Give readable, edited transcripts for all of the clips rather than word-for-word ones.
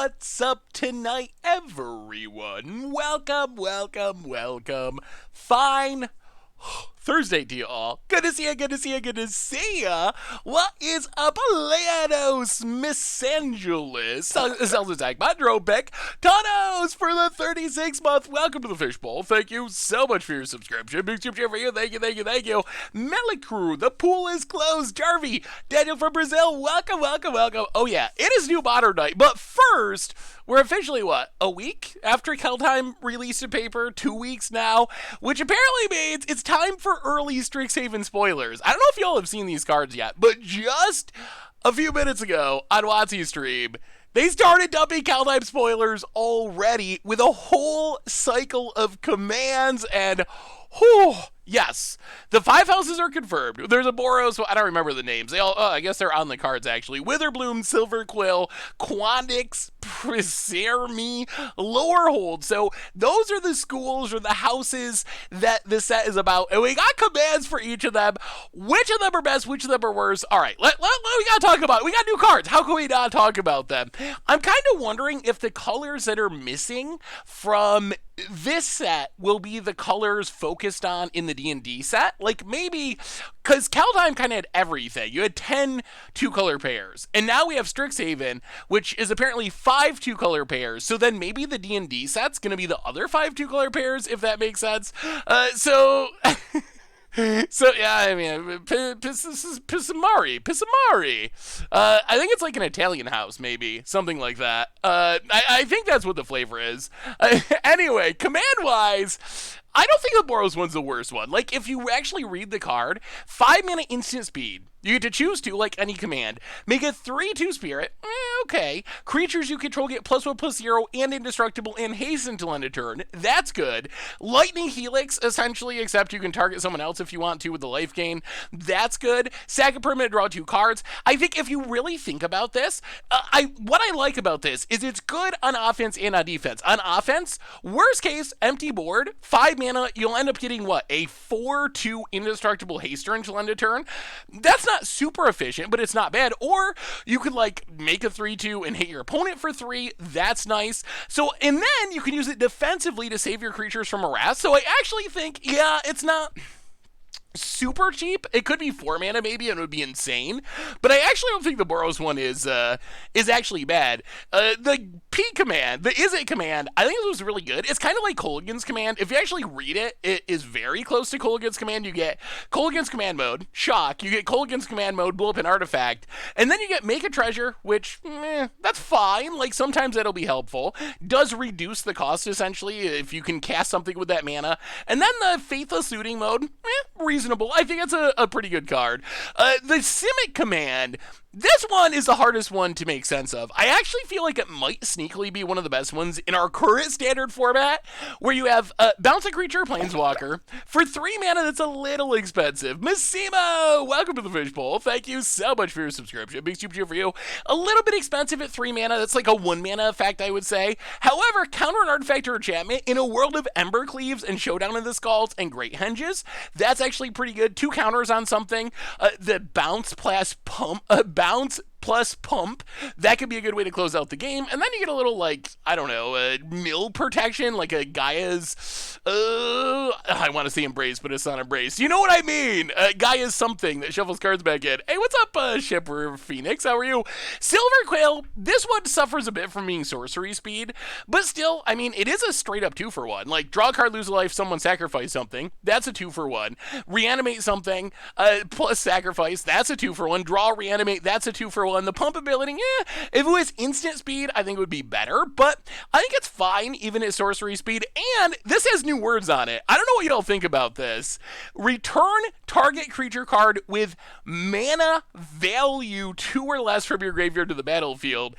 What's up tonight, everyone? Welcome. Fine Thursday to you all. Good to see ya. What is up, Leonos, Miss Angeles, Zelda Drobek, Tonos for the 36th month. Welcome to the Fishbowl. Thank you so much for your subscription. Big super for you. Thank you. Melicrew, the pool is closed. Jarvie, Daniel from Brazil, welcome. Oh yeah, it is new Modern night, but first, we're officially, a week after Kaldeheim released a paper? 2 weeks now, which apparently means it's time for early Strixhaven spoilers. I don't know if y'all have seen these cards yet, but just a few minutes ago on Watsy's stream, they started dumping Kaldeheim spoilers already with a whole cycle of commands and... yes, the 5 houses are confirmed. There's a Boros, I don't remember the names. They all, I guess they're on the cards actually. Witherbloom, Silverquill, Quandix, Preserme, Lowerhold. So those are the schools or the houses that the set is about. And we got commands for each of them. Which of them are best? Which of them are worse? All right, we got to talk about it. We got new cards. How can we not talk about them? I'm kind of wondering if the colors that are missing from this set will be the colors focused on in the D&D set. Like maybe, because Kaldeheim kind of had everything. You had 10 two-color pairs. And now we have Strixhaven, which is apparently 5 two-color pairs. So then maybe the D&D set's going to be the other 5 two-color pairs, if that makes sense. So yeah, I mean, Pissamari. I think it's like an Italian house, maybe. Something like that. I think that's what the flavor is. Anyway, command-wise, I don't think the Boros one's the worst one. Like, if you actually read the card, 5 mana instant speed. You get to choose to, like any command. Make a 3/2 spirit. Okay. Creatures you control get +1/+0 and indestructible and haste until end of turn. That's good. Lightning Helix, essentially, except you can target someone else if you want to with the life gain. That's good. Sack a permanent, draw 2 cards. I think if you really think about this, what I like about this is it's good on offense and on defense. On offense, worst case, empty board, 5 mana, you'll end up getting what? A 4/2 indestructible haster until end of turn. That's not super efficient, but it's not bad. Or you could like make a 3/2 and hit your opponent for 3. That's nice. So, and then you can use it defensively to save your creatures from harass. So I actually think, yeah, it's not super cheap. It could be 4 mana maybe, and it would be insane. But I actually don't think the Boros one is actually bad. The P command, the Is It command, I think it was really good. It's kind of like Kolaghan's command. If you actually read it, it is very close to Kolaghan's command. You get Kolaghan's command mode, shock. You get Kolaghan's command mode, blow up an artifact. And then you get Make a Treasure, which, that's fine. Like, sometimes that'll be helpful. Does reduce the cost, essentially, if you can cast something with that mana. And then the Faithless Looting mode, reasonable. I think it's a pretty good card. The Simic command, this one is the hardest one to make sense of. I actually feel like it might sneakily be one of the best ones in our current standard format, where you have bounce a creature, Planeswalker. For 3 mana, that's a little expensive. Massimo, welcome to the Fishbowl. Thank you so much for your subscription. Big super cheer for you. A little bit expensive at 3 mana. That's like a 1 mana effect, I would say. However, counter an artifact or enchantment in a world of Embercleaves and Showdown of the Skulls and Great Henges. That's actually pretty good. 2 counters on something. The bounce plus pump, that could be a good way to close out the game. And then you get a little, like, I don't know, mill protection, like a Gaia's, I want to say Embrace, but it's not Embrace. You know what I mean? Gaia's something that shuffles cards back in. Hey, what's up, Shipper Phoenix? How are you? Silverquill, this one suffers a bit from being sorcery speed, but still, I mean, it is a straight up 2-for-1. Like, draw a card, lose a life, someone sacrifice something. That's a 2-for-1. Reanimate something, plus sacrifice. That's a 2-for-1. Draw, reanimate. That's a 2-for-1. The pump ability, if it was instant speed, I think it would be better, but I think it's fine, even at sorcery speed, and this has new words on it. I don't know what y'all think about this. Return target creature card with mana value 2 or less from your graveyard to the battlefield.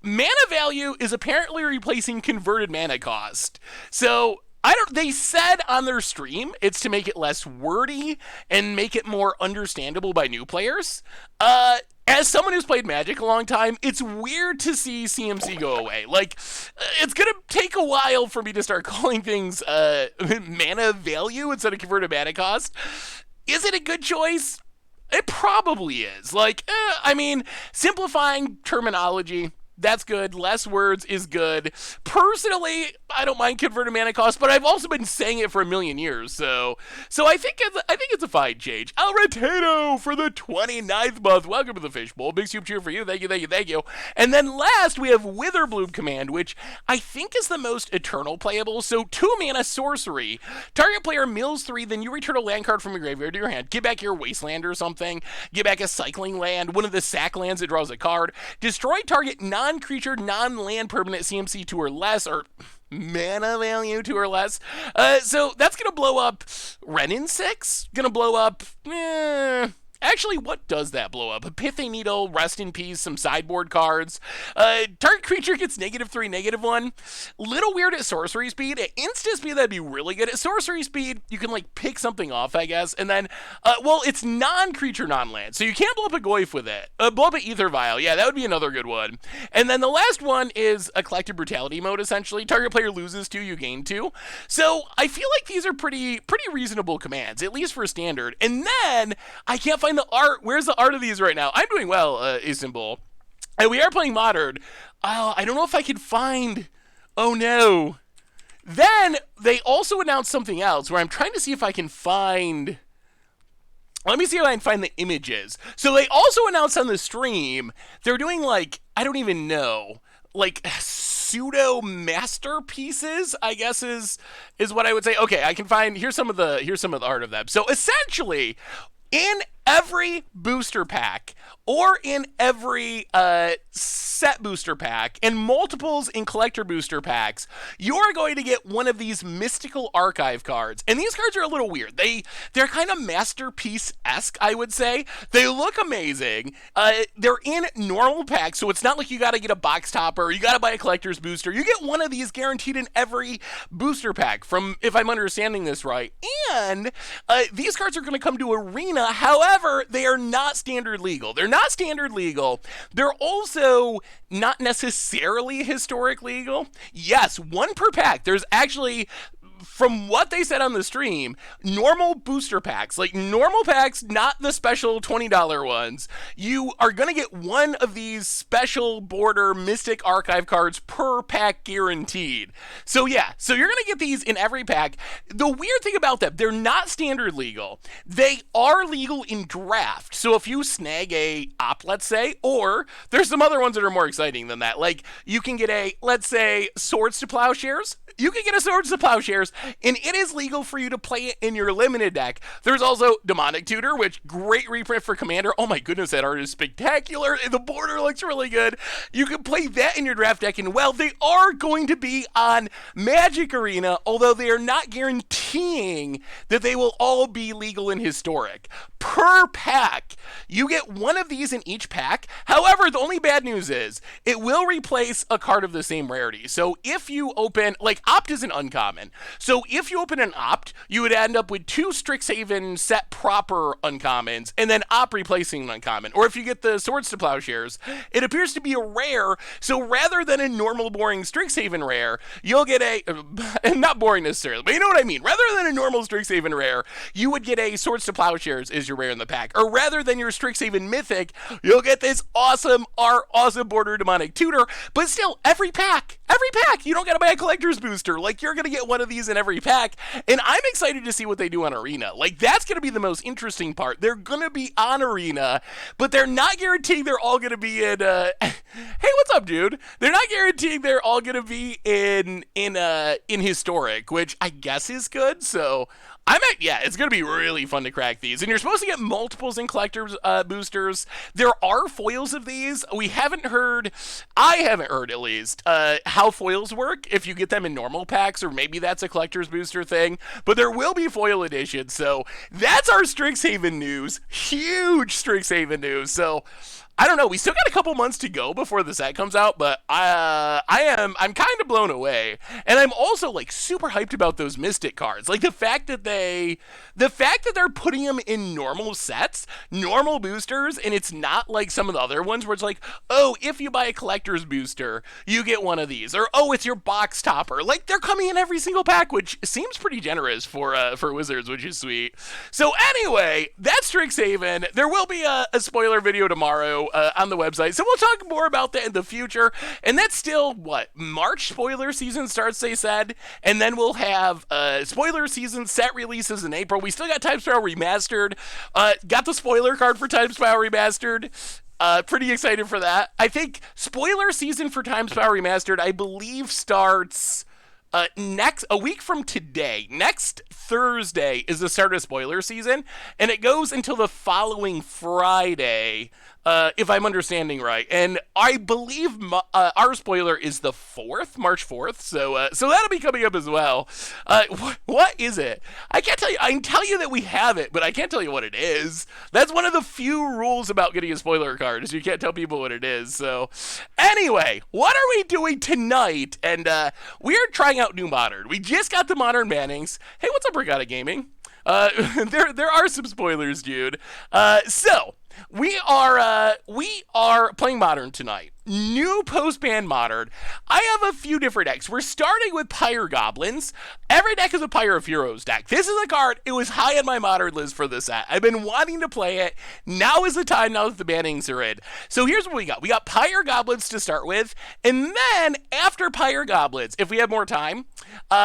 Mana value is apparently replacing converted mana cost. So, they said on their stream it's to make it less wordy and make it more understandable by new players. As someone who's played Magic a long time, it's weird to see CMC go away. Like, it's going to take a while for me to start calling things mana value instead of converted mana cost. Is it a good choice? It probably is. Like, I mean, simplifying terminology, That's good. Less words is good. Personally, I don't mind converting mana cost, but I've also been saying it for a million years, so I think it's a fine change. El Rotato for the 29th month. Welcome to the Fishbowl. Big soup cheer for you. Thank you, thank you, thank you. And then last, we have Witherbloom Command, which I think is the most eternal playable. So 2 mana sorcery. Target player mills 3, then you return a land card from your graveyard to your hand. Get back your Wasteland or something. Get back a cycling land, one of the sack lands that draws a card. Destroy target non-creature, non-land permanent CMC 2 or less, or mana value 2 or less. So that's going to blow up Renin 6. Going to blow up... Actually, what does that blow up? A Pithy Needle, Rest in Peace, some sideboard cards. Target creature gets -3, -1. Little weird at sorcery speed. At instant speed, that'd be really good. At sorcery speed, you can like pick something off, I guess. And then, well, it's non-creature, non-land. So you can't blow up a Goyf with it. Blow up an Ether Vial. Yeah, that would be another good one. And then the last one is a Collective Brutality mode, essentially. Target player loses 2, you gain 2. So I feel like these are pretty reasonable commands, at least for standard. And then I can't find the art. Where's the art of these right now? I'm doing well, Istanbul. And we are playing Modern. I don't know if I can find... Oh, no. Then they also announced something else where I'm trying to see if I can find... Let me see if I can find the images. So they also announced on the stream, they're doing like, I don't even know, like pseudo masterpieces, I guess is what I would say. Okay, I can find, here's some of the art of them. So essentially, in every booster pack, or in every set booster pack, and multiples in collector booster packs, you're going to get one of these mystical archive cards. And these cards are a little weird. They're kind of masterpiece-esque, I would say. They look amazing. They're in normal packs, so it's not like you got to get a box topper, or you got to buy a collector's booster. You get one of these guaranteed in every booster pack, from, if I'm understanding this right. And these cards are going to come to Arena. However, they are not standard legal. They're not standard legal. They're also not necessarily historic legal. Yes, 1 per pack. There's actually, from what they said on the stream, normal booster packs, like normal packs, not the special $20 ones, you are going to get one of these special border Mystic Archive cards per pack guaranteed. So yeah, so you're going to get these in every pack. The weird thing about them, they're not standard legal. They are legal in draft. So if you snag a op, let's say, or there's some other ones that are more exciting than that. Like you can get a, let's say, Swords to Plowshares. You can get a Swords to Plowshares, and it is legal for you to play it in your limited deck. There's also Demonic Tutor, which great reprint for Commander. Oh my goodness, that art is spectacular. The border looks really good. You can play that in your draft deck, and well, they are going to be on Magic Arena, although they are not guaranteeing that they will all be legal in Historic. Per pack, you get one of these in each pack. However, the only bad news is it will replace a card of the same rarity. So if you open, like Opt is an uncommon. So if you open an Opt, you would end up with 2 Strixhaven set proper uncommons, and then Opt replacing an uncommon. Or if you get the Swords to Plowshares, it appears to be a rare. So rather than a normal boring Strixhaven rare, you'll get a, not boring necessarily, but you know what I mean. Rather than a normal Strixhaven rare, you would get a Swords to Plowshares as your rare in the pack. Or rather than your Strixhaven Mythic, you'll get this awesome art, awesome border Demonic Tutor. But still, every pack, you don't gotta buy a collector's booster. Like, you're gonna get one of these in every pack. And I'm excited to see what they do on Arena. Like, that's gonna be the most interesting part. They're gonna be on Arena, but they're not guaranteeing they're all gonna be in, hey, what's up, dude? They're not guaranteeing they're all gonna be in Historic, which I guess is good, so yeah, it's going to be really fun to crack these. And you're supposed to get multiples in collector's boosters. There are foils of these. I haven't heard at least, how foils work if you get them in normal packs, or maybe that's a collector's booster thing. But there will be foil editions. So that's our Strixhaven news. Huge Strixhaven news. So I don't know. We still got a couple months to go before the set comes out, but I'm kind of blown away, and I'm also like super hyped about those Mystic cards. Like the fact that they're putting them in normal sets, normal boosters, and it's not like some of the other ones where it's like, oh, if you buy a collector's booster, you get one of these, or oh, it's your box topper. Like they're coming in every single pack, which seems pretty generous for Wizards, which is sweet. So anyway, that's Strixhaven. There will be a spoiler video tomorrow. video on the website. So we'll talk more about that in the future. And that's still, what, March spoiler season starts, they said. And then we'll have spoiler season set releases in April. We still got Time Spiral Remastered. Got the spoiler card for Time Spiral Remastered. Pretty excited for that. I think spoiler season for Time Spiral Remastered, I believe, starts a week from today. Next Thursday is the start of spoiler season, and it goes until the following Friday, if I'm understanding right. And I believe our spoiler is the 4th, March 4th, so that'll be coming up as well. What is it? I can't tell you. I can tell you that we have it, but I can't tell you what it is. That's one of the few rules about getting a spoiler card, is you can't tell people what it is. So anyway, what are we doing tonight? And we're trying out new Modern. We just got the Modern bannings. Hey, what's up, Regatta Gaming? There are some spoilers, dude. So we are playing Modern tonight. New post-ban Modern. I have a few different decks. We're starting with Pyre Goblins. Every deck is a Pyre of Heroes deck. This is a card, it was high on my Modern list for this set. I've been wanting to play it. Now is the time, now that the bannings are in. So here's what we got. We got Pyre Goblins to start with, and then after Pyre Goblins, if we have more time,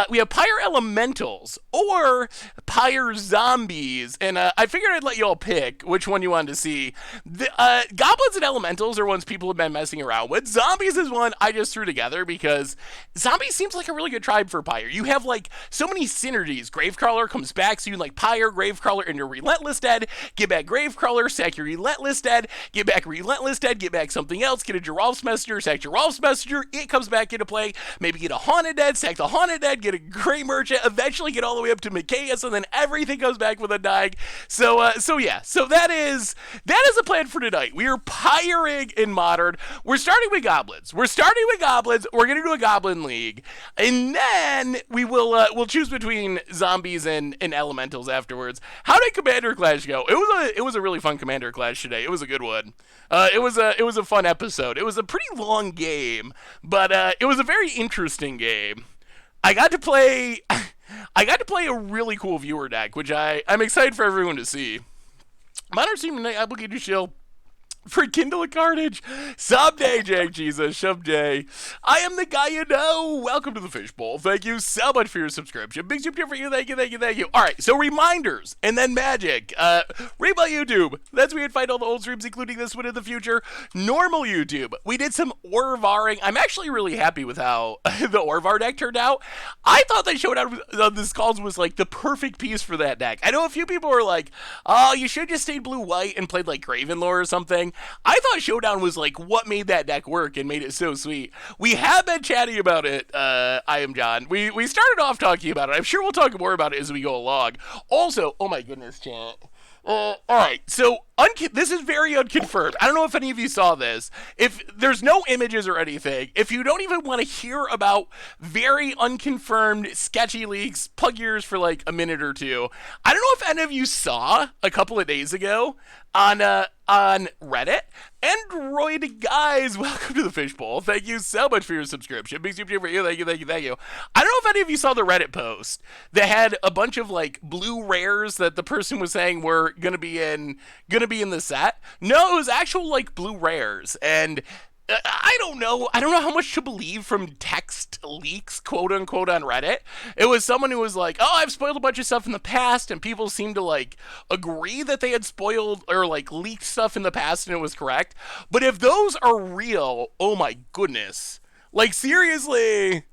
we have Pyre Elementals or Pyre Zombies, and I figured I'd let you all pick which one you wanted to see. The Goblins and Elementals are ones people have been messing around with. Zombies is one I just threw together because Zombies seems like a really good tribe for Pyre. You have like so many synergies. Gravecrawler comes back, so you can like Pyre, Gravecrawler into Relentless Dead, get back Gravecrawler, sack your Relentless Dead, get back Relentless Dead, get back something else, get a Giralf's Messenger, sack Giralf's Messenger, it comes back into play, maybe get a Haunted Dead, sack the Haunted Dead, get a Grey Merchant, eventually get all the way up to Micaeus, and then everything comes back with a Dying. So that is the plan for tonight. We are Pyring in Modern. We're starting with Goblins. We're going to do a Goblin League. And then we'll choose between Zombies and Elementals afterwards. How did Commander Clash go? It was a really fun Commander Clash today. It was a good one. It was a fun episode. It was a pretty long game, but it was a very interesting game. I got to play a really cool viewer deck, which I'm excited for everyone to see. Modern Team Tonight, Obligated Shield for Kindle of Carnage. Someday, Jake Jesus, someday. I am the guy you know. Welcome to the Fishbowl. Thank you so much for your subscription. Big super for you. Thank you. All right, so reminders and then magic. Read my YouTube. That's where you'd find all the old streams, including this one in the future. Normal YouTube. We did some Orvaring. I'm actually really happy with how the Orvar deck turned out. I thought they showed out on this calls was like the perfect piece for that deck. I know a few people were like, oh, you should just stay blue-white and played like Gravenlore or something. I thought Showdown was like what made that deck work and made it so sweet. We have been chatting about it, I am John. We started off talking about it. I'm sure we'll talk more about it as we go along. Also, oh my goodness, chat. All right, so this is very unconfirmed. I don't know if any of you saw this. If there's no images or anything, if you don't even want to hear about very unconfirmed sketchy leaks, plug yours for like a minute or two. I don't know if any of you saw a couple of days ago on Reddit. Android guys, welcome to the Fishbowl. Thank you so much for your subscription. Big super for you. Thank you. I don't know if any of you saw the Reddit post that had a bunch of like blue rares that the person was saying were gonna be in the set. No, it was actual like blue rares, and I don't know how much to believe from text leaks, quote unquote, on Reddit. It was someone who was like, oh, I've spoiled a bunch of stuff in the past, and people seemed to like agree that they had spoiled or like leaked stuff in the past and it was correct. But if those are real, oh my goodness. Like seriously,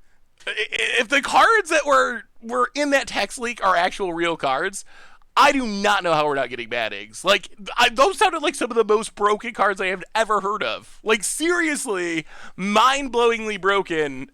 if the cards that were in that text leak are actual real cards, I do not know how we're not getting bannings. Like, those sounded like some of the most broken cards I have ever heard of. Like, seriously, mind-blowingly broken.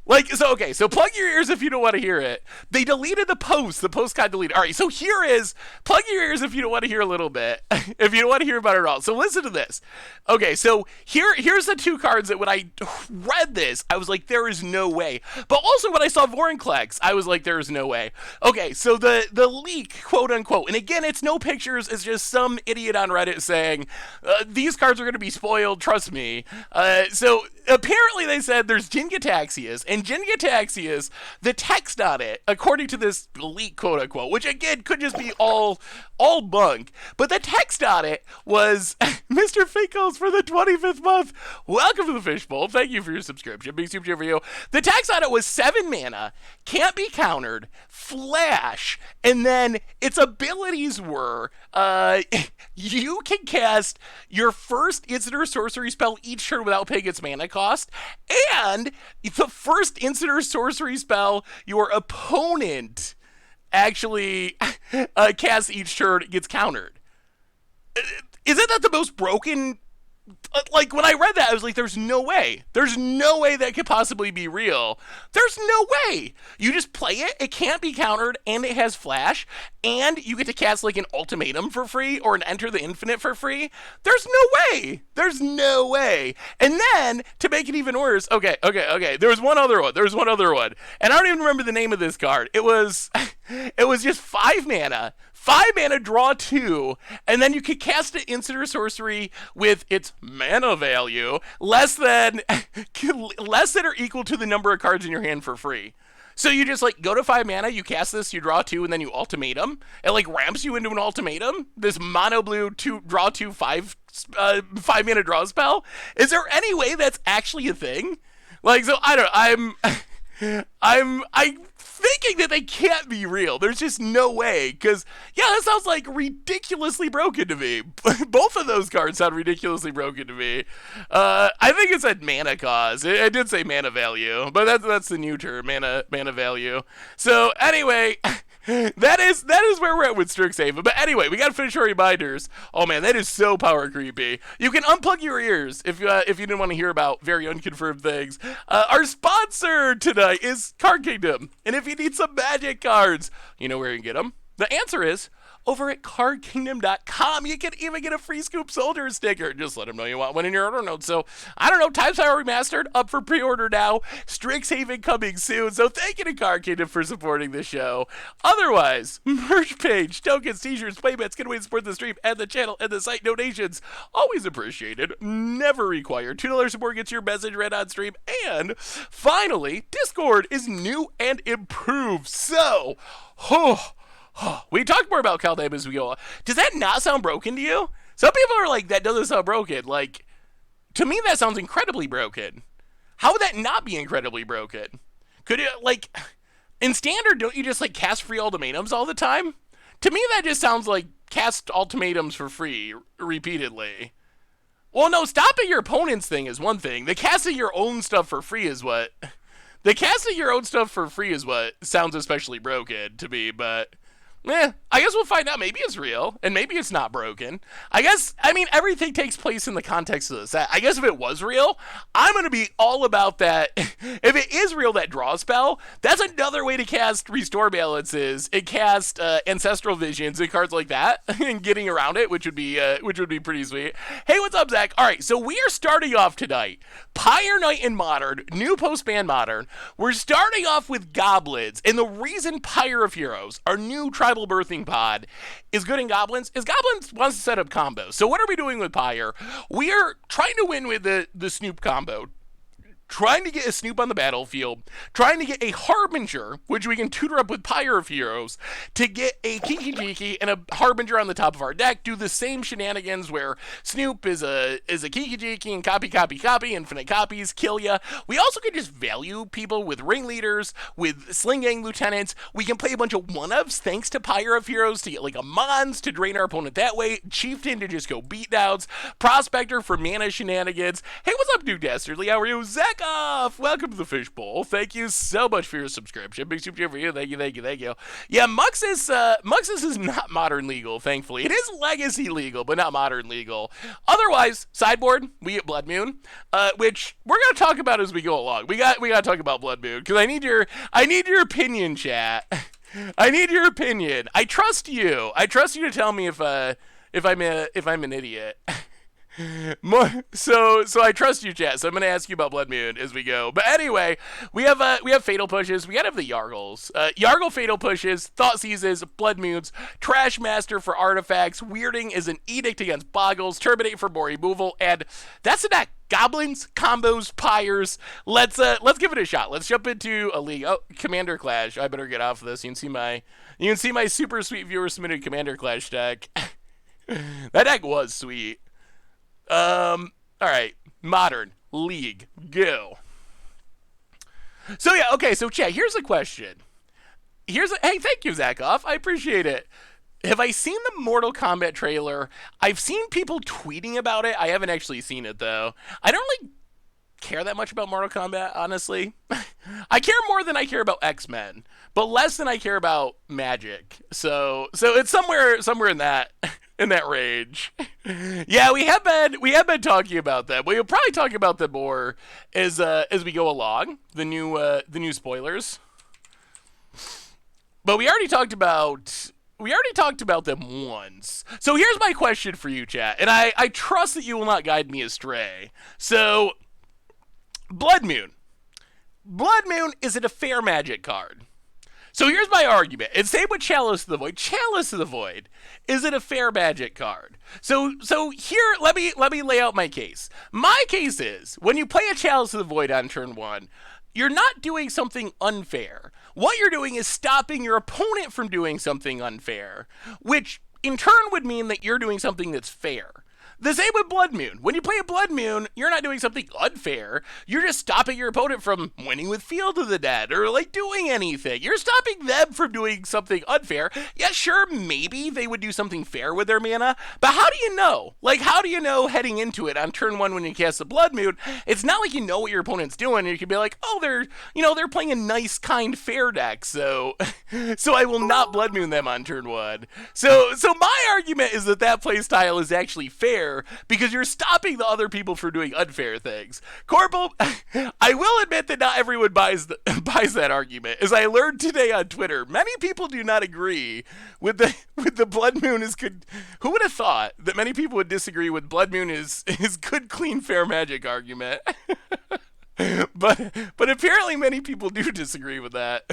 Like, so, okay, so plug your ears if you don't want to hear it. They deleted the post. The post got deleted. All right, so here is, plug your ears if you don't want to hear a little bit. If you don't want to hear about it at all. So listen to this. Okay, so here's the two cards that when I read this, I was like, there is no way. But also when I saw Vorinclex, I was like, there is no way. Okay, so the leak, quote unquote, and again, it's no pictures, it's just some idiot on Reddit saying, these cards are going to be spoiled, trust me. So apparently they said there's Jin-Gitaxias, and Jin-Gitaxias, the text on it, according to this leak, quote unquote, which again could just be all bunk, but the text on it was Mr. Finkles for the 25th month. Welcome to the Fishbowl. Thank you for your subscription. Big super for you. The tax on it was 7 mana, can't be countered, flash, and then its abilities were you can cast your first instant or sorcery spell each turn without paying its mana cost, and the first instant or sorcery spell your opponent actually casts each turn gets countered. Isn't that the most broken? Like, when I read that, I was like, there's no way. There's no way that could possibly be real. There's no way. You just play it can't be countered, and it has flash, and you get to cast, like, an ultimatum for free, or an enter the infinite for free. There's no way. There's no way. And then, to make it even worse, okay. There was one other one. And I don't even remember the name of this card. It was just 5 mana. 5 mana, draw 2, and then you could cast an instant or sorcery with its mana value less than or equal to the number of cards in your hand for free. So you just, like, go to 5 mana, you cast this, you draw 2, and then you ultimatum. It, like, ramps you into an ultimatum. This mono blue draw 2 5 mana draw spell. Is there any way that's actually a thing? Like, so I don't. I'm thinking that they can't be real. There's just no way, because, yeah, that sounds like ridiculously broken to me. Both of those cards sound ridiculously broken to me. I think it said mana cause. It did say mana value, but that's the new term, mana value. So, anyway, that is where we're at with Strixhaven. But anyway, we gotta finish our reminders. Oh man, that is so power creepy. You can unplug your ears if you didn't want to hear about very unconfirmed things. Our sponsor tonight is Card Kingdom, and if you need some magic cards, you know where you can get them. The answer is over at cardkingdom.com. You can even get a free Scoop Soldier sticker. Just let them know you want one in your order notes. So, I don't know, Time Tower Remastered up for pre-order now. Strixhaven coming soon. So, thank you to Card Kingdom for supporting the show. Otherwise, merch page, tokens, t-shirts, playbats, get away to support the stream and the channel and the site. Donations, always appreciated, never required. $2 support gets your message read on stream. And, finally, Discord is new and improved. So, we talk more about Kaldeheim as we go on. Does that not sound broken to you? Some people are like, that doesn't sound broken. Like, to me, that sounds incredibly broken. How would that not be incredibly broken? Could it, like, in Standard, don't you just, like, cast free ultimatums all the time? To me, that just sounds like cast ultimatums for free repeatedly. Well, no, stopping your opponent's thing is one thing. The casting your own stuff for free is what... The casting your own stuff for free is what sounds especially broken to me, but... I guess we'll find out. Maybe it's real, and maybe it's not broken. Everything takes place in the context of the set. I guess if it was real, I'm going to be all about that. If it is real, that draw spell, that's another way to cast Restore Balances. It casts Ancestral Visions and cards like that, and getting around it, which would be pretty sweet. Hey, what's up, Zach? All right, so we are starting off tonight. Pyre Knight in Modern, new post-ban Modern. We're starting off with Goblins, and the reason Pyre of Heroes, our new tribal birthing pod, is good in Goblins is Goblins wants to set up combos. So what are we doing with Pyre? We are trying to win with the Snoop combo. Trying to get a Snoop on the battlefield, trying to get a Harbinger, which we can tutor up with Pyre of Heroes, to get a Kiki Jiki and a Harbinger on the top of our deck, do the same shenanigans where Snoop is a Kiki Jiki and copy, infinite copies, kill ya. We also can just value people with Ringleaders, with Sling Gang Lieutenants. We can play a bunch of 1-ups thanks to Pyre of Heroes to get like a Mons to drain our opponent that way, Chieftain to just go beatdowns, Prospector for mana shenanigans. Hey, what's up, Dude Dastardly? How are you? Zach off. Welcome to the Fishbowl. Thank you so much for your subscription. Big super for you. Thank you. Yeah, Muxus is not Modern legal, thankfully. It is Legacy legal, but not Modern legal. Otherwise, sideboard, we get Blood Moon, which we're gonna talk about as we go along. We gotta talk about Blood Moon because I need your opinion, chat. I need your opinion. I trust you. I trust you to tell me if I'm an idiot. So I trust you, chat. So I'm gonna ask you about Blood Moon as we go. But anyway, we have Fatal Pushes. We gotta have the Yargles. Yargle Fatal Pushes, Thought Seizes, Blood Moons, Trash Master for artifacts. Weirding is an edict against Boggles. Terminate for more removal, and that's the deck. Goblins, combos, Pyres. Let's give it a shot. Let's jump into a league. Oh, Commander Clash. I better get off of this. You can see my super sweet viewer submitted Commander Clash deck. That deck was sweet. All right. Modern. League. Go. So, yeah, okay, so, chat, here's a question. Hey, thank you, Zakoff. I appreciate it. Have I seen the Mortal Kombat trailer? I've seen people tweeting about it. I haven't actually seen it, though. I don't really care that much about Mortal Kombat, honestly. I care more than I care about X-Men, but less than I care about Magic. So it's somewhere in that range. Yeah, we have been talking about that. We'll probably talk about them more as we go along. The new spoilers. But we already talked about them once. So here's my question for you, chat, and I trust that you will not guide me astray. So, Blood Moon. Blood Moon, is it a fair Magic card? So here's my argument. And same with Chalice of the Void. Chalice of the Void, is it a fair Magic card? So here, let me lay out my case. My case is, when you play a Chalice of the Void on turn 1, you're not doing something unfair. What you're doing is stopping your opponent from doing something unfair, which in turn would mean that you're doing something that's fair. The same with Blood Moon. When you play a Blood Moon, you're not doing something unfair. You're just stopping your opponent from winning with Field of the Dead or like doing anything. You're stopping them from doing something unfair. Yeah, sure, maybe they would do something fair with their mana, but how do you know? Like, how do you know heading into it on turn 1 when you cast a Blood Moon? It's not like you know what your opponent's doing, and you can be like, oh, they're playing a nice, kind, fair deck, so I will not Blood Moon them on turn 1. So my argument is that playstyle is actually fair, because you're stopping the other people from doing unfair things. Corporal, I will admit that not everyone buys that argument. As I learned today on Twitter, many people do not agree with the Blood Moon is good. Who would have thought that many people would disagree with Blood Moon is good, clean, fair Magic argument? but apparently many people do disagree with that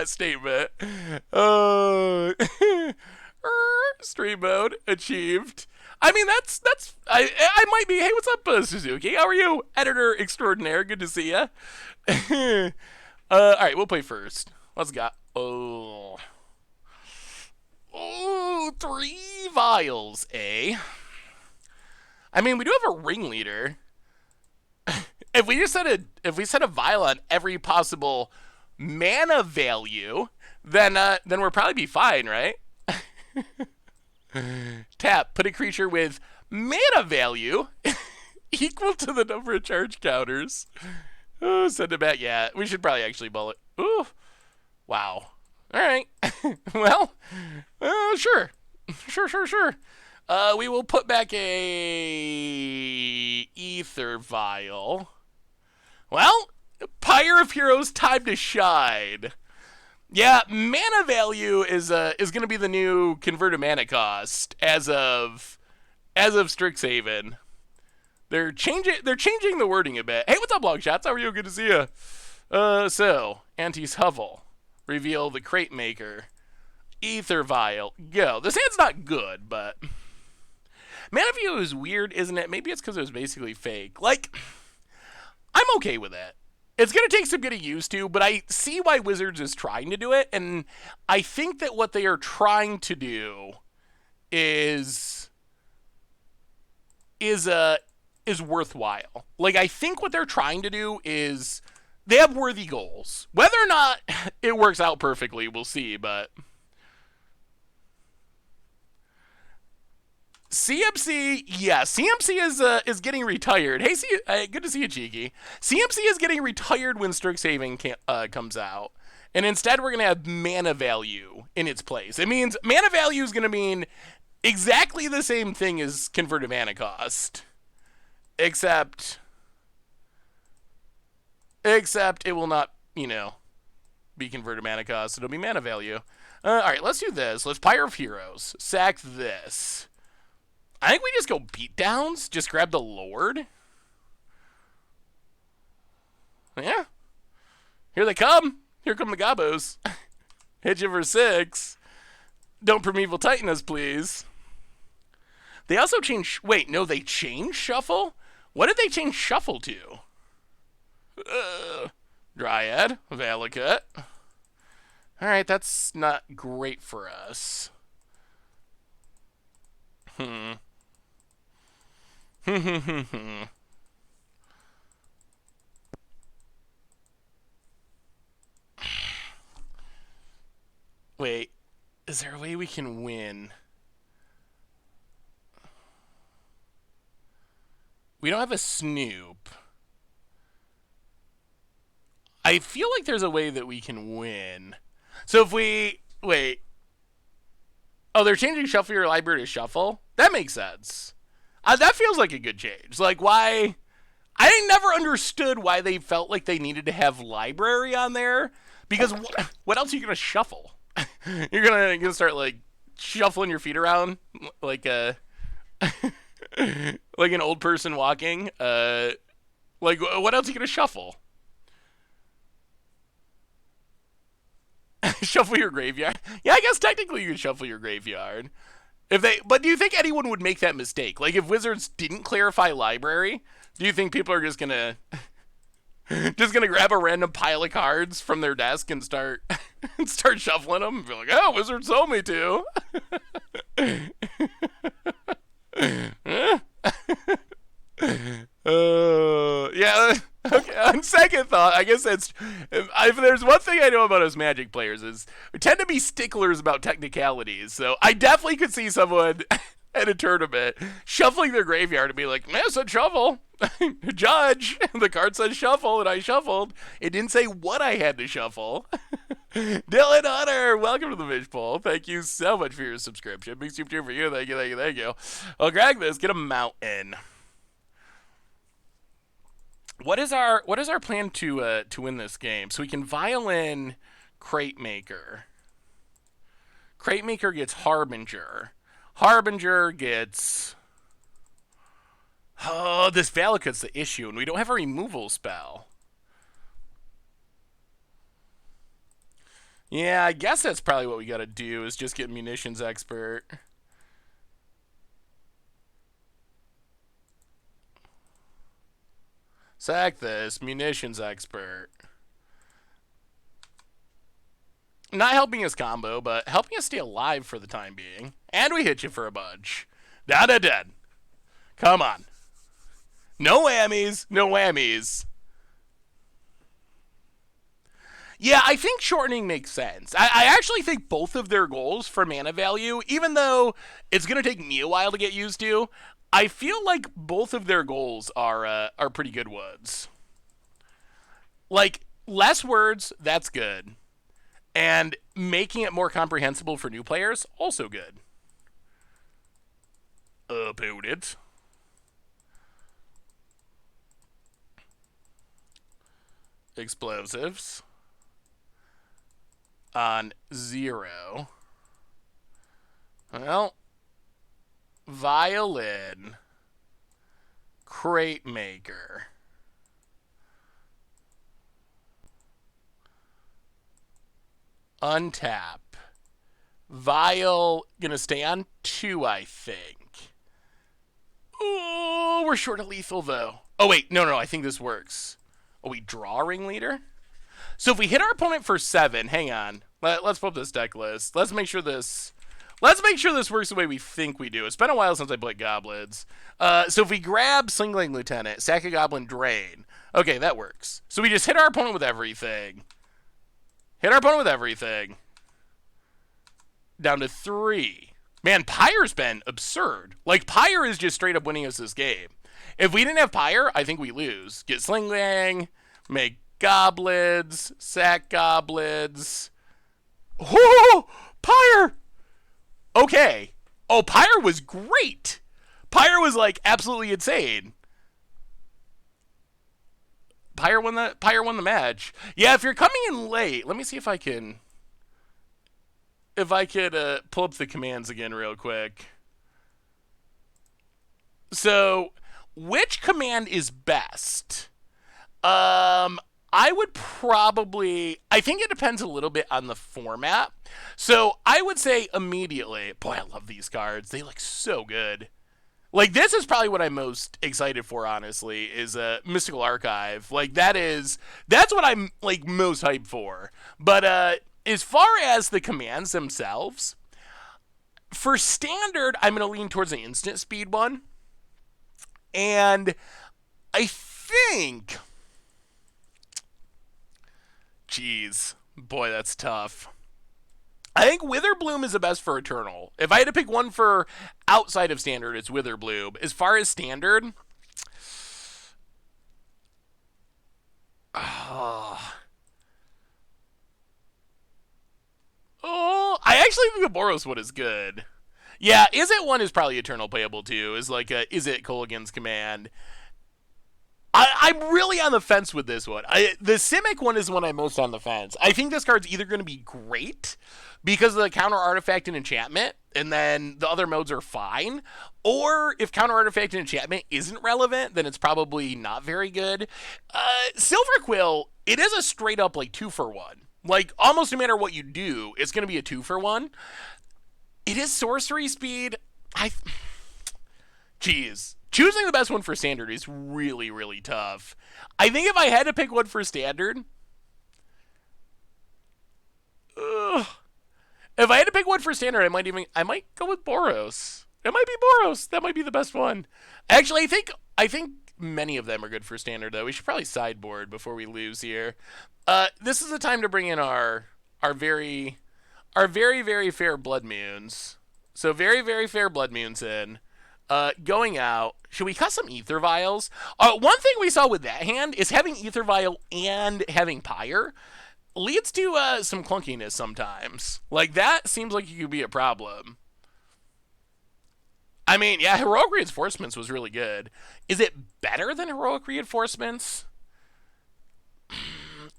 statement. Stream mode achieved. I mean, that's I might be. Hey, what's up, Suzuki? How are you, editor extraordinaire? Good to see ya. All right, we'll play first. Let's go. Oh, 3 vials, eh? I mean, we do have a ringleader. If we set a vial on every possible mana value, then we'll probably be fine, right? Tap, put a creature with mana value equal to the number of charge counters. Oh, send it back. Yeah, we should probably actually bullet. Ooh, wow. All right. Well, sure. We will put back a ether vial. Well, Pyre of Heroes, time to shine. Yeah, mana value is going to be the new converted mana cost as of Strixhaven. They're changing the wording a bit. Hey, what's up, Longshots? How are you? Good to see you. So Auntie's Hovel, reveal the Crate Maker, Ether Vial, go. This hand's not good, but mana value is weird, isn't it? Maybe it's because it was basically fake. Like, I'm okay with it. It's going to take some getting used to, but I see why Wizards is trying to do it, and I think that what they are trying to do is worthwhile. Like, I think what they're trying to do is they have worthy goals. Whether or not it works out perfectly, we'll see, but CMC, yeah, CMC is getting retired. Hey, good to see you, Cheeky. CMC is getting retired when Strixhaven comes out, and instead we're gonna have mana value in its place. It means mana value is gonna mean exactly the same thing as converted mana cost, except it will not, be converted mana cost. It'll be mana value. All right, let's do this. Let's Pyre of Heroes. Sack this. I think we just go beatdowns. Just grab the Lord. Yeah. Here they come. Here come the Gobos. Hit you for 6. Don't Primeval Titan us, please. They also change... Wait, no, they changed Shuffle? What did they change Shuffle to? Dryad. Valakut. Alright, that's not great for us. Wait, is there a way we can win? We don't have a Snoop. I feel like there's a way that we can win. So if we... Wait. Oh, they're changing Shuffle Your Library to Shuffle? That makes sense. That feels like a good change. Like, why... I never understood why they felt like they needed to have library on there. Because what else are you going to shuffle? You're gonna start, like, shuffling your feet around like a... like an old person walking. Like, what else are you going to shuffle? Shuffle your graveyard. Yeah, I guess technically you could shuffle your graveyard. But do you think anyone would make that mistake? Like, if Wizards didn't clarify library, do you think people are just gonna grab a random pile of cards from their desk and start shuffling them and be like, "Oh, Wizards told me to." Yeah. Okay. On second thought, I guess that's if there's one thing I know about us Magic players is we tend to be sticklers about technicalities. So I definitely could see someone at a tournament shuffling their graveyard and be like, "Man, it said shuffle." Judge, the card says shuffle, and I shuffled. It didn't say what I had to shuffle. Dylan Hunter, welcome to the Fishbowl. Thank you so much for your subscription. Big super cheer for you. Thank you, thank you, thank you. Well, grab this. Get a mountain. What is our plan to win this game? So we can violin Crate Maker. Crate Maker gets Harbinger. Harbinger gets... Oh, this Valakut's the issue, and we don't have a removal spell. Yeah, I guess that's probably what we gotta do, is just get Munitions Expert. Sack this, Munitions Expert. Not helping us combo, but helping us stay alive for the time being. And we hit you for a bunch. Down to dead. Come on. No whammies, no whammies. Yeah, I think shortening makes sense. I actually think both of their goals for mana value, even though it's going to take me a while to get used to, I feel like both of their goals are pretty good ones. Like, less words, that's good. And making it more comprehensible for new players, also good. Opponent. Explosives. On 0. Well, Violin. Crate Maker. Untap. Vial gonna stay on 2, I think. Oh, we're short of lethal, though. Oh, wait. No, I think this works. Oh, we draw Ringleader? So if we hit our opponent for 7, hang on. Let's pull up this deck list. Let's make sure this works the way we think we do. It's been a while since I played Goblins. So if we grab Slingling Lieutenant, sack a Goblin, drain. Okay, that works. So we just hit our opponent with everything. Down to 3. Man, Pyre's been absurd. Like, Pyre is just straight up winning us this game. If we didn't have Pyre, I think we lose. Get Slinglang, make Goblins, sack Goblins. Oh, Pyre! Okay. Oh, Pyre was great. Pyre was, like, absolutely insane. Pyre won the match. Yeah, if you're coming in late, let me see if I can... If I could pull up the commands again real quick. So, which command is best? I would probably... I think it depends a little bit on the format. So, I would say immediately... Boy, I love these cards. They look so good. Like, this is probably what I'm most excited for, honestly, is Mystical Archive. Like, that's what I'm, like, most hyped for. But, as far as the commands themselves, for Standard, I'm going to lean towards an instant speed one. And I think... Jeez. Boy, that's tough. I think Witherbloom is the best for Eternal. If I had to pick one for outside of Standard, it's Witherbloom. As far as Standard... Oh, I actually think the Boros one is good. Yeah, Is It one is probably Eternal playable too. Is like a Is It Kolaghan's Command. I'm really on the fence with this one. The Simic one is the one I'm most on the fence. I think this card's either going to be great because of the counter artifact and enchantment, and then the other modes are fine. Or if counter artifact and enchantment isn't relevant, then it's probably not very good. Silver Quill, it is a straight up like 2-for-1. Like almost no matter what you do, it's going to be a 2-for-1. It is sorcery speed. Jeez. Choosing the best one for Standard is really, really tough. I think if I had to pick one for Standard... If I had to pick one for Standard, I might go with Boros. It might be Boros. That might be the best one. Actually, I think many of them are good for Standard, though. We should probably sideboard before we lose here. This is the time to bring in our very, very fair Blood Moons. So very, very fair Blood Moons in. Going out, should we cut some Ether Vials? One thing we saw with that hand is having Ether Vial and having Pyre leads to some clunkiness sometimes. Like, that seems like it could be a problem. I mean, yeah, Heroic Reinforcements was really good. Is it better than Heroic Reinforcements?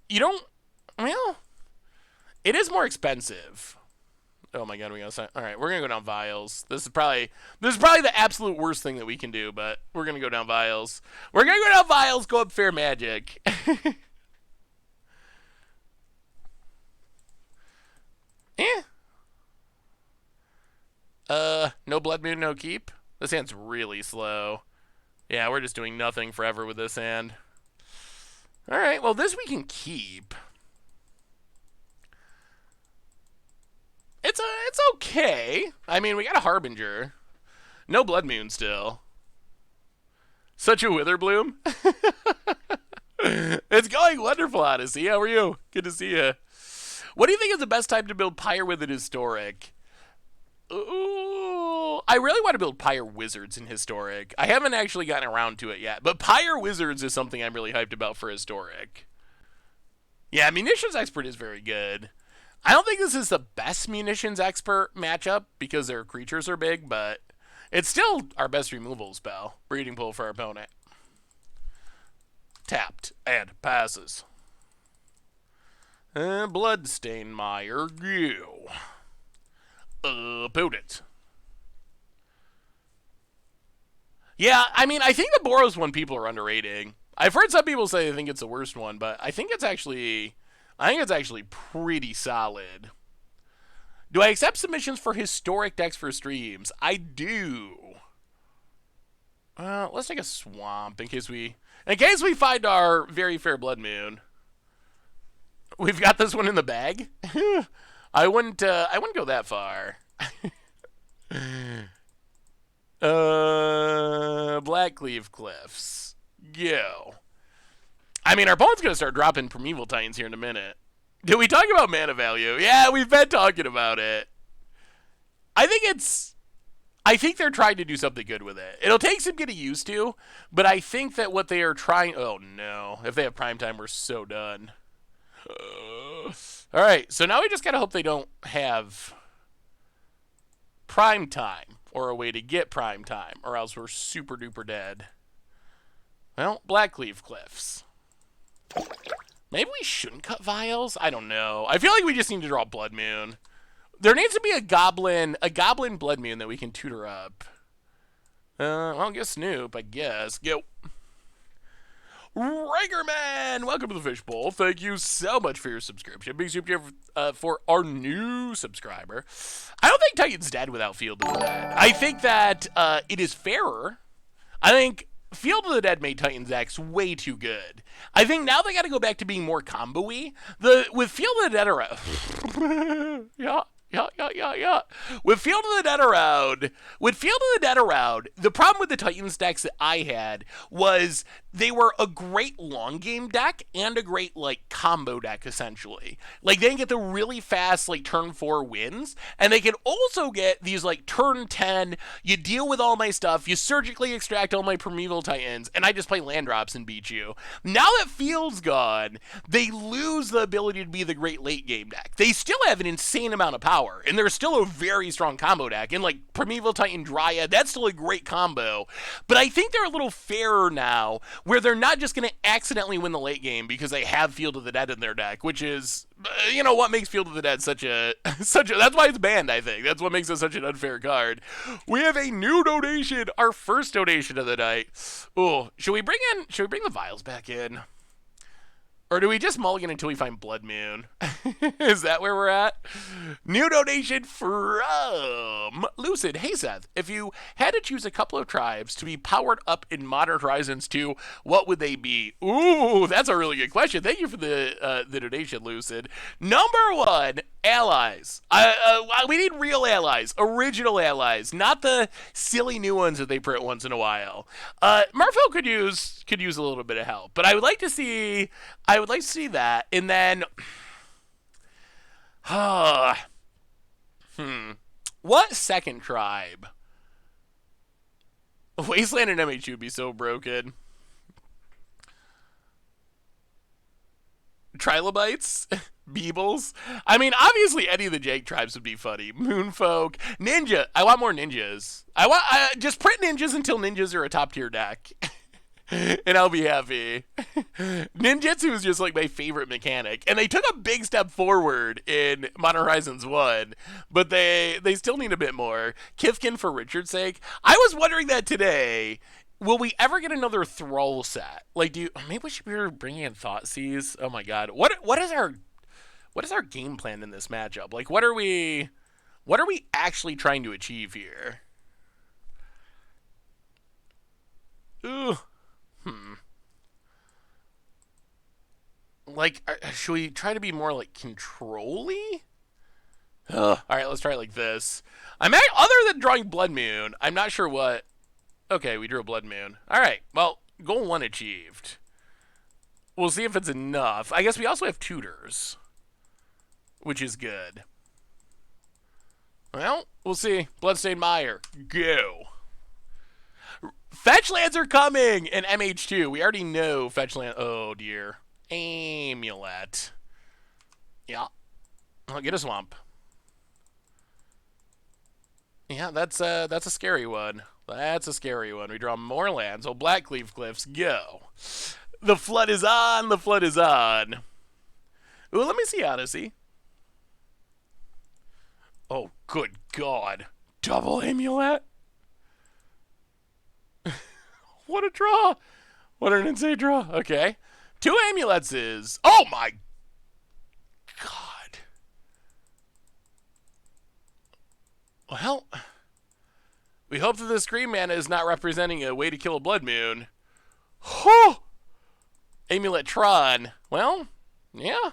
You don't... Well, it is more expensive. Oh my god, we gotta... Alright, we're gonna go down Vials. This is probably the absolute worst thing that we can do, but we're gonna go down Vials. We're gonna go down Vials, go up Fair Magic. No Blood Moon, no keep. This hand's really slow. Yeah, we're just doing nothing forever with this hand. Alright, well this we can keep. It's okay. I mean, we got a Harbinger. No Blood Moon still. Such a Witherbloom. It's going wonderful, Odyssey. How are you? Good to see you. What do you think is the best time to build Pyre with an Historic? Ooh, I really want to build Pyre Wizards in Historic. I haven't actually gotten around to it yet, but Pyre Wizards is something I'm really hyped about for Historic. Yeah, Munitions Expert is very good. I don't think this is the best Munitions Expert matchup because their creatures are big, but it's still our best removal spell. Breeding Pool for our opponent. Tapped and passes. Bloodstain Mire, go. Opponent. Yeah, I mean, I think the Boros one people are underrating. I've heard some people say they think it's the worst one, but I think it's actually pretty solid. Do I accept submissions for Historic decks for streams? I do. Let's take a Swamp in case we find our very fair Blood Moon. We've got this one in the bag. I wouldn't go that far. Blackcleave Cliffs. Go. I mean, our opponent's going to start dropping Primeval Titans here in a minute. Did we talk about mana value? Yeah, we've been talking about it. I think they're trying to do something good with it. It'll take some getting used to, but I think that what they are trying... Oh, no. If they have Prime Time, we're so done. All right, so now we just got to hope they don't have Prime Time or a way to get Prime Time, or else we're super duper dead. Well, Blackcleave Cliffs. Maybe we shouldn't cut Vials? I don't know. I feel like we just need to draw Blood Moon. There needs to be a Goblin Blood Moon that we can tutor up. Well, get Snoop, I guess. Go. Ragerman! Welcome to the Fishbowl. Thank you so much for your subscription. Big super for our new subscriber. I don't think Titan's dead without Field of the Dead. I think that it is fairer. I think Field of the Dead made Titan's X way too good. I think now they got to go back to being more combo-y. With Field of the Dead around... Yeah. With Field of the Dead around, the problem with the Titans decks that I had was they were a great long game deck and a great like combo deck essentially. Like they can get the really fast like turn 4 wins, and they can also get these like turn 10. You deal with all my stuff, you surgically extract all my Primeval Titans, and I just play land drops and beat you. Now that Field's gone, they lose the ability to be the great late game deck. They still have an insane amount of power, and they're still a very strong combo deck. And like Primeval Titan Dryad, that's still a great combo. But I think they're a little fairer now, where they're not just going to accidentally win the late game because they have Field of the Dead in their deck, which is, what makes Field of the Dead such a that's why it's banned, I think. That's what makes it such an unfair card. We have a new donation, our first donation of the night. Oh, should we bring the vials back in? Or do we just mulligan until we find Blood Moon? Is that where we're at? New donation from Lucid. Hey, Seth, if you had to choose a couple of tribes to be powered up in Modern Horizons 2, what would they be? Ooh, that's a really good question. Thank you for the donation, Lucid. Number 1, allies. We need real allies, original allies, not the silly new ones that they print once in a while. Merfolk could use a little bit of help, but I would like to see that, and then what second tribe? Wasteland and MH2 would be so broken. Trilobites? Beebles? I mean, obviously any of the Jake tribes would be funny. Moonfolk. Ninja. I want more ninjas. Just print ninjas until ninjas are a top tier deck. And I'll be happy. Ninjutsu is just like my favorite mechanic. And they took a big step forward in Modern Horizons 1, but they still need a bit more. Kithkin for Richard's sake. I was wondering that today. Will we ever get another Thrall set? Like, maybe we should be bringing in Thoughtseize? Oh my god. What is our game plan in this matchup? Like, what are we actually trying to achieve here? Ooh. Like, should we try to be more like control-y? All right, let's try it like this. Other than drawing Blood Moon, I'm not sure what. Okay, we drew a Blood Moon. All right, well, goal 1 achieved. We'll see if it's enough. I guess we also have tutors, which is good. Well, we'll see. Bloodstained Mire, go. Fetch lands are coming in MH2. We already know fetch land. Oh dear. Amulet. Yeah. I'll get a swamp. Yeah, that's a scary one. That's a scary one. We draw more lands. Oh, Blackleaf Cliffs, go. The flood is on. The flood is on. Ooh, let me see Odyssey. Oh, good God. Double Amulet? What a draw. What an insane draw. Okay. 2 amulets is... Oh, my God. Well, we hope that this green mana is not representing a way to kill a Blood Moon. Whew. Amulet Tron. Well, yeah.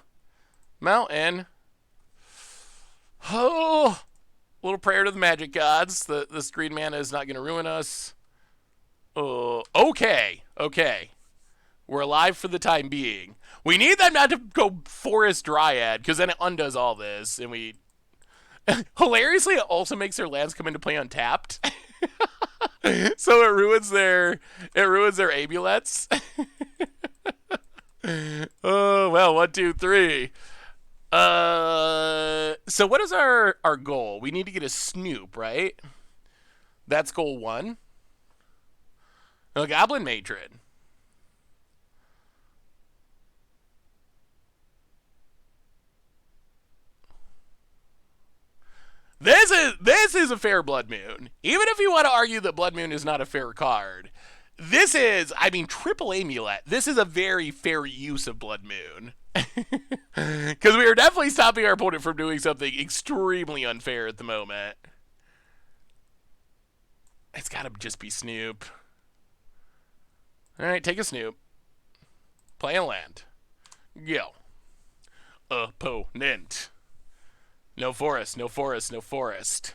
Mountain. Oh. Little prayer to the magic gods. This green mana is not going to ruin us. Okay. We're alive for the time being. We need them not to go Forest Dryad, because then it undoes all this, and we... Hilariously, it also makes their lands come into play untapped. So it ruins their amulets. Oh, well, 1, 2, 3. So what is our goal? We need to get a Snoop, right? That's goal 1. A Goblin Matron. This is a fair Blood Moon. Even if you want to argue that Blood Moon is not a fair card, this is, triple amulet. This is a very fair use of Blood Moon. Because we are definitely stopping our opponent from doing something extremely unfair at the moment. It's got to just be Snoop. Alright, take a Snoop. Play a land. Go. Opponent. No forest, no forest, no forest.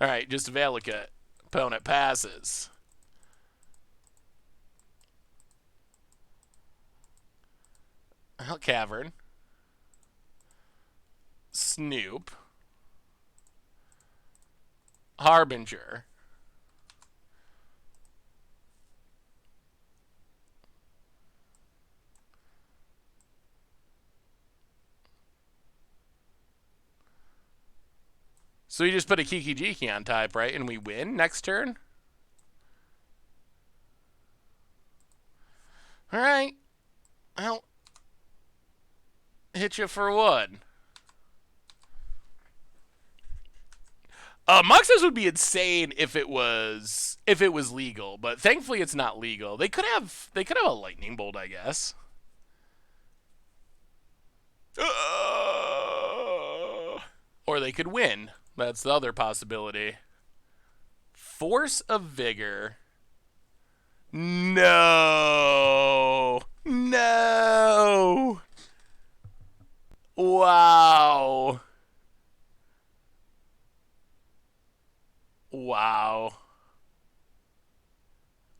Alright, just a Valakut. Opponent passes. Cavern. Snoop. Harbinger. So we just put a Kiki Jiki on type, right? And we win next turn? Alright. I'll hit you for one. Muxus would be insane if it was legal, but thankfully it's not legal. They could have a lightning bolt, I guess. Or they could win. That's the other possibility. Force of Vigor. No. No. Wow. Wow.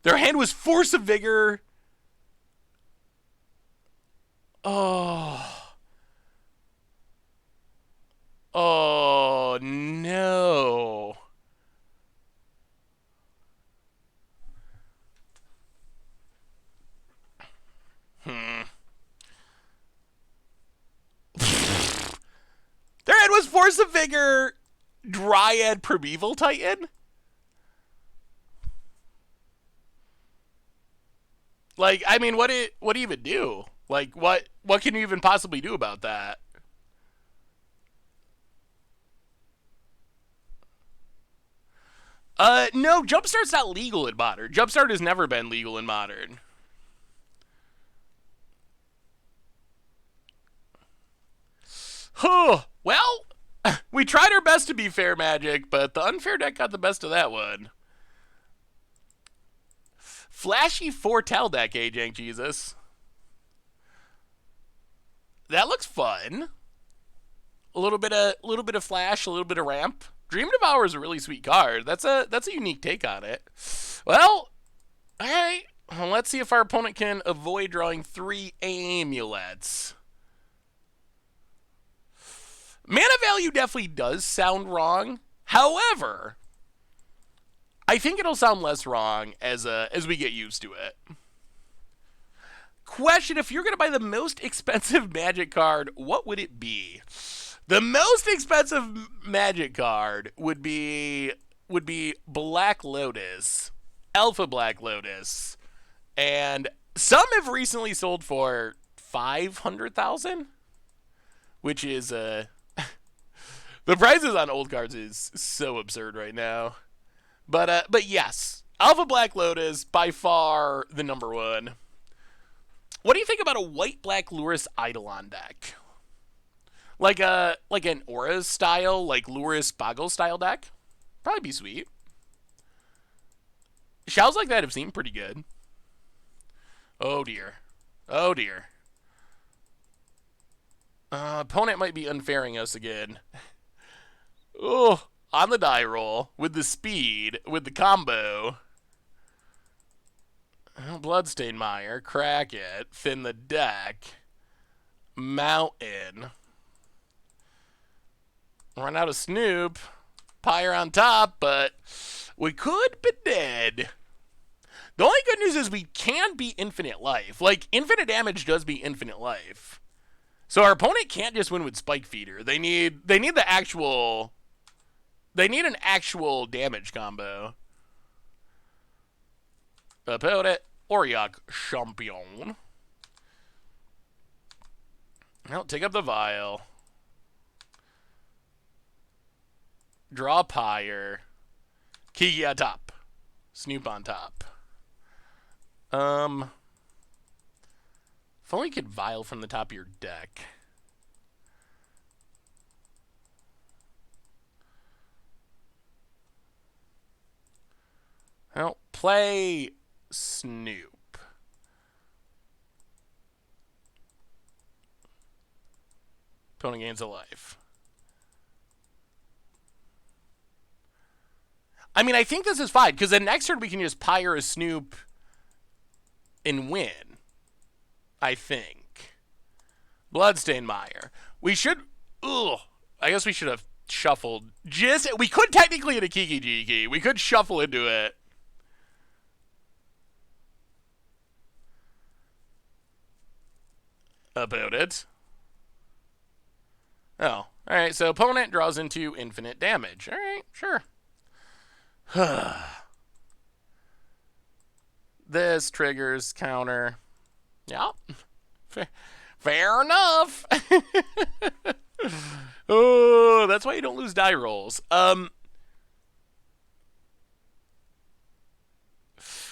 Their hand was Force of Vigor. Oh. Oh, no. Their hand was Force of Vigor, Dryad, Primeval Titan. Like, I mean, what do you even do? Like, what can you even possibly do about that? No, Jumpstart's not legal in Modern. Jumpstart has never been legal in Modern. Huh. Well, we tried our best to be fair, Magic, but the unfair deck got the best of that one. Flashy Foretell deck, Jank Jesus. That looks fun. A little bit of flash, a little bit of ramp. Dream Devourer is a really sweet card. That's a unique take on it. Well, all right. Well, let's see if our opponent can avoid drawing 3 amulets. Mana value definitely does sound wrong. However, I think it'll sound less wrong as we get used to it. Question: if you're going to buy the most expensive Magic card, what would it be? The most expensive Magic card would be Black Lotus, Alpha Black Lotus, and some have recently sold for 500,000, which is the prices on old cards is so absurd right now. But yes, Alpha Black Lotus by far the number one. What do you think about a white black Lurrus Eidolon deck? Like an Aura style, like Lurrus Boggle style deck? Probably be sweet. Shells like that have seemed pretty good. Oh dear. Oh dear. Opponent might be unfairing us again. Oh, on the die roll, with the speed, with the combo. Bloodstained Mire, crack it, thin the deck. Mountain. Run out of Snoop. Pyre on top, but we could be dead. The only good news is we can be infinite life. Like, infinite damage does be infinite life. So our opponent can't just win with Spike Feeder. They need the actual... They need an actual damage combo. Opponent, Auriok Champion. Well, take up the vial. Draw Pyre. Kiki on top. Snoop on top. If only you could vial from the top of your deck. Well, play Snoop. Opponent gains a life. I mean, I think this is fine, because then next turn we can just Pyre a Snoop and win. I think. Bloodstained Mire. We should... Ugh. I guess we should have shuffled. We could technically in a Kiki Jiki. We could shuffle into it. About it. Oh. Alright, so opponent draws into infinite damage. Alright, sure. This triggers counter. Yeah. Fair enough. Oh, that's why you don't lose die rolls.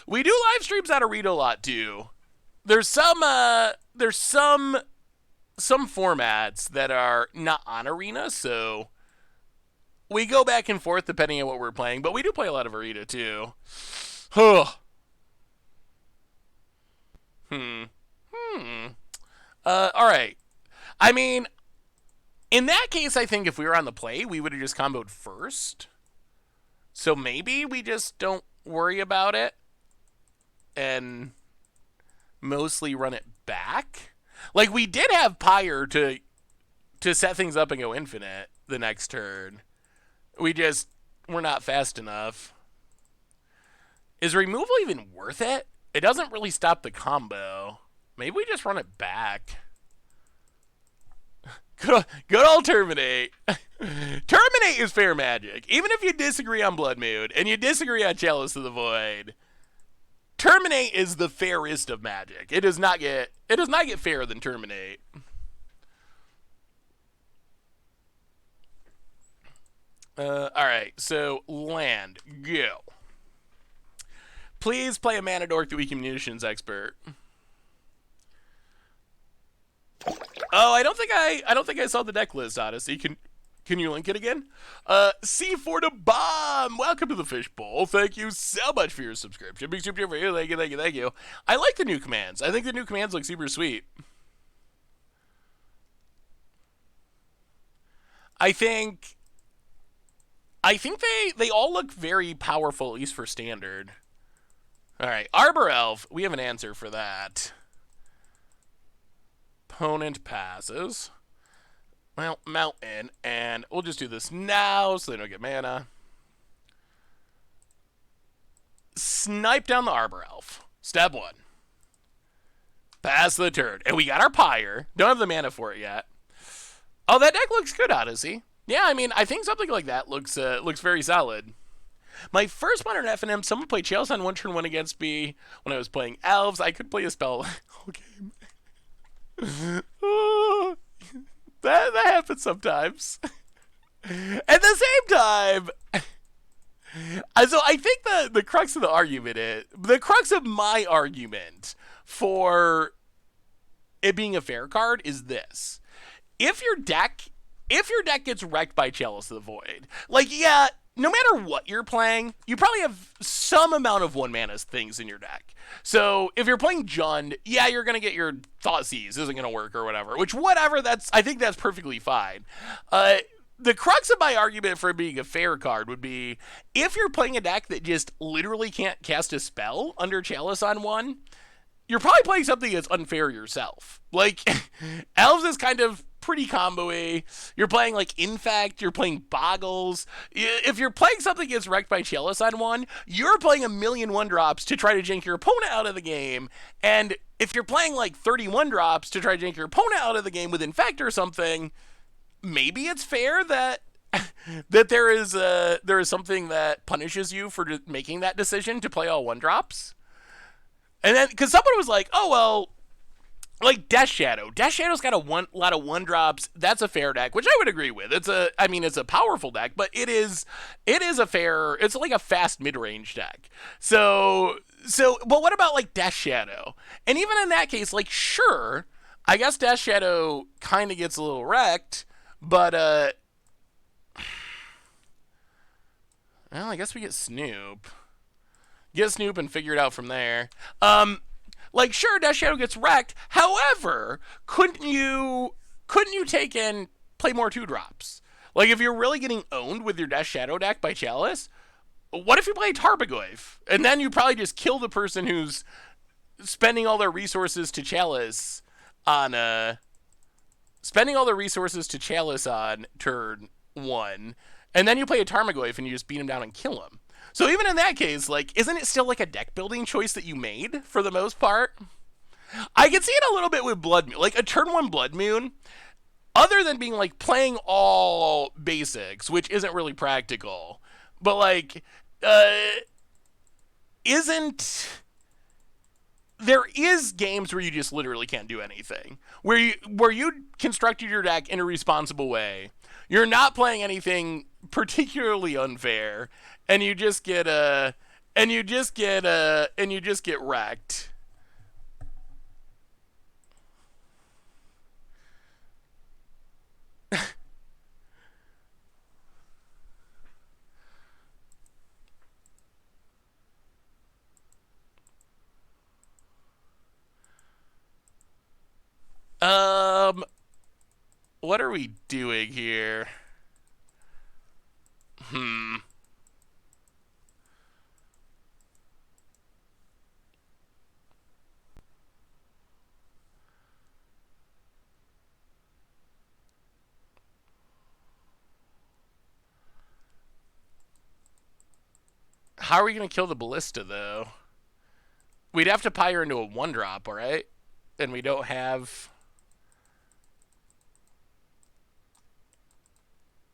We do live streams at Arena a lot too. There's some formats that are not on Arena, so we go back and forth depending on what we're playing, but we do play a lot of Arena too. Alright. I mean, in that case, I think if we were on the play, we would have just comboed first. So maybe we just don't worry about it and mostly run it back. Like, we did have Pyre to set things up and go infinite the next turn. We're not fast enough. Is removal even worth it? It doesn't really stop the combo. Maybe we just run it back. Good old Terminate. Terminate is fair magic. Even if you disagree on Blood Moon and you disagree on Chalice of the Void, Terminate is the fairest of magic. It does not get fairer than Terminate. Alright, so land. Go. Please play a Mana Dork the Weak Munitions expert. Oh, I don't think I saw the deck list, Odyssey. Can you link it again? C4 to Bomb! Welcome to the Fishbowl. Thank you so much for your subscription. Big super for you. Thank you, thank you, thank you. I like the new commands. I think the new commands look super sweet. I think they all look very powerful, at least for standard. Alright, Arbor Elf. We have an answer for that. Opponent passes. Well, Mountain, and we'll just do this now so they don't get mana. Snipe down the Arbor Elf. Step 1. Pass the turn. And we got our Pyre. Don't have the mana for it yet. Oh, that deck looks good, Odyssey. Yeah, I mean, I think something like that looks very solid. My first Modern FNM, someone played Chalice on one turn one against me when I was playing Elves. I could play a spell all game. Oh, that happens sometimes. At the same time, so I think the crux of the argument is, the crux of my argument for it being a fair card is this. If your deck gets wrecked by Chalice of the Void, like, yeah, no matter what you're playing, you probably have some amount of 1-mana things in your deck. So if you're playing Jund, yeah, you're going to get your Thoughtseize isn't going to work or whatever, I think that's perfectly fine. The crux of my argument for it being a fair card would be if you're playing a deck that just literally can't cast a spell under Chalice on one, you're probably playing something that's unfair yourself. Like, Elves is kind of pretty combo-y. You're playing, like, Infect. You're playing Boggles. If you're playing something that gets wrecked by Chalice on one, you're playing a million 1-drops to try to jank your opponent out of the game. And if you're playing, like, 31 drops to try to jank your opponent out of the game with Infect or something, maybe it's fair that there is something that punishes you for making that decision to play all 1-drops. And then, because someone was like, oh, well, like Death Shadow. Death Shadow's got a lot of 1-drops. That's a fair deck, which I would agree with. It's a powerful deck, but it is it's like a fast mid-range deck. So, but what about like Death Shadow? And even in that case, like, sure, I guess Death Shadow kind of gets a little wrecked, but, well, I guess we get Snoop. Get Snoop and figure it out from there. Like, sure, Death Shadow gets wrecked. However, couldn't you take and play more 2-drops? Like, if you're really getting owned with your Death Shadow deck by Chalice, What if you play Tarmogoyf? And then you probably just kill the person who's spending all their resources to Chalice on turn 1, and then you play a Tarmogoyf and you just beat him down and kill him. So even in that case, like, isn't it still like a deck building choice that you made for the most part? I can see it a little bit with Blood Moon, like a turn 1 Blood Moon. Other than being like playing all basics, which isn't really practical, but like, there is games where you just literally can't do anything. Where you constructed your deck in a responsible way. You're not playing anything particularly unfair, and you just get wrecked. What are we doing here? How are we going to kill the Ballista, though? We'd have to Pyre into a 1-drop, alright? And we don't have...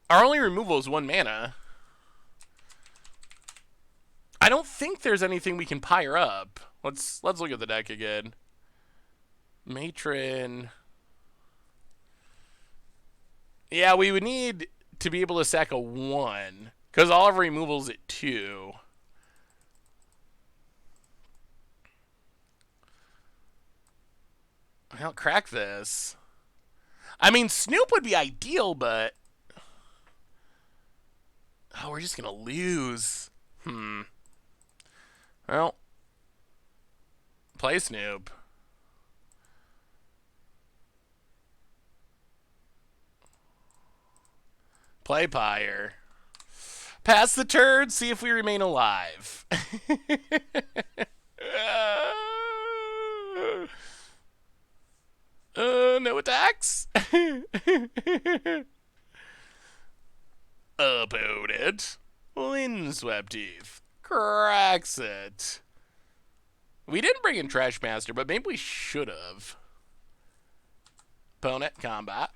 Our only removal is 1 mana. I don't think there's anything we can Pyre up. Let's look at the deck again. Matron. Yeah, we would need to be able to sack a 1. Because all of our removals at 2. I'll crack this. I mean, Snoop would be ideal, but... Oh, we're just going to lose. Well. Play Snoop. Play Pyre. Pass the turn, see if we remain alive. No attacks? Opponent. Windswept Teeth. Cracks it. We didn't bring in Trashmaster, but maybe we should have. Opponent, combat.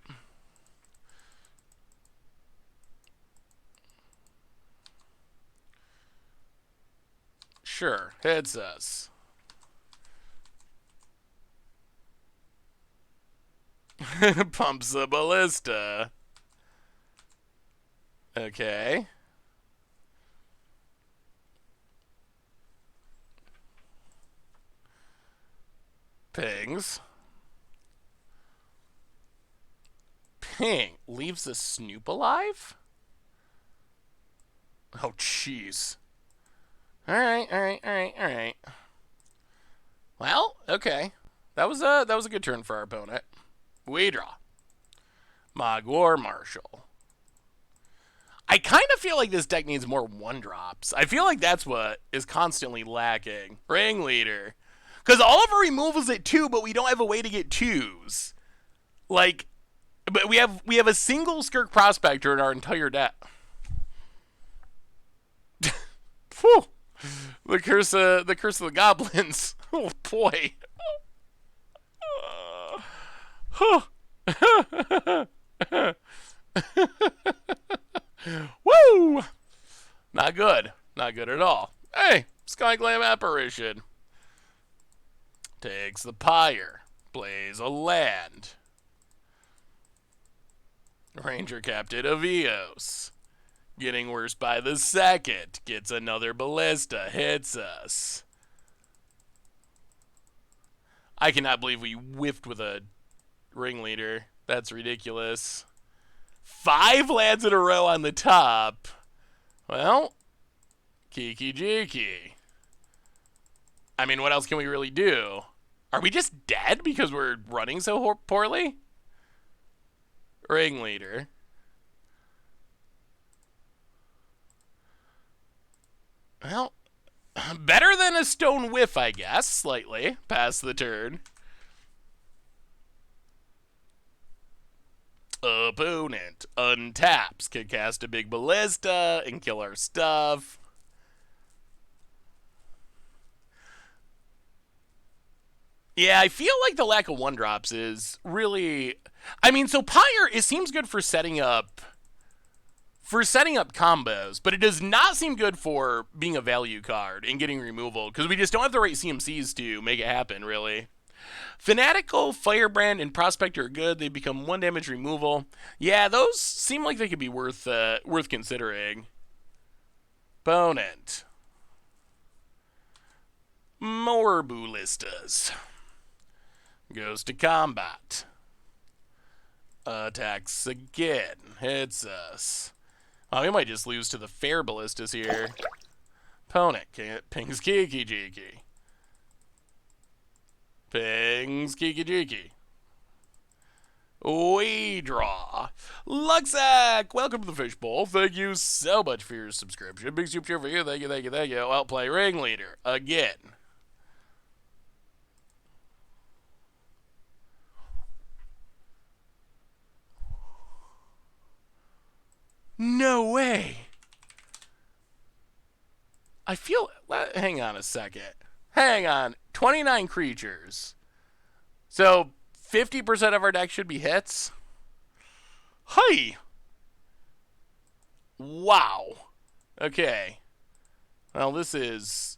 Sure, hits us. Pumps the Ballista. Okay. Pings. Ping. Leaves the Snoop alive? Oh, jeez. Alright. Well, okay. That was a good turn for our opponent. We draw. Mogwar Marshal. I kind of feel like this deck needs more 1-drops. I feel like that's what is constantly lacking. Ringleader. Because all of our removals at 2, but we don't have a way to get 2s. Like, but we have a single Skirk Prospector in our entire deck. Whew. The curse of the Goblins. Oh boy. Woo! Not good. Not good at all. Hey, Skyglam Apparition. Takes the Pyre. Plays a land. Ranger Captain of Eos. Getting worse by the second. Gets another Ballista. Hits us. I cannot believe we whiffed with a Ringleader. That's ridiculous. 5 lands in a row on the top. Well, Kiki Jiki. I mean, what else can we really do? Are we just dead because we're running so poorly? Ringleader. Well, better than a stone whiff, I guess, slightly, past the turn. Opponent untaps, can cast a big ballista and kill our stuff. Yeah, I feel like the lack of 1-drops is really... I mean, so Pyre, it seems good for setting up combos, but it does not seem good for being a value card and getting removal, because we just don't have the right CMCs to make it happen, really. Fanatical, Firebrand, and Prospector are good. They become 1 damage removal. Yeah, those seem like they could be worth considering. Opponent. More ballistas. Goes to combat. Attacks again. Hits us. Oh, we might just lose to the fair ballistas here. Opponent pings Kiki Jiki. Pings Kiki Jiki. We draw. Luxac, welcome to the Fishbowl. Thank you so much for your subscription. Big super cheer for you. Thank you, thank you, thank you. Outplay Ringleader again. No way. I feel... Hang on a second. Hang on. 29 creatures. So 50% of our deck should be hits? Hi. Wow. Okay. Well, this is...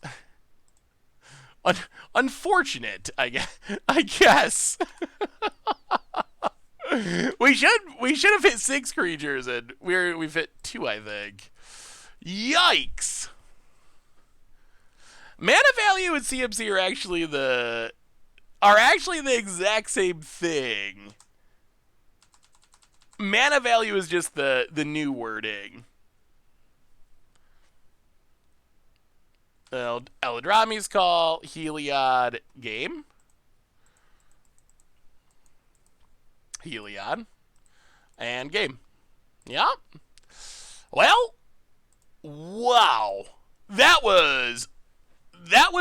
unfortunate, I guess. We should have hit 6 creatures, and we've hit 2, I think. Yikes! Mana value and CMC are actually the exact same thing. Mana value is just the new wording. Eladrami's Call, Heliod, game. Heliod, and game. Yeah. Well, wow. That was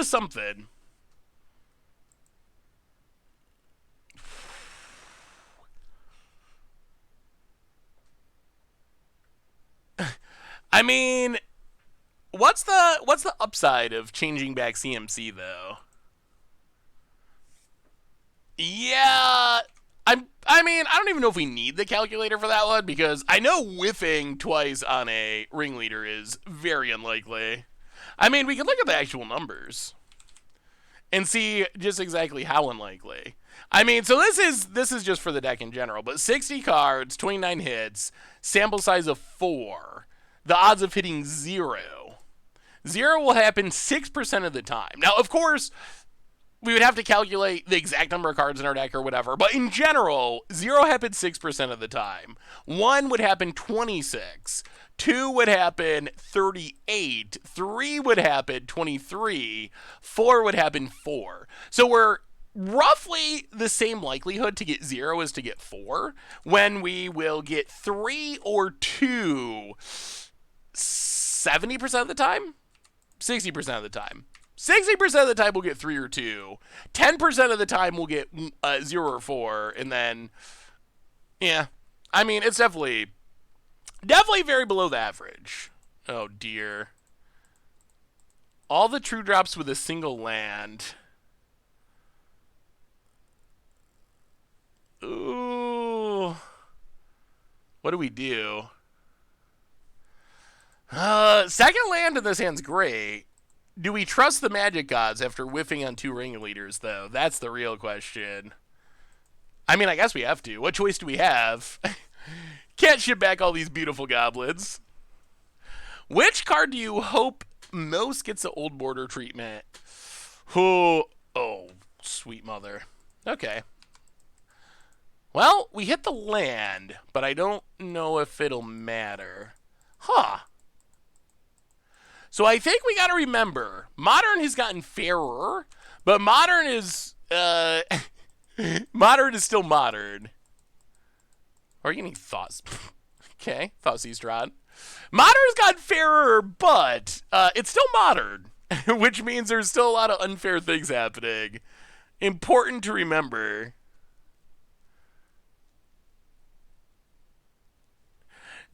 something. I mean, what's the upside of changing back CMC though? Yeah, I mean, I don't even know if we need the calculator for that one, because I know whiffing twice on a ringleader is very unlikely. I mean, we can look at the actual numbers and see just exactly how unlikely. I mean, so this is just for the deck in general, but 60 cards, 29 hits, sample size of 4. The odds of hitting 0. 0 will happen 6% of the time. Now, of course, we would have to calculate the exact number of cards in our deck or whatever, but in general, 0 happens 6% of the time. 1 would happen 26. 2 would happen 38. 3 would happen 23. 4 would happen 4. So we're roughly the same likelihood to get 0 as to get 4, when we will get 3 or 2 70% of the time? 60% of the time. 60% of the time we'll get 3 or 2. 10% of the time we'll get 0 or 4. And then, yeah. I mean, it's definitely very below the average. Oh, dear. All the true drops with a single land. Ooh. What do we do? Second land in this hand's great. Do we trust the magic gods after whiffing on 2 ringleaders, though? That's the real question. I mean, I guess we have to. What choice do we have? Can't ship back all these beautiful goblins. Which card do you hope most gets the old border treatment? Oh, sweet mother. Okay. Well, we hit the land, but I don't know if it'll matter. Huh. So I think we got to remember, Modern has gotten fairer, but Modern is Modern is still Modern. Are you getting thoughts? Okay, Thoughtseastrad. Modern's got fairer, but it's still modern, which means there's still a lot of unfair things happening. Important to remember.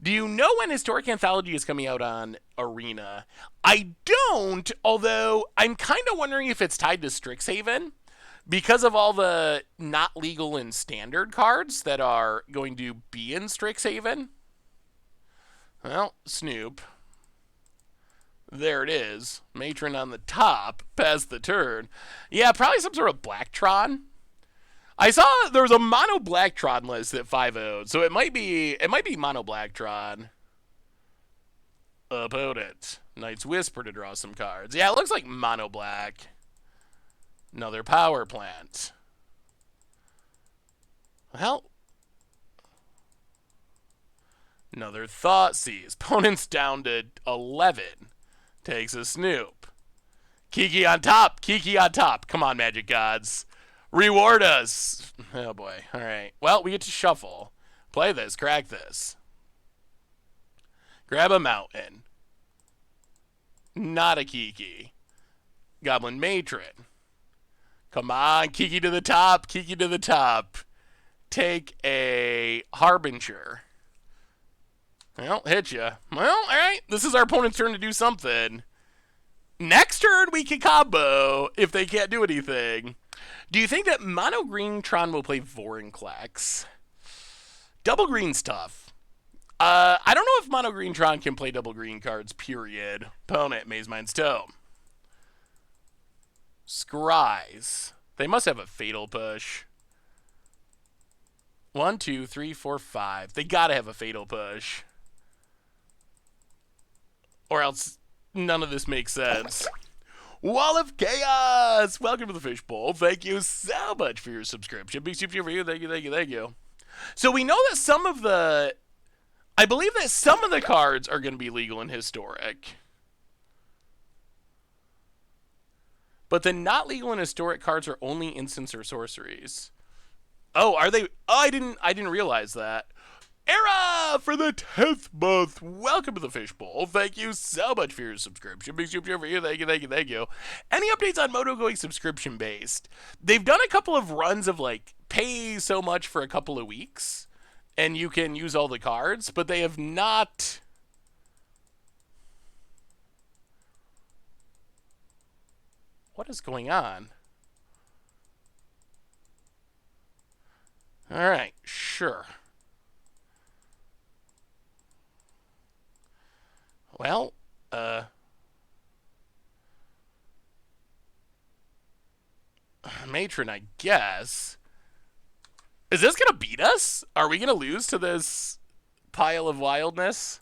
Do you know when Historic Anthology is coming out on Arena? I don't, although I'm kind of wondering if it's tied to Strixhaven because of all the not legal and standard cards that are going to be in Strixhaven. Well, Snoop. There it is. Matron on the top. Pass the turn. Yeah, probably some sort of Blacktron. I saw there was a mono Blacktron list that 5-0'd, so it might be mono Blacktron. Opponent. Knight's Whisper to draw some cards. Yeah, it looks like mono black. Another power plant. Well, another Thoughtseize. Opponent's down to 11. Takes a Snoop. Kiki on top. Kiki on top. Come on, Magic Gods. Reward us. Oh, boy. All right. Well, we get to shuffle. Play this. Crack this. Grab a mountain. Not a Kiki. Goblin Matron. Come on. Kiki to the top. Kiki to the top. Take a Harbinger. Well, hit ya. Well, all right. This is our opponent's turn to do something. Next turn, we can combo if they can't do anything. Do you think that Mono Green Tron will play Vorinclex? Double Green's tough. I don't know if Mono Green Tron can play double green cards, period. Opponent, Maze Mind's Tome. Scries. They must have a Fatal Push. 1, 2, 3, 4, 5. They gotta have a Fatal Push. Or else none of this makes sense. Wall of Chaos! Welcome to the Fishbowl. Thank you so much for your subscription. Big super for you. Thank you, thank you, thank you. So we know that some of the... I believe that some of the cards are going to be legal in Historic. But the not legal in Historic cards are only instants or sorceries. Oh, are they? Oh, I didn't realize that. Era for the 10th month. Welcome to the Fishbowl. Thank you so much for your subscription. Big super for you. Thank you, thank you, thank you. Any updates on Moto going subscription based? They've done a couple of runs of like pay so much for a couple of weeks and you can use all the cards, but they have not. What is going on? All right, sure. Well, Matron, I guess. Is this gonna beat us? Are we gonna lose to this pile of wildness?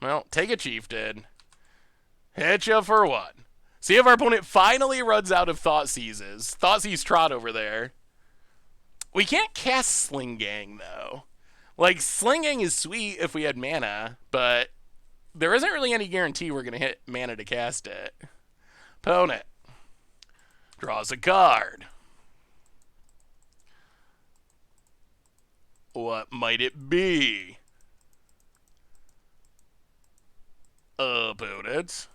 Well, take a Chieftain. Hit you for what? See if our opponent finally runs out of Thoughtseizes. Thoughtseize Trot over there. We can't cast Sling Gang, though. Like, Sling Gang is sweet if we had mana, but there isn't really any guarantee we're going to hit mana to cast it. Opponent draws a card. What might it be? Opponent.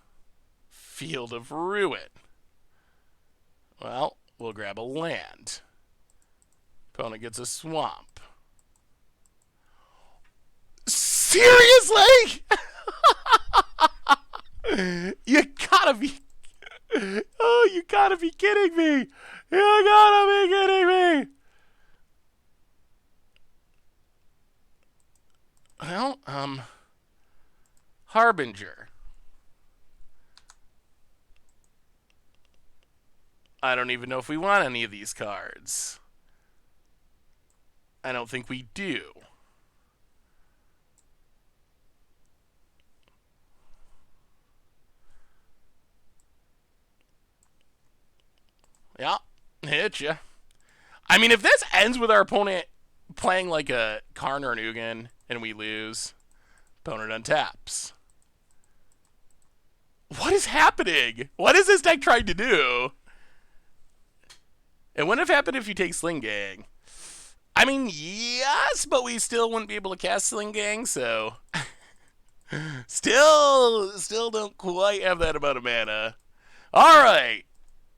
Field of Ruin. Well, we'll grab a land. Opponent gets a swamp. Seriously? You gotta be... Oh, you gotta be kidding me. You gotta be kidding me. Well, Harbinger. I don't even know if we want any of these cards. I don't think we do. Yeah, hit ya. I mean, if this ends with our opponent playing like a Karn or Nugan and we lose, opponent untaps. What is happening? What is this deck trying to do? It wouldn't have happened if you take Sling Gang. I mean, yes, but we still wouldn't be able to cast Sling Gang, so still don't quite have that amount of mana. All right.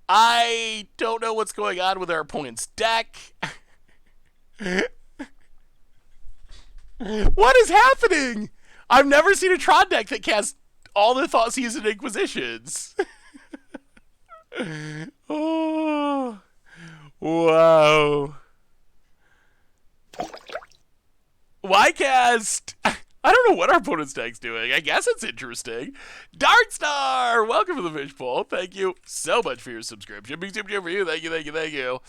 I don't know what's going on with our opponent's deck. What is happening? I've never seen a Tron deck that casts all the Thoughtseized Inquisitions. Oh, wow. Why cast? I don't know what our opponent's deck's doing. I guess it's interesting. Darkstar, welcome to the Fishbowl. Thank you so much for your subscription. Big tip for you. Thank you.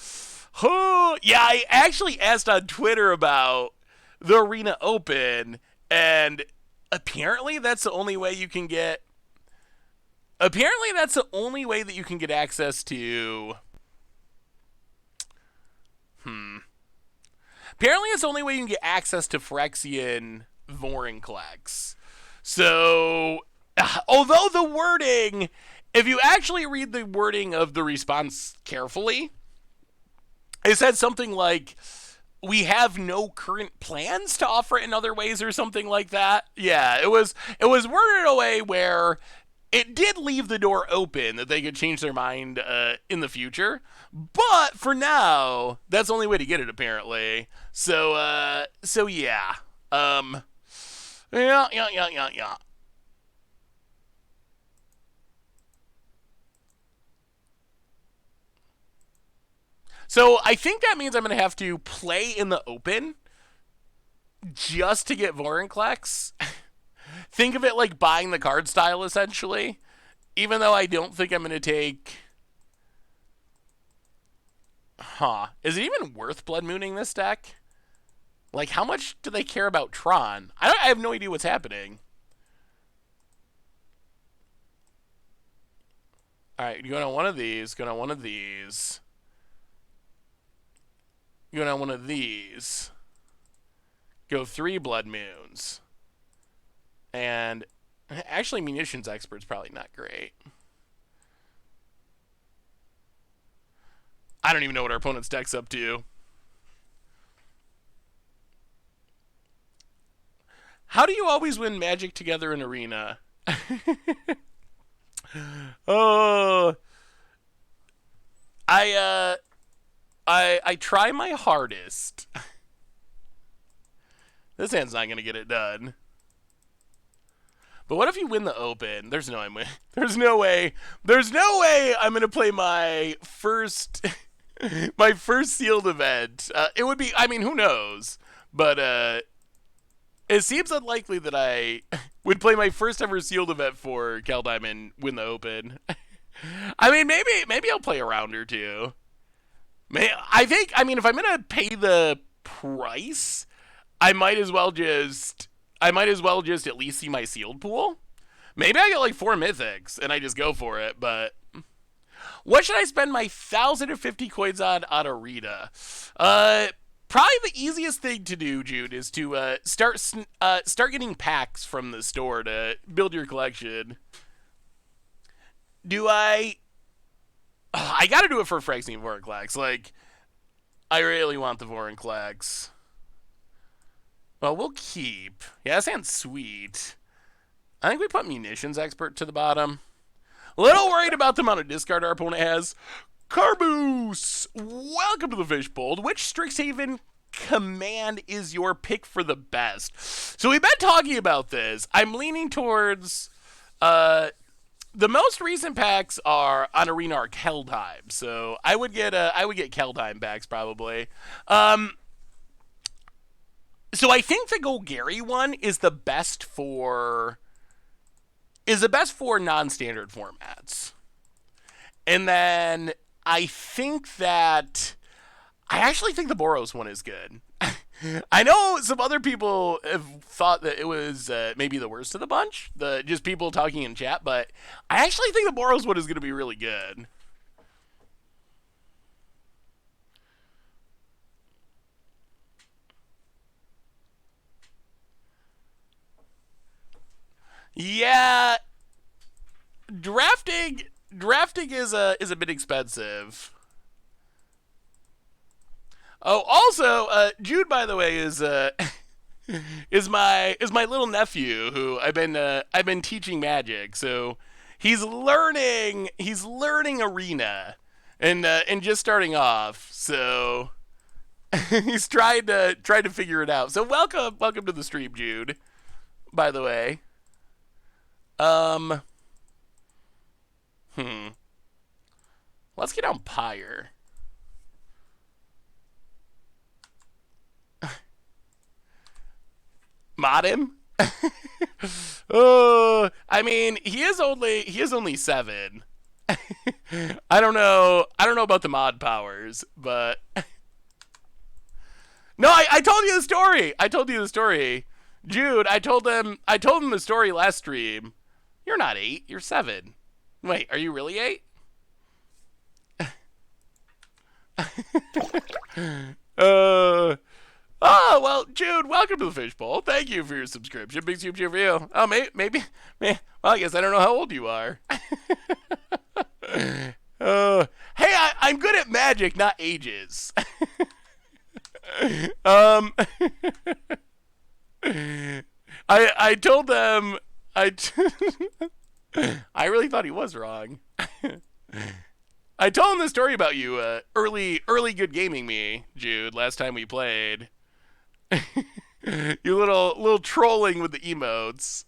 Oh, yeah, I actually asked on Twitter about the Arena Open, and apparently that's the only way you can get. Apparently that's the only way that you can get access to. Apparently it's the only way you can get access to Phyrexian Vorinclex. So, although the wording, if you actually read the wording of the response carefully, it said something like, we have no current plans to offer it in other ways or something like that. Yeah, it was worded in a way where it did leave the door open that they could change their mind in the future. But for now, that's the only way to get it, apparently. So yeah. Yeah. So I think that means I'm going to have to play in the open just to get Vorinclex. Think of it like buying the card style, essentially. Even though I don't think I'm going to take... Is it even worth Blood Mooning this deck? Like, how much do they care about Tron? I have no idea what's happening. Alright, going on one of these. Going on one of these. Going on one of these. Go 3 Blood Moons. And actually, Munitions Expert's probably not great. I don't even know what our opponent's deck's up to. How do you always win Magic together in Arena? Oh, I try my hardest. This hand's not gonna get it done. But what if you win the open? There's no way. There's no way I'm gonna play my first my first sealed event. It would be. I mean, who knows? But it seems unlikely that I would play my first ever sealed event for Kaldeheim and win the open. I mean, maybe I'll play a round or two. I think. I mean, if I'm gonna pay the price, I might as well just at least see my sealed pool. Maybe I get like 4 mythics and I just go for it. But what should I spend my 1,050 coins on Arena? Probably the easiest thing to do, Jude, is to start getting packs from the store to build your collection. Do I? I gotta do it for Phyrexian Vorinclex. Like, I really want the Vorinclex. Well, we'll keep. Yeah, that sounds sweet. I think we put Munitions Expert to the bottom. A little worried about the amount of discard our opponent has. Carboose! Welcome to the Fishbowl. Which Strixhaven command is your pick for the best? So we've been talking about this. I'm leaning towards... the most recent packs are on Arena are Kaldeheim. So I would get Kaldeheim packs probably. So I think the Golgari one is the best for non-standard formats. And then I actually think the Boros one is good. I know some other people have thought that it was maybe the worst of the bunch, just people talking in chat, but I actually think the Boros one is going to be really good. Yeah, drafting is a bit expensive. Oh, also, Jude, by the way, is is my little nephew who I've been teaching magic. So he's learning arena and just starting off. So he's trying to figure it out. So welcome to the stream, Jude. By the way, um, hmm, let's get on Pyre. Mod him. I mean, he is only 7. I don't know about the mod powers, but no, I told you the story. I told you the story, Jude. I told him the story last stream. You're not 8. You're 7. Wait, are you really 8? Uh. Oh, well, Jude, welcome to the Fishbowl. Thank you for your subscription. Big super cheer for you. Oh, maybe. Well, I guess I don't know how old you are. Hey, I'm good at magic, not ages. um, I told them I really thought he was wrong. I told him the story about you, early good gaming me, Jude. Last time we played, you little trolling with the emotes.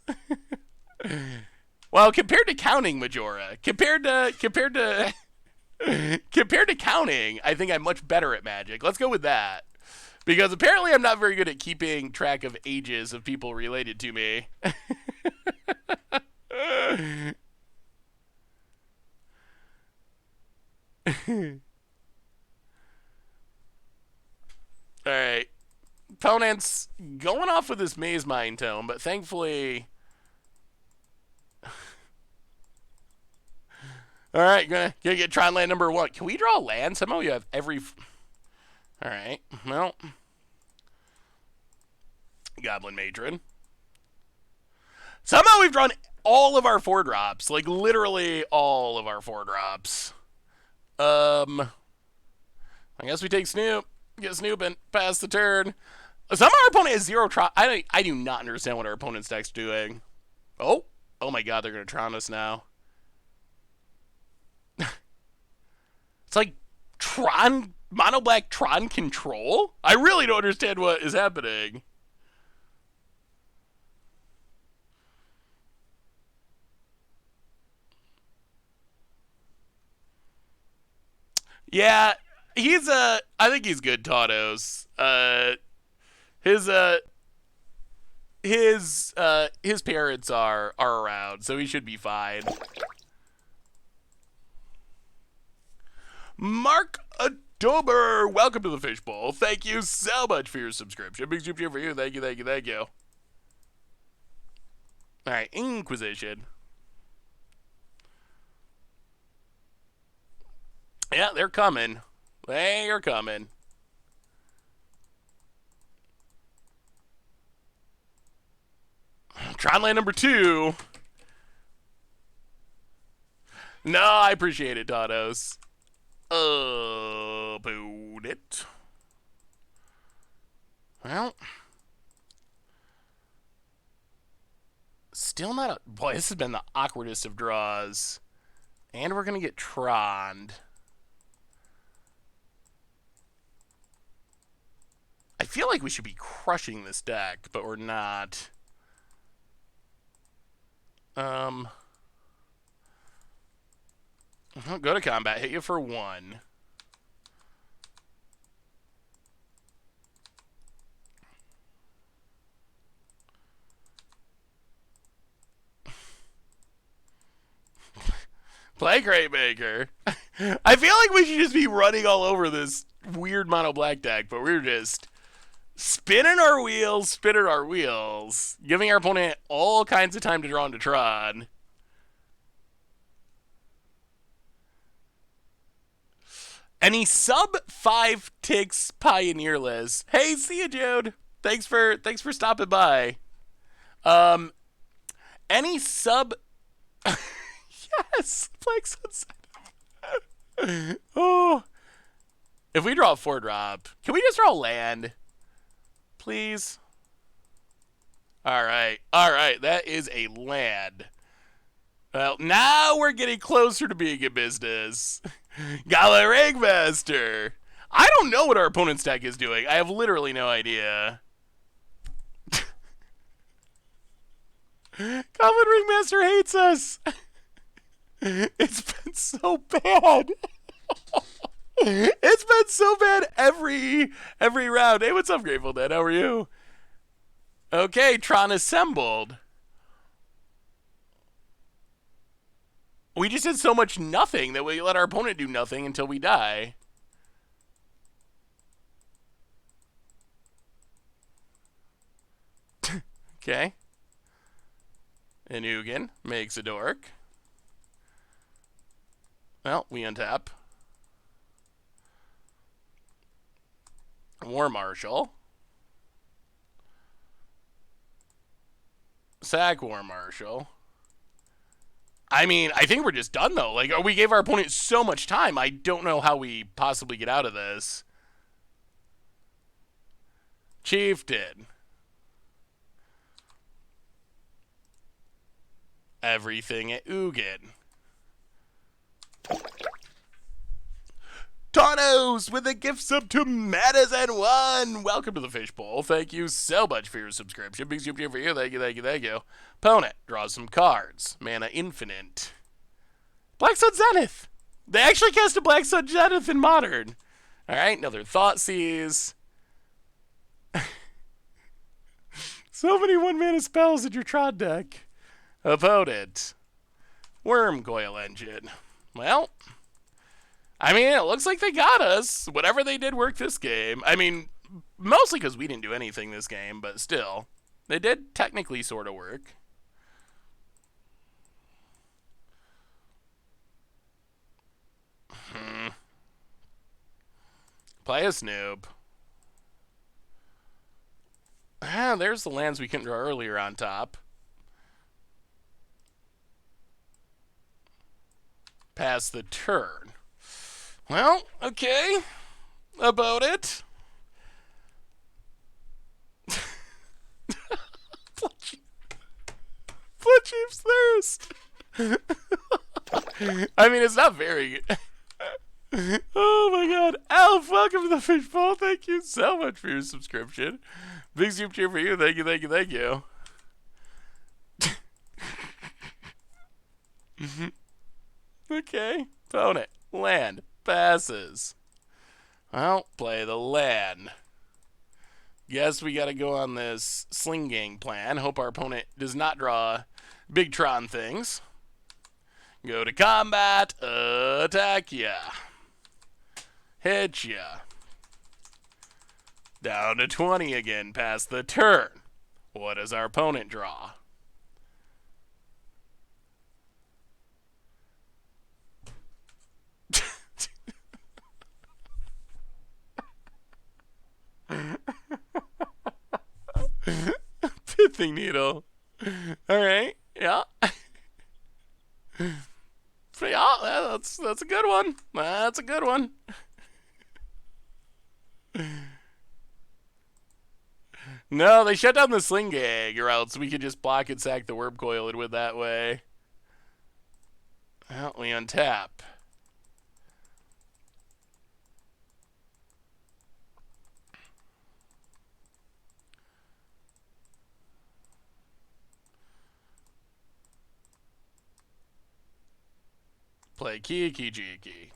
Well, compared to counting, Majora, compared to counting, I think I'm much better at magic. Let's go with that. Because apparently I'm not very good at keeping track of ages of people related to me. Alright. Opponent's going off with this Maze Mind Tome, but thankfully... Alright, gonna get Tron land number 1. Can we draw land? Somehow you have every... Alright, well... Goblin Matron. Somehow we've drawn all of our 4-drops. Like, literally all of our 4-drops. I guess we take Snoop. Get snooping. Pass the turn. Somehow our opponent has 0 Tron. I do not understand what our opponent's deck's doing. Oh my god, they're going to Tron us now. It's like Tron, mono black Tron control? I really don't understand what is happening. Yeah, I think he's good, Tautos. His his parents are around, so he should be fine. Mark Adober, welcome to the Fishbowl. Thank you so much for your subscription. Big super cheer for you. Thank you. Alright, Inquisition. Yeah, they're coming. They are coming. Tron land number 2. No, I appreciate it, Tautos. Boot it. Well, still not a... Boy, this has been the awkwardest of draws. And we're going to get Troned. I feel like we should be crushing this deck, but we're not. Go to combat. Hit you for 1. Play Great Maker. I feel like we should just be running all over this weird mono black deck, but we're just spinning our wheels, giving our opponent all kinds of time to draw into Tron. Any sub 5 ticks pioneerless. Hey, see you, Jude. Thanks for stopping by. Any sub... Yes, Black Sunset. Oh. If we draw a 4-drop, can we just draw land? Please? Alright. Alright, that is a land. Well, now we're getting closer to being in business. Gala Ringmaster. I don't know what our opponent's deck is doing. I have literally no idea. Goblin Ringmaster hates us. It's been so bad. It's been so bad every round. Hey, what's up, Grateful Dead? How are you? Okay, Tron assembled. We just did so much nothing that we let our opponent do nothing until we die. Okay. And Ugin makes a dork. Well, we untap. War Marshal. Sack War Marshal. I mean, I think we're just done, though. Like, we gave our opponent so much time. I don't know how we possibly get out of this. Chieftain. Everything at Ugin. Thanos with a gift sub to Madison1. Welcome to the Fishbowl. Thank you so much for your subscription. Big super for you. Thank you, thank you, thank you. Opponent draws some cards. Mana infinite. Black Sun Zenith. They actually cast a Black Sun Zenith in Modern. Alright, another Thoughtseize. So many 1-mana spells in your Tron deck. Opponent. Wormcoil Engine. Well, I mean, it looks like they got us. Whatever they did worked this game. I mean, mostly because we didn't do anything this game, but still. They did technically sort of work. Play a Snoob. Ah, there's the lands we couldn't draw earlier on top. Pass the turn. Well, okay. About it. Blood Chief's Thirst. I mean, it's not very good. Oh my god. Alf, welcome to the Fishbowl. Thank you so much for your subscription. Big soup cheer for you. Thank you, thank you, thank you. Okay. Opponent. Land. Passes. Well, play the land. Guess we gotta go on this Sling Gang plan. Hope our opponent does not draw big Tron things. Go to combat. Attack ya. Hit ya. Down to 20 again past the turn. What does our opponent draw? Pithing Needle. Alright, yeah. Yeah, that's a good one. That's a good one. No, they shut down the Sling Gang, or else we could just block and sack the Wormcoil and win that way. Well, we untap. Play Kiki Jiki.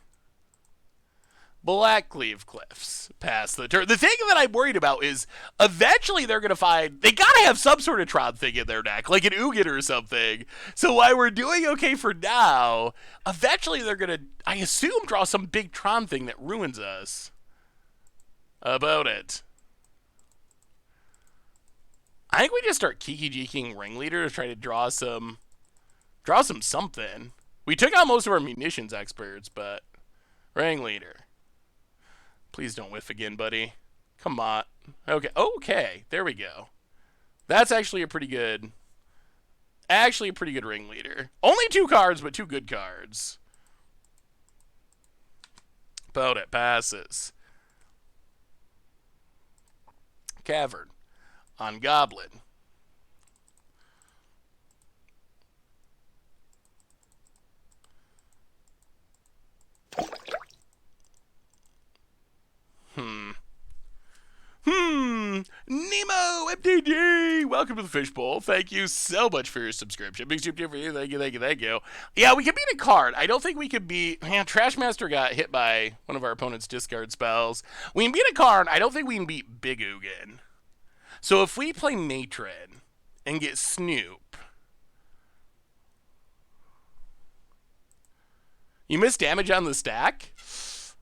Blackleaf Cliffs. Pass the turn. The thing that I'm worried about is eventually they're going to find... They got to have some sort of Tron thing in their deck, like an Ugin or something. So while we're doing okay for now, eventually they're going to, I assume, draw some big Tron thing that ruins us. About it. I think we just start Kiki Jiking Ringleader to try to draw some something. We took out most of our munitions experts, but Ringleader. Please don't whiff again, buddy. Come on. Okay. Okay. There we go. That's actually a pretty good... Actually a pretty good Ringleader. Only 2 cards, but 2 good cards. Opponent passes. Cavern on Goblin. Nemo MTG, welcome to the Fishbowl. Thank you so much for your subscription. Big soup for you. Thank you, thank you, thank you. Yeah, we can beat a card. I don't think we could beat. Man, Trashmaster got hit by one of our opponent's discard spells. We can beat a card. I don't think we can beat Big Ugin. So if we play Matron and get Snoop, you miss damage on the stack.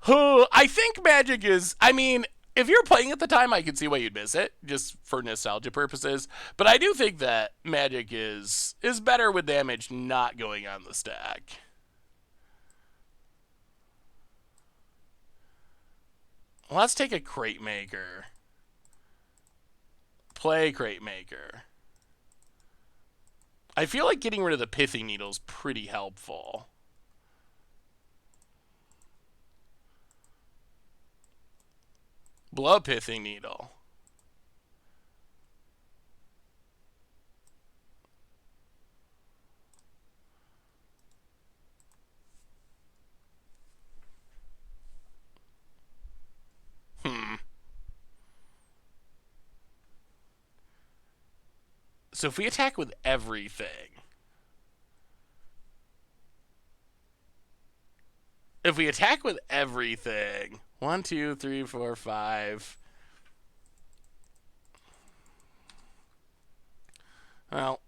I think Magic is. I mean, if you're playing at the time, I can see why you'd miss it, just for nostalgia purposes. But I do think that Magic is better with damage not going on the stack. Let's take a Crate Maker. Play Crate Maker. I feel like getting rid of the Pithing Needle is pretty helpful. Blow Pithing Needle. So if we attack with everything. If we attack with everything. 1, 2, 3, 4, 5. Well,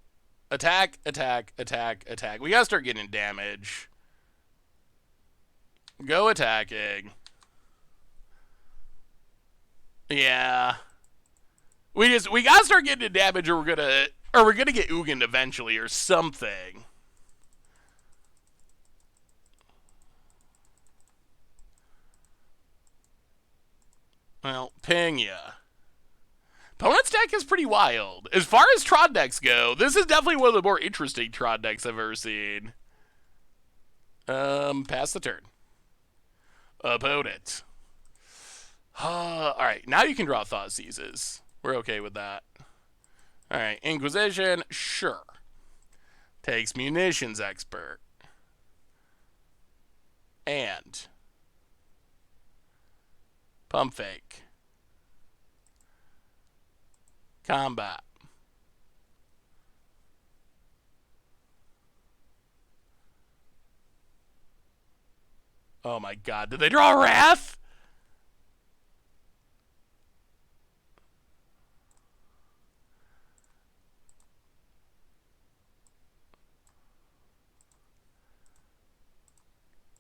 attack, attack, attack, attack. We gotta start getting damage. Go attacking. Yeah. We gotta start getting damage, or we're gonna get Ugin eventually, or something. Well, ping ya. Opponent's deck is pretty wild. As far as Tron decks go, this is definitely one of the more interesting Tron decks I've ever seen. Pass the turn. Opponent. Alright, now you can draw Thought Seizes. We're okay with that. Alright, Inquisition, sure. Takes Munitions Expert. And Pump Fake. Combat. Oh my god, did they draw Wrath?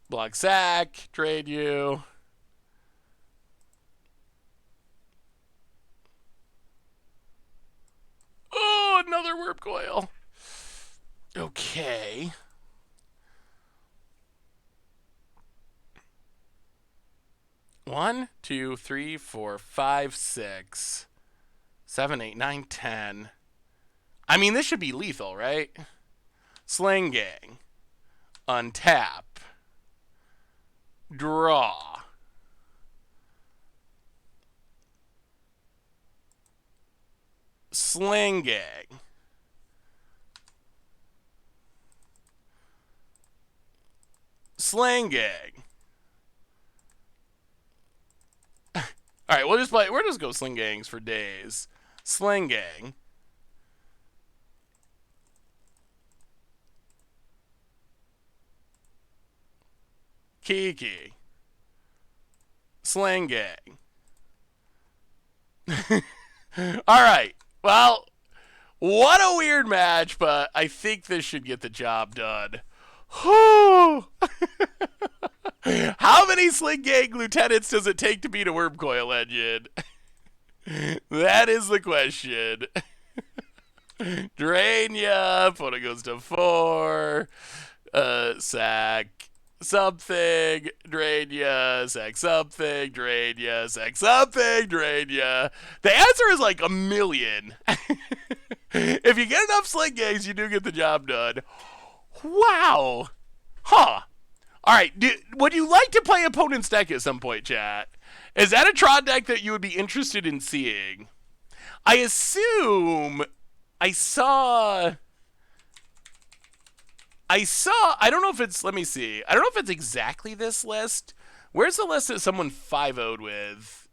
Block sack, trade you. Oh, another Warp Coil. Okay. One, 2, 3, 4, 5, 6, 7, 8, 9, 10. I mean, this should be lethal, right? Sling Gang. Untap. Draw. Sling Gang. Sling Gang. All right, we'll just go Sling Gangs for days. Sling Gang. Kiki. Sling Gang. All right. Well, what a weird match, but I think this should get the job done. How many Sling Gang lieutenants does it take to beat a Worm Coil engine? That is the question. Drain ya. Opponent goes to 4. Sack something. Drain ya. Sack something. Drain ya. Sack something. Drain ya. The answer is like a million. If you get enough Sling Gangs, you do get the job done. Wow. Huh. All right. Would you like to play opponent's deck at some point, chat? Is that a Tron deck that you would be interested in seeing? I assume I saw. I don't know if it's. Let me see. I don't know if it's exactly this list. Where's the list that someone 5-0'd with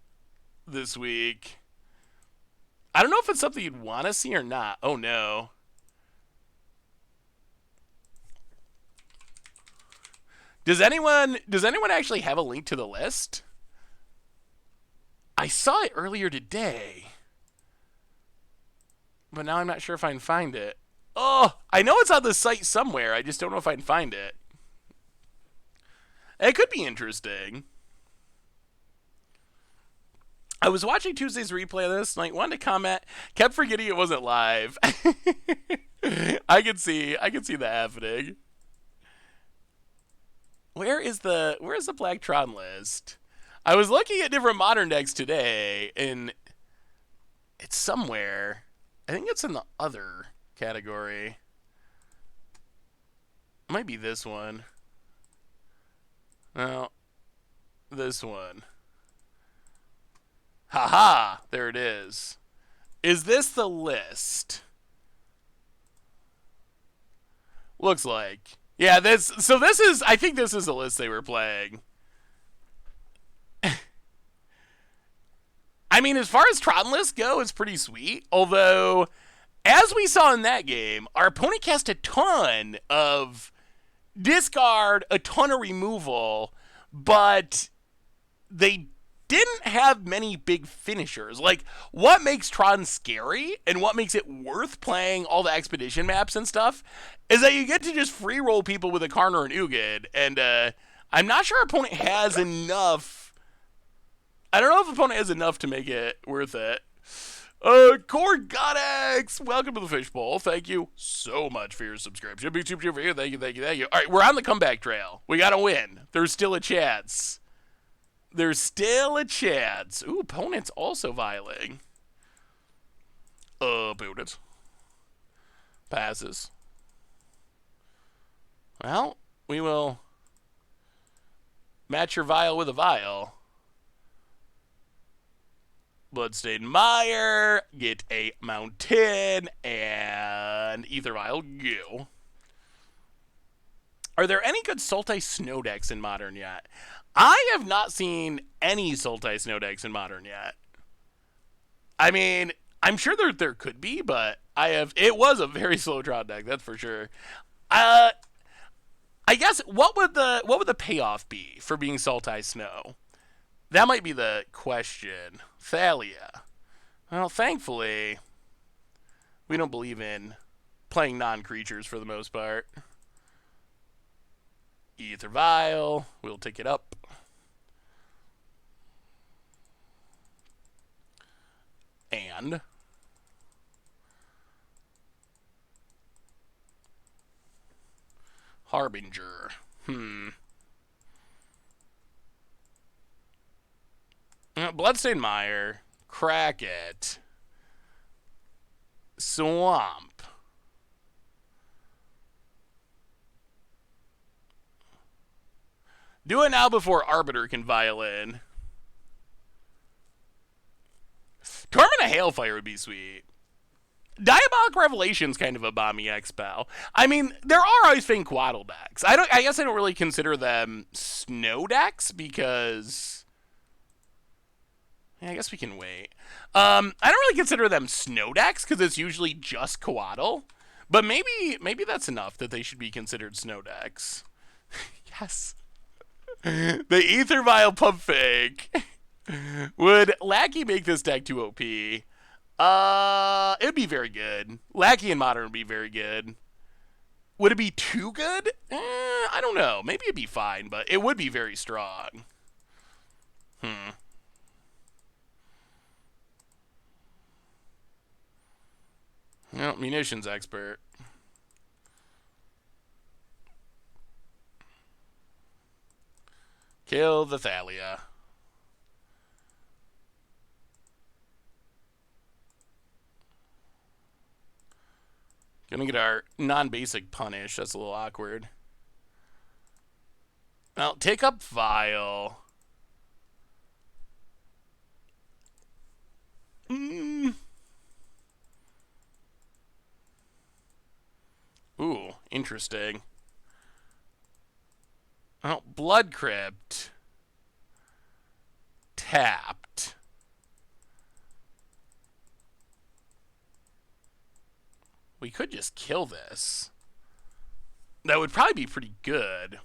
this week? I don't know if it's something you'd want to see or not. Oh no. Does anyone actually have a link to the list? I saw it earlier today, but now I'm not sure if I can find it. Oh, I know it's on the site somewhere. I just don't know if I can find it. It could be interesting. I was watching Tuesday's replay of this, and I wanted to comment. Kept forgetting it wasn't live. I can see that happening. Where is the Blacktron list? I was looking at different Modern decks today, and it's somewhere. I think it's in the other category. It might be this one. No, this one. Haha, there it is. Is this the list? Looks like. Yeah, this is, I think this is the list they were playing. I mean, as far as Tron lists go, it's pretty sweet. Although, as we saw in that game, our opponent cast a ton of discard, a ton of removal, but they didn't have many big finishers. Like, what makes Tron scary and what makes it worth playing all the expedition maps and stuff is that you get to just free roll people with a Karn or an Ugin, and I'm not sure our opponent has enough. I don't know if opponent has enough to make it worth it. Gorgonex, welcome to the Fishbowl. Thank you so much for your subscription. Big super for you. Thank you. All right, we're on the comeback trail. We got to win. There's still a chance. Ooh, opponent's also violating. Opponent. Passes. Well, we will match your vial with a vial. Bloodstained Mire, get a Mountain, and Ether Vial, go. Are there any good Sultai Snow decks in Modern yet? I have not seen any Sultai Snow decks in Modern yet. I mean, I'm sure there could be, but it was a very slow draw deck, that's for sure. I guess what would the payoff be for being Sultai Snow? That might be the question. Thalia. Well, thankfully, we don't believe in playing non-creatures for the most part. Ether Vial. We'll take it up. And Harbinger. Bloodstained Mire. Crack it. Swamp. Do it now before Arbiter can violin. Torment of Hailfire would be sweet. Diabolic Revelation's kind of a Bomby X-Spell. I mean, there are Ice Fang Quaddle decks. I guess I don't really consider them snow decks because I guess we can wait. I don't really consider them snow decks because it's usually just Quaddle. But maybe that's enough that they should be considered snow decks. Yes. The Ether Vial Pump Fake. Would Lackey make this deck too OP? It would be very good. Lackey in Modern would be very good. Would it be too good? I don't know. Maybe it'd be fine, but it would be very strong. Well, munitions expert. Kill the Thalia. Gonna get our non-basic punish. That's a little awkward. Well, take up Vial. Interesting. Oh, Blood Crypt. Tapped. We could just kill this. That would probably be pretty good.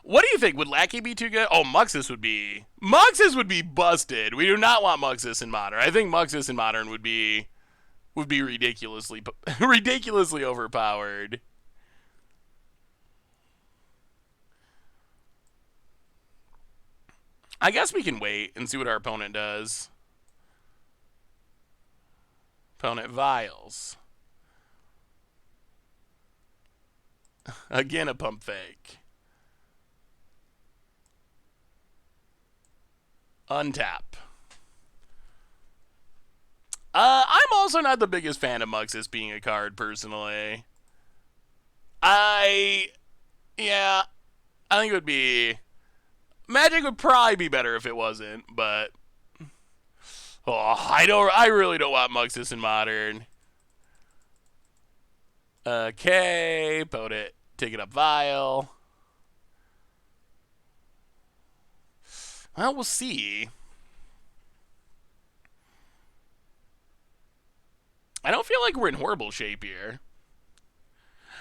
What do you think? Would Lackey be too good? Oh, Muxus would be... Muxus would be busted. We do not want Muxus in Modern. I think Muxus in Modern would be ridiculously overpowered. I guess we can wait and see what our opponent does. Opponent Vials. Again, a pump fake. Untap. I'm also not the biggest fan of Muxus being a card, personally. Yeah, I think it would be... Magic would probably be better if it wasn't, but... I really don't want Muxus in Modern. Okay, opponent taking up Vial. Well, we'll see. I don't feel like we're in horrible shape here.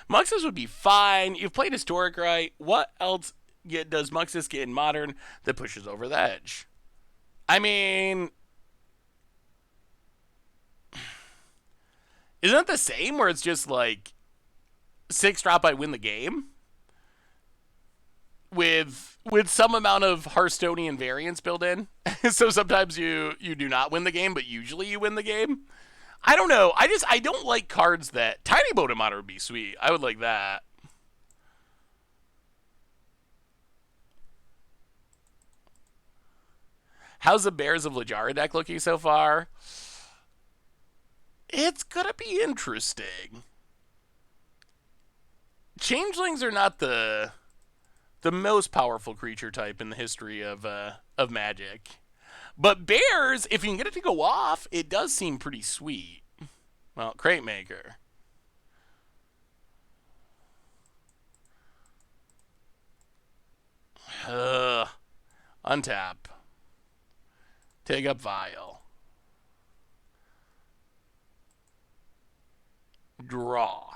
Muxus would be fine. You've played Historic right. What else does Muxus get in Modern that pushes over the edge? I mean... Isn't it the same where it's just like 6-drop I win the game? With some amount of Hearthstonian variance built in. So sometimes you do not win the game, but usually you win the game. I don't know. I don't like cards that... Tiny Boat in Modern would be sweet. I would like that. How's the Bears of Lajara deck looking so far? It's gonna be interesting. Changelings are not the most powerful creature type in the history of Magic. But Bears, if you can get it to go off, it does seem pretty sweet. Well, Crate Maker. Untap. Take up Vial. Draw.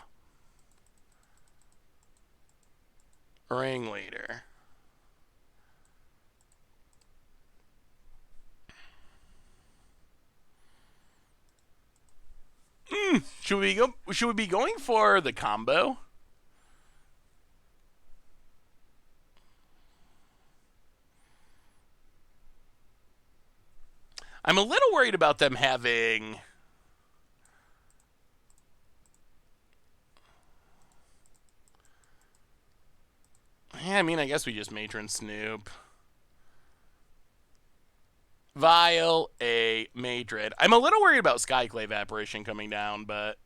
Ringleader. Should we be going for the combo? I'm a little worried about them having... Yeah, I mean, I guess we just Matron Snoop. Vial, a Matron. I'm a little worried about Skyclave Apparition coming down, but...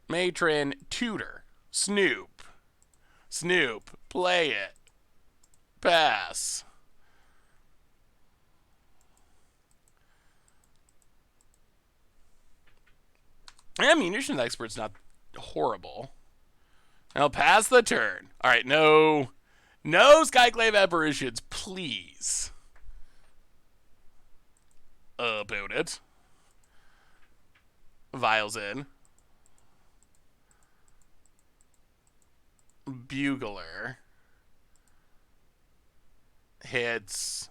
Matron, Tutor, Snoop. Snoop, play it. Pass. Yeah, Munitions Expert's not horrible. I'll pass the turn. All right, no Skyclave Apparitions, please. About it. Vials in. Bugler. Hits.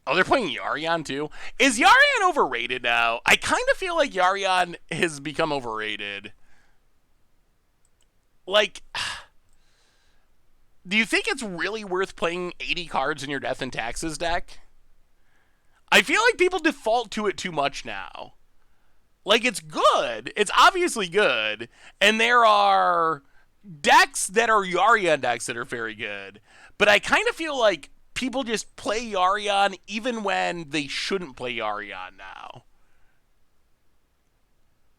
Oh, they're playing Yarion too? Is Yarion overrated now? I kind of feel like Yarion has become overrated. Like, do you think it's really worth playing 80 cards in your Death and Taxes deck? I feel like people default to it too much now. Like, it's good. It's obviously good. And there are decks that are Yarion decks that are very good. But I kind of feel like people just play Yarion even when they shouldn't play Yarion now.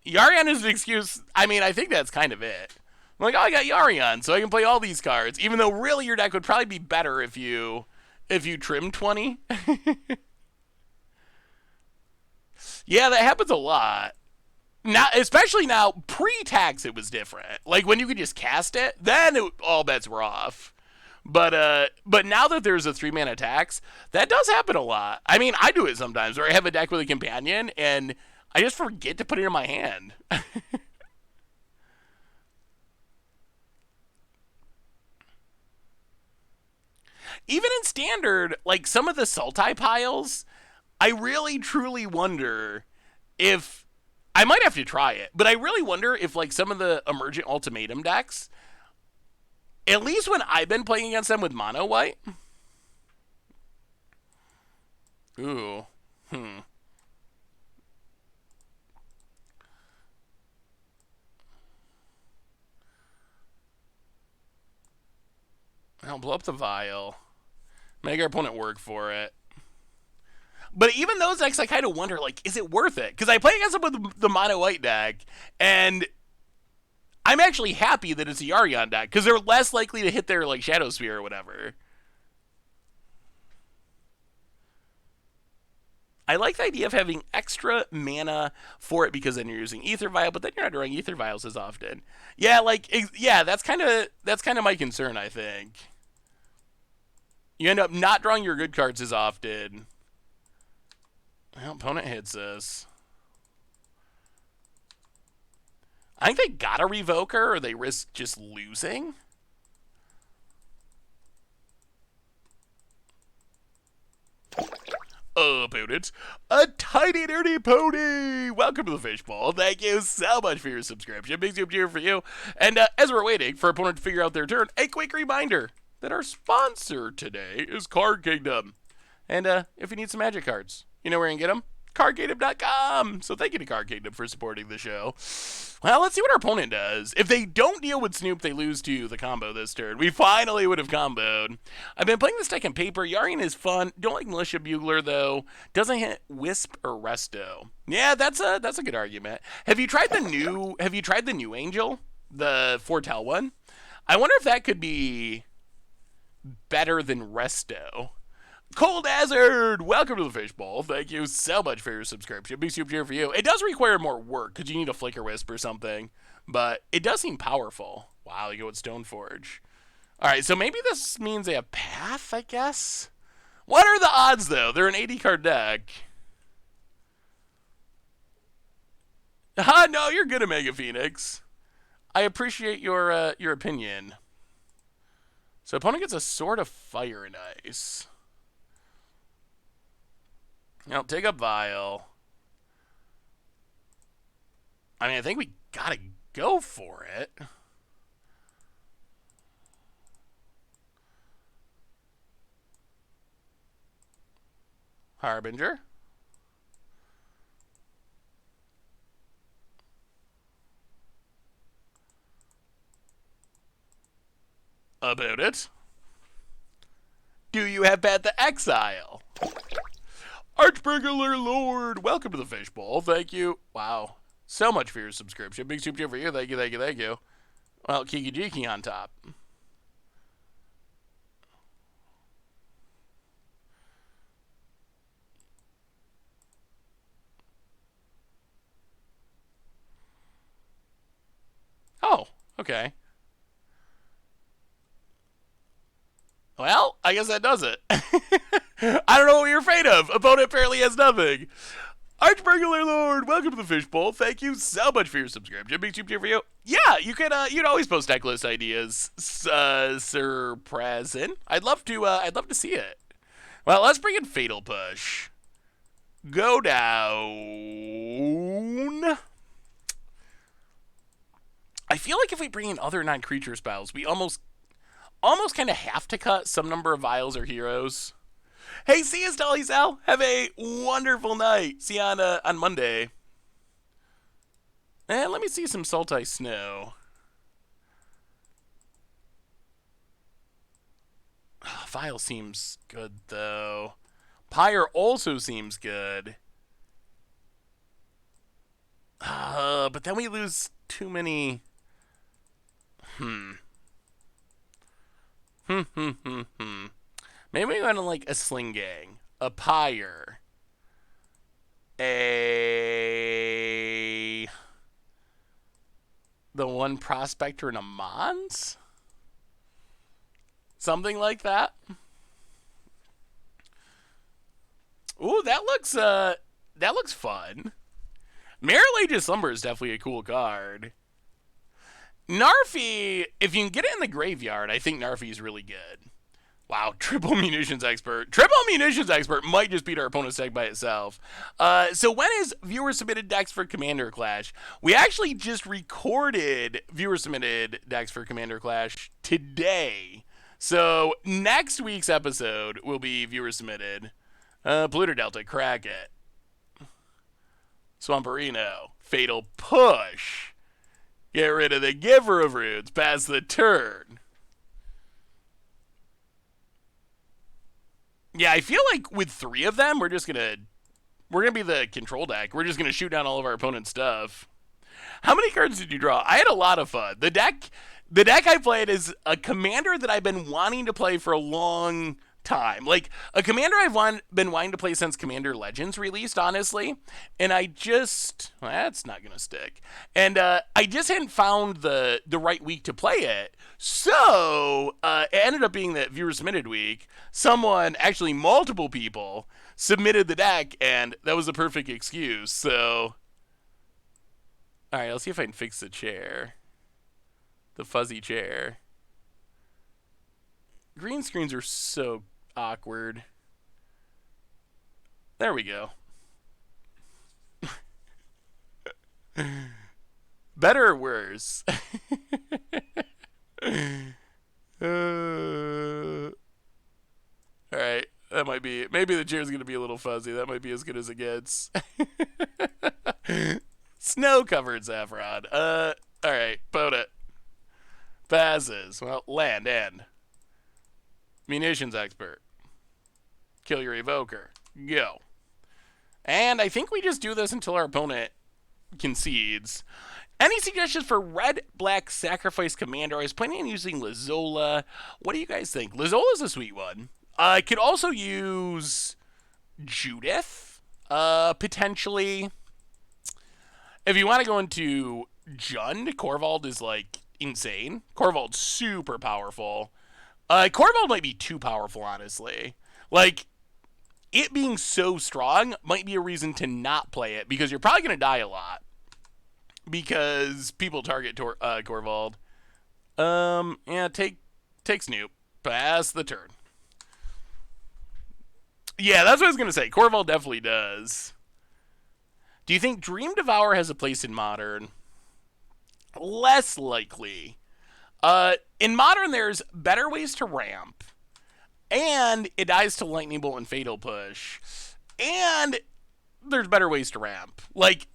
Yarion is an excuse. I mean, I think that's kind of it. I'm like, oh, I got Yarion, so I can play all these cards. Even though really your deck would probably be better if you trim 20. Yeah, that happens a lot. Now, especially now, pre-tax it was different. Like when you could just cast it, then all bets were off. But now that there's a 3-mana tax, that does happen a lot. I mean, I do it sometimes where I have a deck with a companion and I just forget to put it in my hand. Even in standard, like some of the Sultai piles, I really truly wonder if I might have to try it, but I really wonder if like some of the emergent ultimatum decks, at least when I've been playing against them with mono white. Ooh. I'll blow up the vial. Make our opponent work for it. But even those decks, I kind of wonder, like, is it worth it? Because I play against them with the mono white deck, and I'm actually happy that it's a Yarion deck because they're less likely to hit their like Shadow Sphere or whatever. I like the idea of having extra mana for it because then you're using Ether Vial, but then you're not drawing Ether Vials as often. Yeah, like yeah, that's kind of my concern. I think you end up not drawing your good cards as often. Well, opponent hits this. I think they gotta revoke her, or they risk just losing. About it, a tiny dirty pony. Welcome to the fishbowl. Thank you so much for your subscription. Big super cheer for you. And as we're waiting for opponent to figure out their turn, a quick reminder that our sponsor today is Card Kingdom. And if you need some magic cards, you know where you can get them? CardKingdom.com. So thank you to Card Kingdom for supporting the show. Well, let's see what our opponent does. If they don't deal with Snoop, they lose to the combo this turn. We finally would have comboed. I've been playing this deck in paper. Yarion is fun. Don't like Militia Bugler, though. Doesn't hit Wisp or Resto. Yeah, that's a good argument. Have you tried the new Angel? The Foretell one? I wonder if that could be better than Resto. Cold Hazard, welcome to the fishbowl. Thank you so much for your subscription. Big super cheer for you. It does require more work because you need a Flicker Wisp or something, but it does seem powerful. Wow, you go with Stoneforge. All right, so maybe this means they have Path, I guess. What are the odds though? They're an 80 card deck. No, you're good at Mega Phoenix. I appreciate your opinion. So opponent gets a Sword of Fire and Ice. Now, take up Vial. I mean, I think we gotta go for it. Harbinger. About it. Do you have Path to Exile? Archburglar Lord, welcome to the fishbowl. Thank you. Wow. So much for your subscription. Big super for you. Thank you, thank you, thank you. Well, Kiki Jiki on top. Oh, okay. Well, I guess that does it. I don't know what you're afraid of. Opponent apparently has nothing. Archburglar Lord, welcome to the fishbowl. Thank you so much for your subscription. Big super for you. Yeah, you could. You'd always post deck list ideas, Sir President. I'd love to see it. Well, let's bring in Fatal Push. Go down. I feel like if we bring in other non-creature spells, we almost kind of have to cut some number of vials or heroes. Hey, see you, Dolly Sal. Have a wonderful night. See you on Monday. And let me see some Sultai Snow. Vial seems good, though. Pyre also seems good. But then we lose too many... Maybe we want to like a Sling Gang, a Pyre, a 1 Prospector and a Mons? Something like that. Ooh, that looks fun. Mirror Age's Slumber is definitely a cool card. Narfi, if you can get it in the graveyard, I think Narfi is really good. Wow, Triple Munitions Expert. Triple Munitions Expert might just beat our opponent's deck by itself. So when is viewer-submitted decks for Commander Clash? We actually just recorded viewer-submitted decks for Commander Clash today. So next week's episode will be viewer-submitted. Polluter Delta, crack it. Swamperino, Fatal Push. Get rid of the Giver of Runes, pass the turn. Yeah, I feel like with 3 of them, we're gonna be the control deck. We're just gonna shoot down all of our opponent's stuff. How many cards did you draw? I had a lot of fun. The deck I played is a commander that I've been wanting to play for a long time. Like, a commander I've been wanting to play since Commander Legends released, honestly. And that's not going to stick. And I just hadn't found the right week to play it. So, it ended up being that viewer submitted week. Actually multiple people, submitted the deck, and that was a perfect excuse. So, alright, I'll see if I can fix the chair. The fuzzy chair. Green screens are so awkward. There we go. Better or worse? Alright, that might be... Maybe the chair's going to be a little fuzzy. That might be as good as it gets. Snow-covered Saffron. Alright, Poda. Passes. Well, land, end. Munitions Expert. Kill your Evoker. Go. And I think we just do this until our opponent concedes. Any suggestions for red-black sacrifice commander? I was planning on using Lizola. What do you guys think? Lizola's a sweet one. I could also use Judith, potentially. If you want to go into Jund, Korvald is, like, insane. Korvald's super powerful. Korvald might be too powerful, honestly. Like, it being so strong might be a reason to not play it, because you're probably going to die a lot. Because people target Korvald. Yeah, take Snoop. Pass the turn. Yeah, that's what I was going to say. Korvald definitely does. Do you think Dream Devour has a place in Modern? Less likely. In Modern, there's better ways to ramp. And it dies to Lightning Bolt and Fatal Push. And there's better ways to ramp. Like,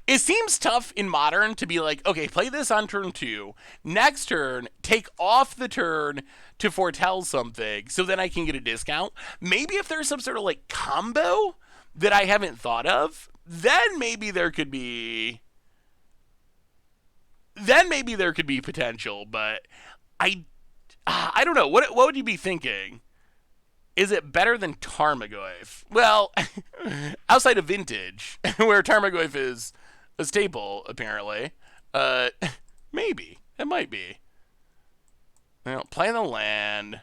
it seems tough in Modern to be like, okay, play this on turn 2. Next turn, take off the turn to foretell something so then I can get a discount. Maybe if there's some sort of, like, combo that I haven't thought of, then maybe there could be potential, but I don't know. What would you be thinking? Is it better than Tarmogoyf? Well, outside of Vintage, where Tarmogoyf is a staple, apparently, maybe. It might be. Well, play the land.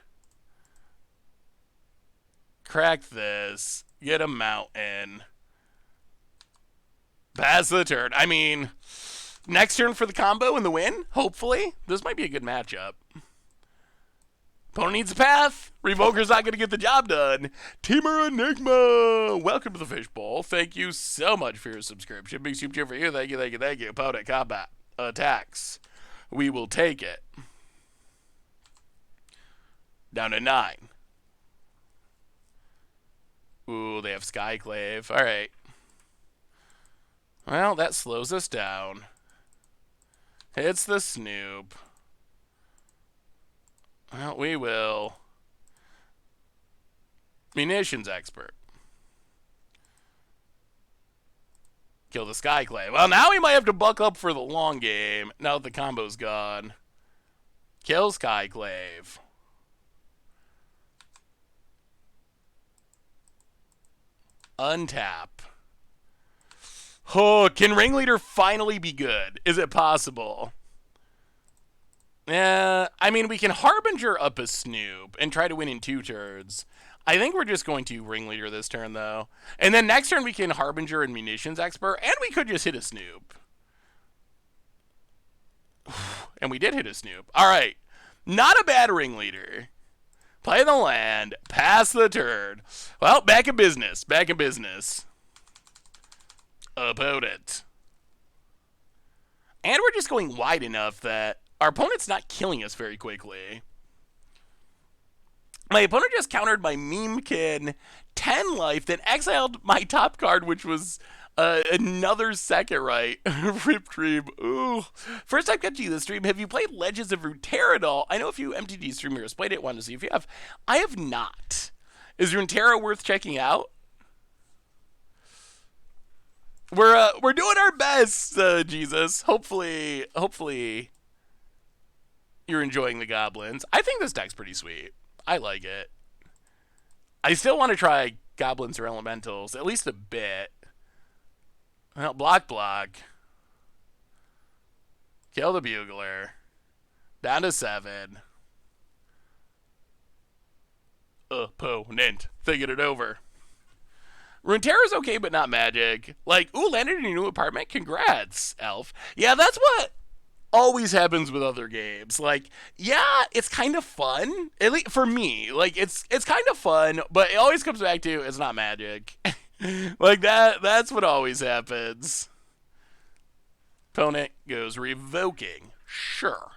Crack this. Get a mountain. Pass the turn. I mean, next turn for the combo and the win, hopefully. This might be a good matchup. Opponent needs a path. Revoker's not going to get the job done. Teamer Enigma. Welcome to the Fishbowl. Thank you so much for your subscription. Big super cheer for you. Thank you, thank you, thank you. Opponent combat. Attacks. We will take it. Down to 9. Ooh, they have Skyclave. All right. Well, that slows us down. Hits the Snoop. Well, we will. Munitions Expert. Kill the Skyclave. Well, now we might have to buck up for the long game, now that the combo's gone. Kill Skyclave. Untap. Oh, can Ringleader finally be good? Is it possible? I mean, we can Harbinger up a Snoop and try to win in 2 turns. I think we're just going to Ringleader this turn, though. And then next turn we can Harbinger and Munitions Expert, and we could just hit a Snoop. And we did hit a Snoop. All right. Not a bad Ringleader. Play the land. Pass the turn. Well, back in business. Back in business. Opponent. And we're just going wide enough that our opponent's not killing us very quickly. My opponent just countered my Memekin 10 life, then exiled my top card, which was another second right. Rip Cream. Ooh. First time catching the stream. Have you played Legends of Runeterra at all? I know a few MTG streamers played it. Wanted to see if you have. I have not. Is Runeterra worth checking out? We're doing our best, Jesus. Hopefully you're enjoying the Goblins. I think this deck's pretty sweet. I like it. I still want to try Goblins or Elementals, at least a bit. Well, block. Kill the Bugler. Down to 7. Opponent. Thinking it over. Runeterra's okay, but not Magic. Like, ooh, landed in your new apartment? Congrats, Elf. Yeah, that's what always happens with other games. Like, yeah, it's kind of fun. At least for me. Like, it's kind of fun, but it always comes back to it's not Magic. Like, that's what always happens. Opponent goes revoking. Sure.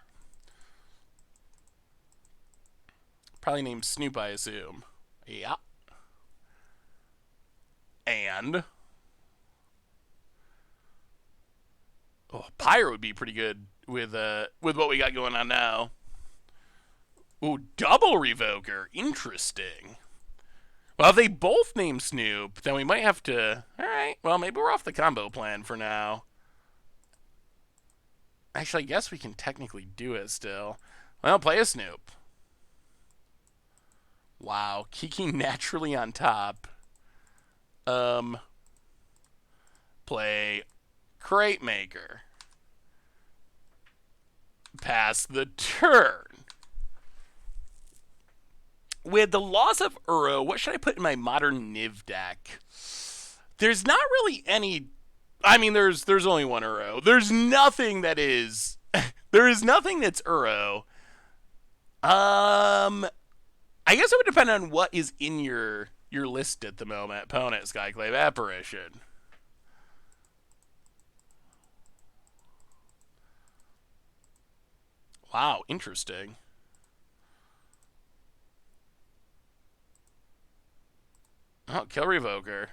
Probably named Snoop, I assume. Yeah. And Pyre would be pretty good with what we got going on now. Ooh, double Revoker. Interesting. Well, if they both name Snoop, then we might have to... Alright, well, maybe we're off the combo plan for now. Actually, I guess we can technically do it still. Well, play a Snoop. Wow, Kiki naturally on top. Play Crate Maker. Pass the turn. With the loss of Uro, what should I put in my Modern Niv deck? There's not really any... I mean, there's only one Uro. There's nothing that is... there is nothing that's Uro. I guess it would depend on what is in your list at the moment. Opponent, Skyclave, Apparition. Wow, interesting. Oh, kill Revoker.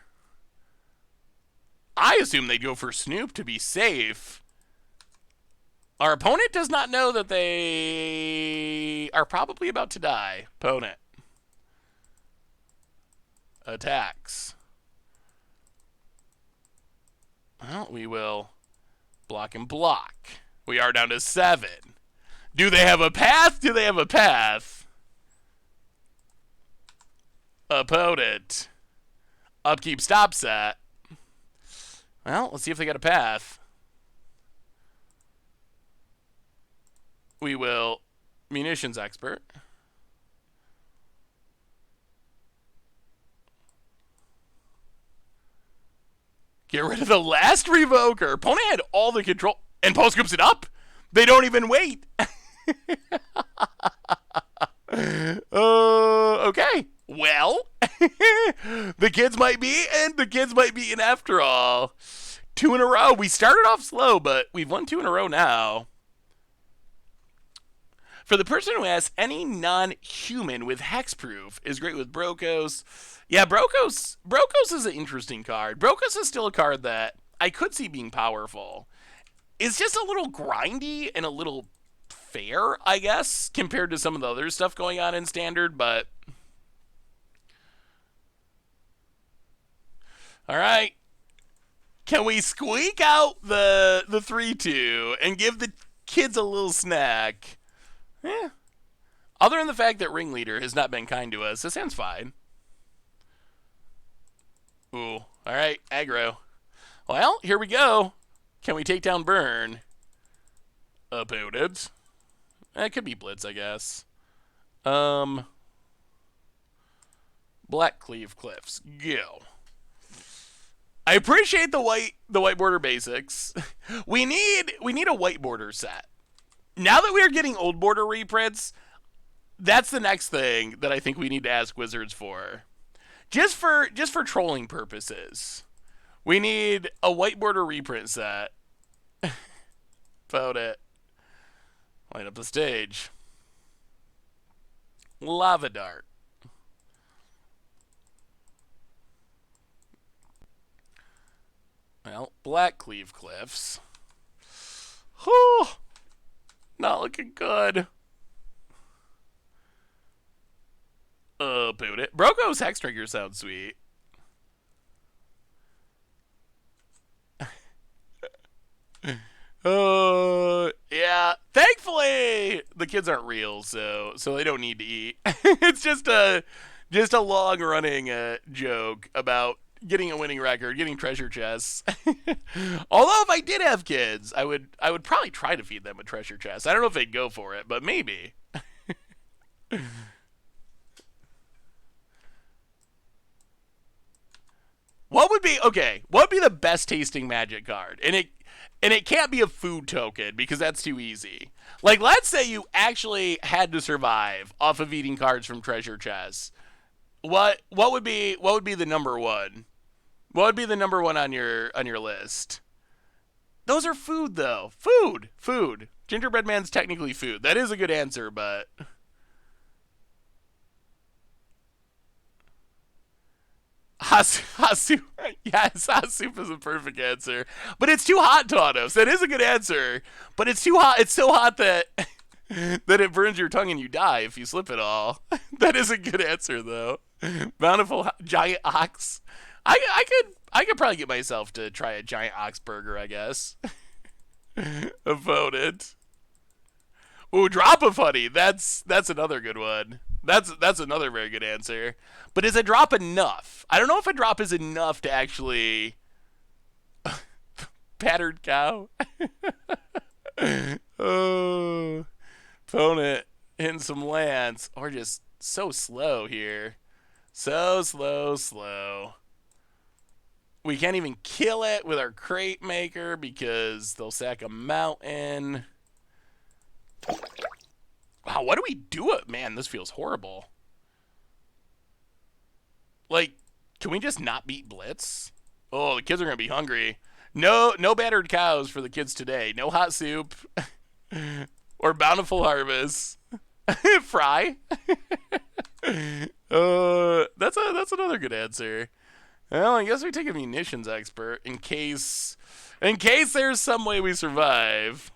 I assume they'd go for Snoop to be safe. Our opponent does not know that they are probably about to die. Opponent. Attacks. Well, we will block and block. We are down to 7. Do they have a path? Do they have a path? Opponent. Upkeep stop set. Well, let's see if they got a path. We will Munitions Expert. Get rid of the last Revoker. Opponent had all the control. And post-scoops it up. They don't even wait. Okay. Well, the kids might be in after all. 2 in a row. We started off slow, but we've won 2 in a row now. For the person who asks, any non-human with hexproof is great with Brokos. Yeah, Brokos is an interesting card. Brokos is still a card that I could see being powerful. It's just a little grindy and a little fair, I guess, compared to some of the other stuff going on in Standard, but... Alright. Can we squeak out the 3-2 and give the kids a little snack? Eh. Other than the fact that Ringleader has not been kind to us, this hand's fine. Ooh. Alright, aggro. Well, here we go. Can we take down Burn? Opponent. It could be Blitz, I guess. Um, Black Cleave Cliffs. Go. I appreciate the white border basics. we need a white border set. Now that we are getting old border reprints, that's the next thing that I think we need to ask Wizards for. Just for trolling purposes. We need a white border reprint set. Found it. Light up the stage. Lava Dart. Well, Black Cleave Cliffs. Whew. Not looking good. Boot it. Broko's Hex Trigger sounds sweet. Yeah. Thankfully, the kids aren't real, so they don't need to eat. It's just a long running joke about getting a winning record, getting treasure chests. Although if I did have kids, I would probably try to feed them a treasure chest. I don't know if they'd go for it, but maybe. What would be the best tasting Magic card? And it can't be a food token because that's too easy. Like, let's say you actually had to survive off of eating cards from treasure chests. What would be the number one? What would be the number one on your list? Those are food though. Food. Gingerbread Man's technically food. That is a good answer, but Hasu. Yes, Hasup is a perfect answer. But it's too hot, Taunos. That is a good answer. But it's too hot. It's so hot that that it burns your tongue and you die if you slip it all. That is a good answer, though. Bountiful giant ox. I could probably get myself to try a giant ox burger, I guess. Voted. Ooh, drop of honey. That's another good one. That's another very good answer. But is a drop enough? I don't know if a drop is enough to actually battered cow. Oh, opponent hitting some lands, or just so slow here. So slow. We can't even kill it with our crate maker because they'll sack a mountain. Wow, what do we do? Man, this feels horrible. Like, can we just not beat Blitz? Oh, the kids are going to be hungry. No battered cows for the kids today. No hot soup. Or bountiful harvest. Fry. That's another good answer. Well, I guess we take a munitions expert in case there's some way we survive.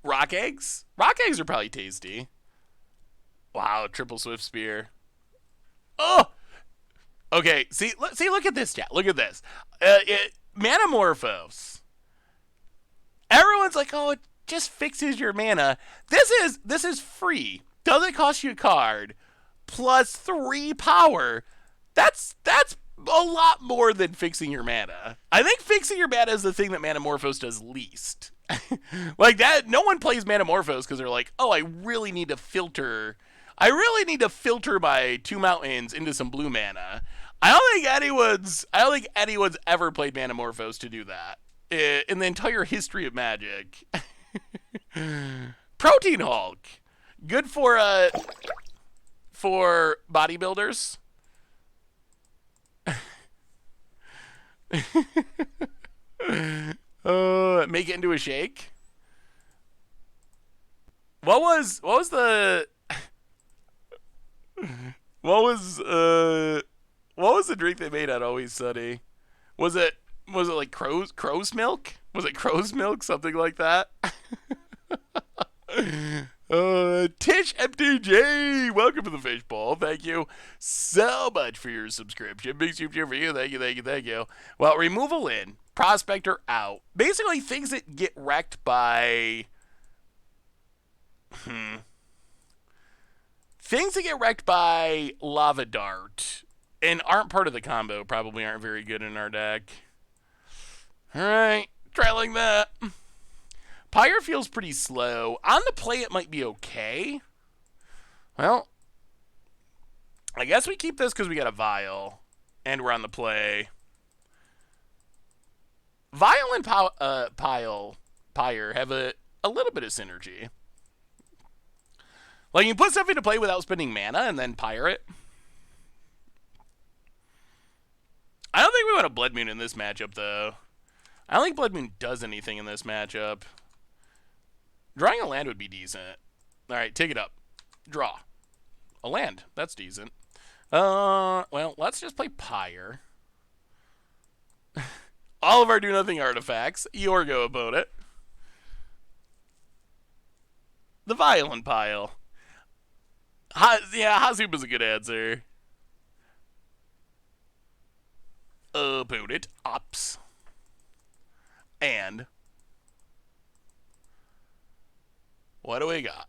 Rock eggs? Rock eggs are probably tasty. Wow, triple swift spear. Oh! Okay, see, look at this, chat. Look at this. Manamorphose. Everyone's like, oh, it just fixes your mana. This is free. Doesn't cost you a card. Plus 3 power. That's a lot more than fixing your mana. I think fixing your mana is the thing that Manamorphose does least. Like that, no one plays Manamorphose because they're like, oh, I really need to filter my 2 mountains into some blue mana. I don't think anyone's ever played Manamorphose to do that in the entire history of Magic. Protein Hulk, good for bodybuilders. Make it into a shake. What was the drink they made at Always Sunny? Was it like crow's milk? Was it crow's milk? Something like that. Tish MTG, welcome to the fishbowl. Thank you so much for your subscription. Big super for you. Thank you. Well, removal in, prospector out. Basically, things that get wrecked by. Things that get wrecked by Lava Dart and aren't part of the combo probably aren't very good in our deck. Alright, try like that. Pyre feels pretty slow. On the play, it might be okay. Well, I guess we keep this because we got a Vial, and we're on the play. Vial and Pyre have a little bit of synergy. Like, you put stuff into play without spending mana and then Pyre it. I don't think we want a Blood Moon in this matchup, though. I don't think Blood Moon does anything in this matchup. Drawing a land would be decent. Alright, take it up. Draw. A land. That's decent. Well, let's just play Pyre. All of our do-nothing artifacts. Yorgo opponent. The Violent Pile. Yeah, Hazuba's a good answer. Opponent. Ops. And what do we got?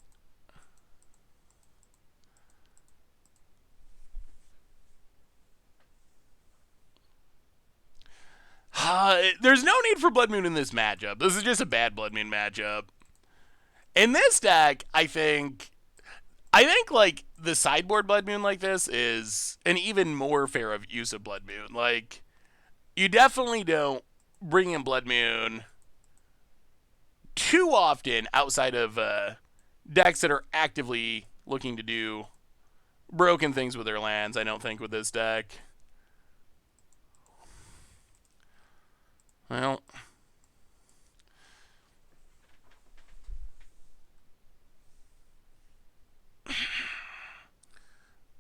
There's no need for Blood Moon in this matchup. This is just a bad Blood Moon matchup. In this deck, I think like the sideboard Blood Moon like this is an even more fair of use of Blood Moon. Like, you definitely don't bring in Blood Moon too often outside of decks that are actively looking to do broken things with their lands, I don't think, with this deck. Well,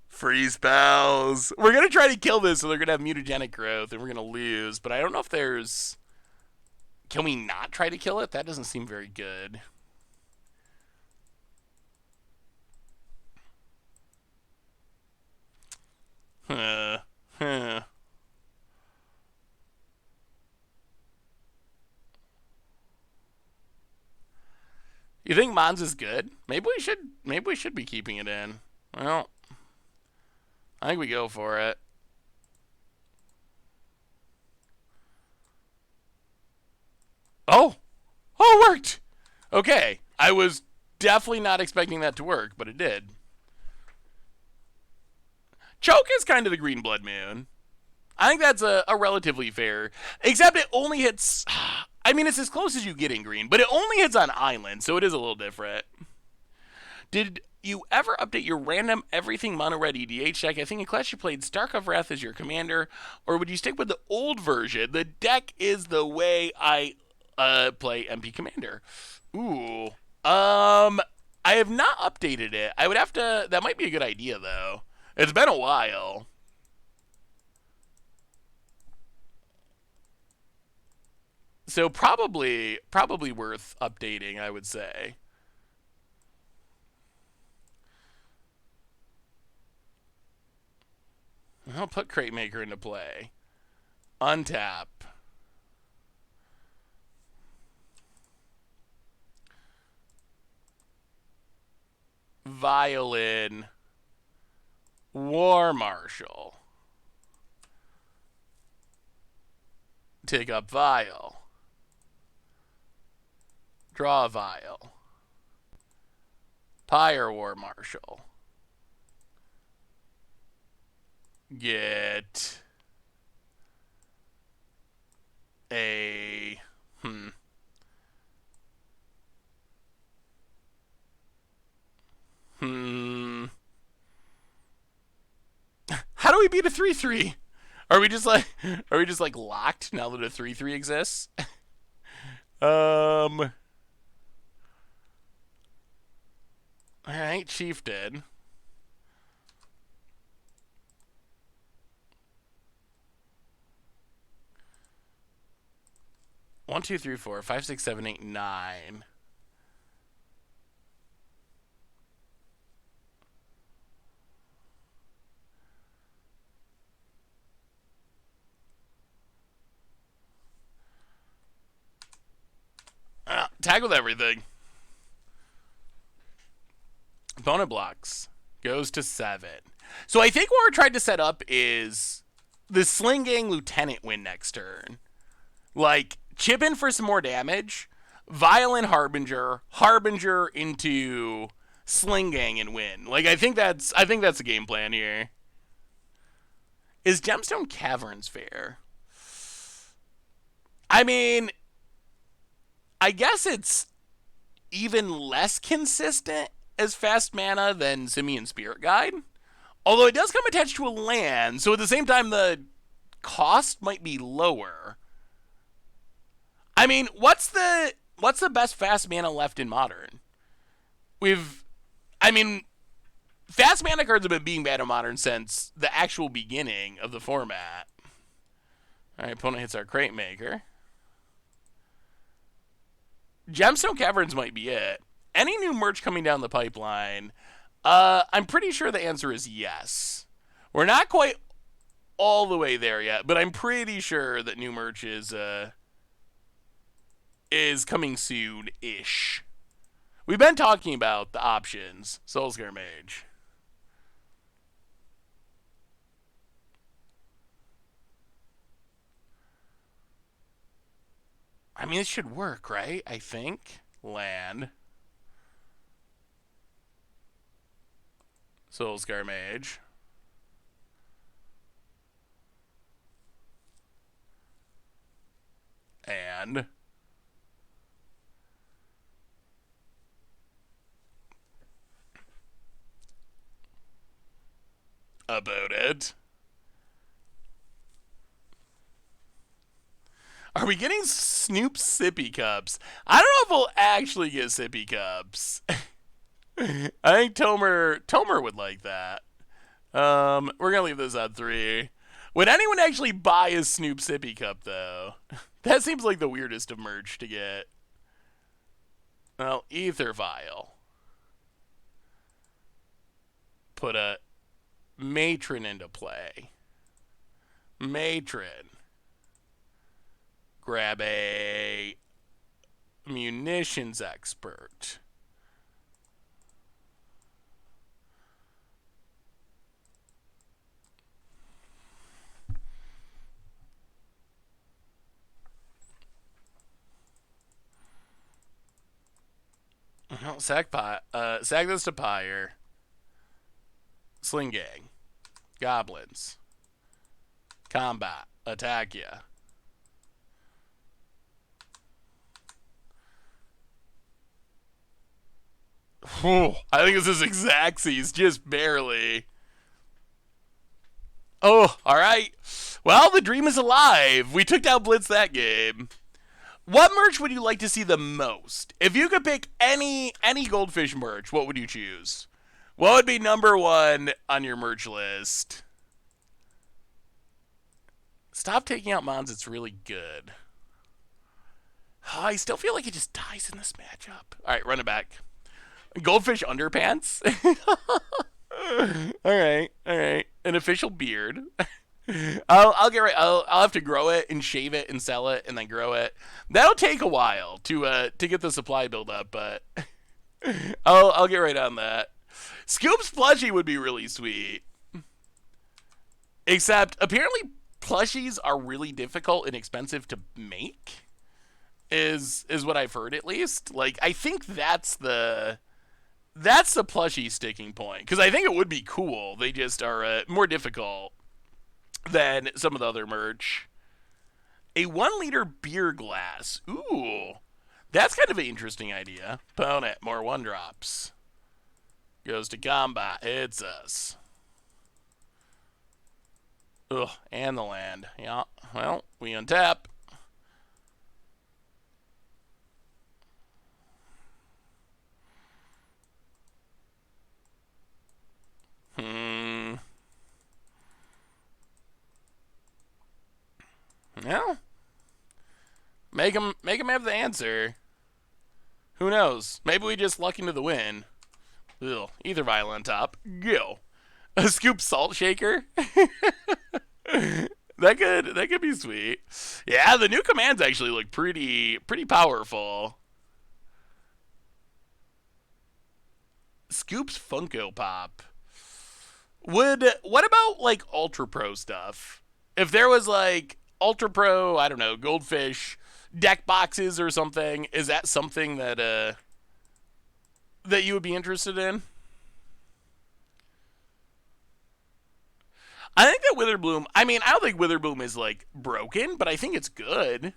free spells. We're going to try to kill this, so they're going to have mutagenic growth, and we're going to lose. But I don't know if there's... Can we not try to kill it? That doesn't seem very good. You think Mons is good? Maybe we should be keeping it in. Well, I think we go for it. Oh, it worked. Okay, I was definitely not expecting that to work, but it did. Choke is kind of the green Blood Moon. I think that's a relatively fair, except it only hits... I mean, it's as close as you get in green, but it only hits on islands, so it is a little different. Did you ever update your random everything mono red EDH deck? I think in class you played Stark of Wrath as your commander, or would you stick with the old version? The deck is the way I play MP Commander. Ooh. I have not updated it. I would have to... That might be a good idea, though. It's been a while. So probably worth updating, I would say. I'll put Crate Maker into play. Untap. Violin. War Marshal. Take up Vial. Draw a Vial. Pyre War Marshal. Get a How do we beat a 3/3? Are we just like locked now that a 3/3 exists? Alright, Chieftain. One, two, three, four, 5, 6, 7, 8, 9. Tag with everything. Opponent blocks. Goes to 7. So I think what we're trying to set up is the Sling Gang Lieutenant win next turn. Like, chip in for some more damage, Violent Harbinger, Harbinger into Sling Gang and win. Like, I think that's the game plan here. Is Gemstone Caverns fair? I mean, I guess it's even less consistent as fast mana than Simian Spirit Guide. Although it does come attached to a land, so at the same time the cost might be lower. I mean, what's the best fast mana left in Modern? Fast mana cards have been being bad in Modern since the actual beginning of the format. Alright, opponent hits our Crate Maker. Gemstone Caverns might be it. Any new merch coming down the pipeline? I'm pretty sure the answer is yes. We're not quite all the way there yet, but I'm pretty sure that new merch is coming soon-ish. We've been talking about the options. Soulscar Mage. I mean, it should work, right? I think. Land. Soulscar Mage. And about it. Are we getting Snoop Sippy Cups? I don't know if we'll actually get Sippy Cups. I think Tomer would like that. We're gonna leave this at 3. Would anyone actually buy a Snoop Sippy Cup though? That seems like the weirdest of merch to get. Well, Ether Vial. Put a Matron into play. Matron. Grab a Munitions Expert. Sack this to Pyre. Sling Gang. Goblins. Combat. Attack ya. I think this is Xaxes, just barely. Oh, alright. Well, the dream is alive. We took down Blitz that game. What merch would you like to see the most? If you could pick any Goldfish merch, what would you choose? What would be number 1 on your merch list? Stop taking out Mons, it's really good. Oh, I still feel like it just dies in this matchup. Alright, run it back. Goldfish Underpants? Alright. An official beard. I'll get right. I'll have to grow it and shave it and sell it and then grow it. That'll take a while to get the supply build up, but I'll get right on that. Scoop's plushie would be really sweet. Except apparently plushies are really difficult and expensive to make. Is what I've heard at least. Like I think that's the plushie sticking point because I think it would be cool. They just are more difficult than some of the other merch. A 1-liter beer glass. Ooh. That's kind of an interesting idea. Opponent, more 1-drops. Goes to combat. Hits us. Ugh, and the land. Yeah, well, we untap. Well, make him have the answer. Who knows? Maybe we just luck into the win. Ugh, Ether Vial on top. Go. A Scoop Salt Shaker? That could be sweet. Yeah, the new commands actually look pretty powerful. Scoop's Funko Pop. What about like Ultra Pro stuff? If there was like Ultra Pro, I don't know, Goldfish deck boxes or something, is that something that you would be interested in? I think that Witherbloom. I mean, I don't think Witherbloom is like broken, but I think it's good.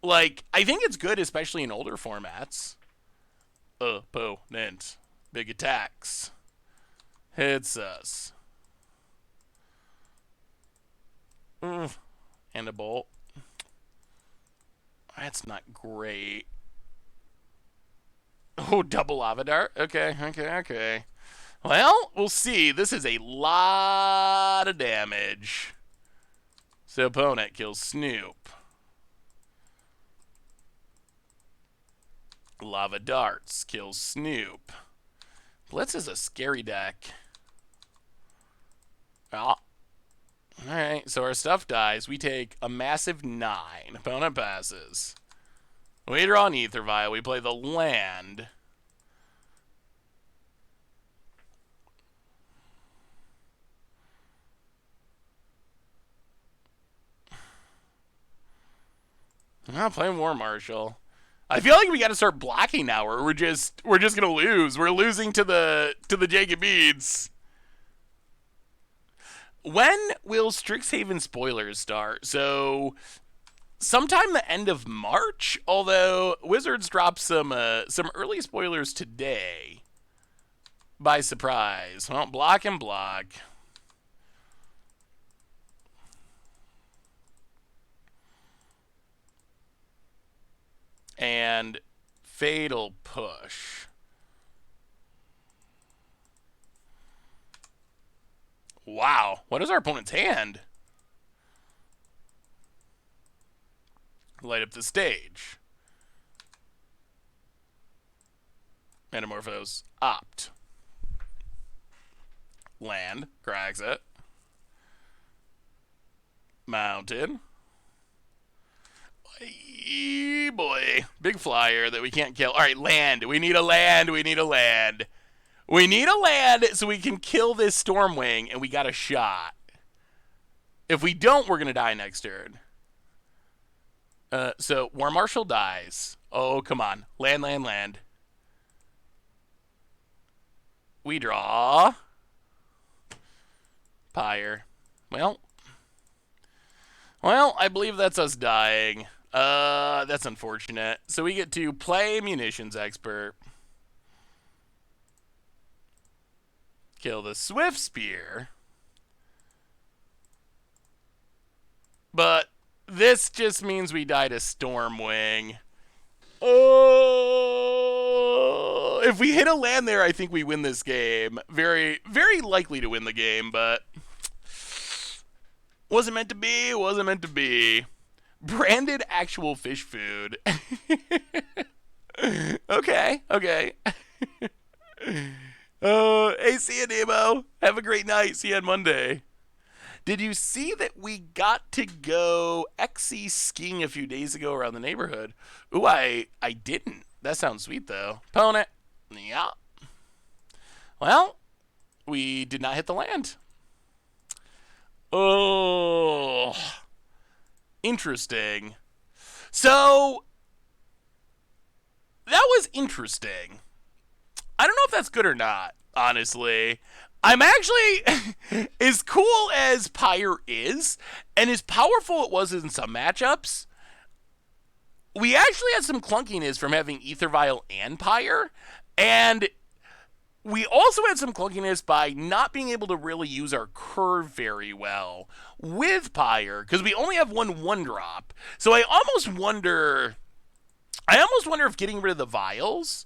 Like, I think it's good, especially in older formats. Opponent. Big attacks. Hits us. And a bolt. That's not great. Oh, double lava dart? Okay. Well, we'll see. This is a lot of damage. So opponent kills Snoop. Lava darts kills Snoop. Blitz is a scary deck. Oh. Alright, so our stuff dies. We take a massive 9. Opponent passes. We draw an Ether Vial. We play the land. I'm playing War Marshal. I feel like we got to start blocking now, or we're just gonna lose. We're losing to the Jacob Beads. When will Strixhaven spoilers start? So sometime the end of March. Although Wizards dropped some early spoilers today by surprise. Well, block and block. And Fatal Push. Wow, what is our opponent's hand? Light up the stage. Metamorphose. Opt. Land. Cracks it. Mountain. Boy. Big flyer that we can't kill. Alright, land. We need a land. We need a land. We need a land so we can kill this Stormwing, and we got a shot. If we don't, we're going to die next turn. So, War Marshal dies. Oh, come on. Land, land, land. We draw. Pyre. Well, I believe that's us dying. That's unfortunate. So we get to play Munitions Expert. Kill the Swift Spear. But this just means we die to Stormwing. Oh, if we hit a land there, I think we win this game. Very, very likely to win the game, but wasn't meant to be. Wasn't meant to be. Branded actual fish food. Okay. Hey, see you, Nemo. Have a great night. See you on Monday. Did you see that we got to go XC skiing a few days ago around the neighborhood? Ooh, I didn't. That sounds sweet, though. Opponent. Yeah. Well, we did not hit the land. Oh. Interesting. So, that was interesting. I don't know if that's good or not, honestly. I'm actually, as cool as Pyre is, and as powerful it was in some matchups, we actually had some clunkiness from having Ether Vial and Pyre, and we also had some clunkiness by not being able to really use our curve very well with Pyre, because we only have one drop. So I almost wonder if getting rid of the Vials,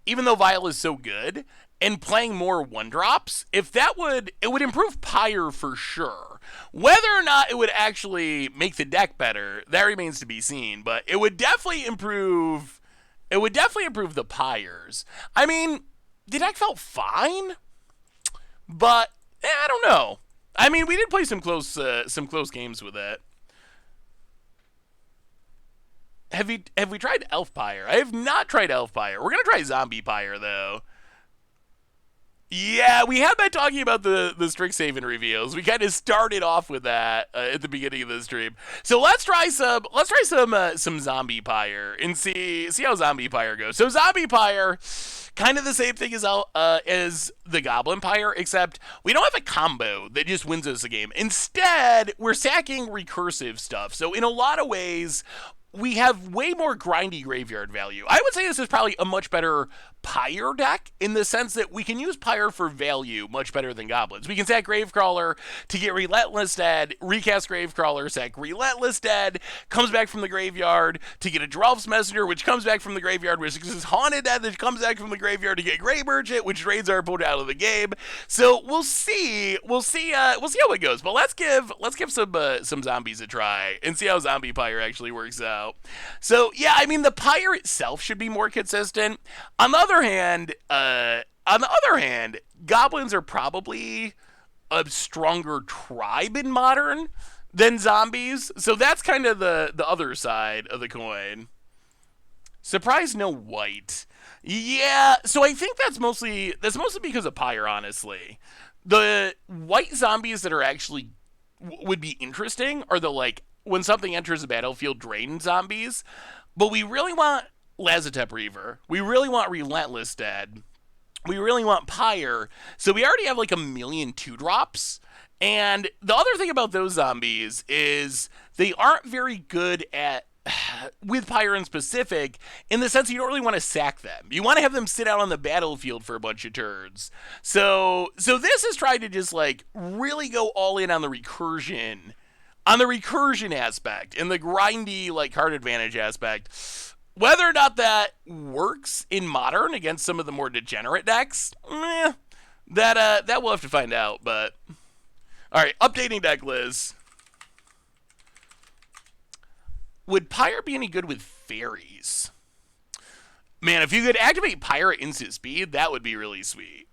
even though Vial is so good, and playing more 1-drops, if that would, it would improve Pyre for sure. Whether or not it would actually make the deck better, that remains to be seen, but it would definitely improve the Pyres. I mean, the deck felt fine, but I don't know. I mean, we did play some close games with it. Have we tried Elf Pyre? I have not tried Elf Pyre. We're gonna try Zombie Pyre though. Yeah, we have been talking about the Strixhaven reveals. We kind of started off with that at the beginning of the stream. So let's try some zombie pyre and see how zombie pyre goes. So zombie pyre, kind of the same thing as the goblin pyre, except we don't have a combo that just wins us a game. Instead, we're sacking recursive stuff. So in a lot of ways, we have way more grindy graveyard value. I would say this is probably a much better Pyre deck in the sense that we can use Pyre for value much better than Goblins. We can sack Gravecrawler to get Relentless Dead, recast Gravecrawler, sack Relentless Dead, comes back from the graveyard to get a Drelf's Messenger, which comes back from the graveyard, which is Haunted Dead, that comes back from the graveyard to get Grey Merchant, which drains our opponent out of the game. So we'll see. We'll see how it goes. But let's give some zombies a try and see how Zombie Pyre actually works out. So yeah, I mean the Pyre itself should be more consistent. On the other hand, goblins are probably a stronger tribe in Modern than zombies. So that's kind of the other side of the coin. Surprise, no white. Yeah, so I think that's mostly because of Pyre, honestly. The white zombies that are actually would be interesting are the like when something enters the battlefield drain zombies, but we really want Lazotep Reaver. We really want Relentless Dead. We really want Pyre. So we already have like a million 2-drops. And the other thing about those zombies is they aren't very good at with Pyre in specific, in the sense you don't really want to sack them. You want to have them sit out on the battlefield for a bunch of turns. So this is trying to just like really go all in on the recursion aspect and the grindy like card advantage aspect. Whether or not that works in Modern against some of the more degenerate decks, that we'll have to find out. But all right, updating deck list. Would Pyre be any good with fairies? Man, if you could activate Pyre at instant speed, that would be really sweet.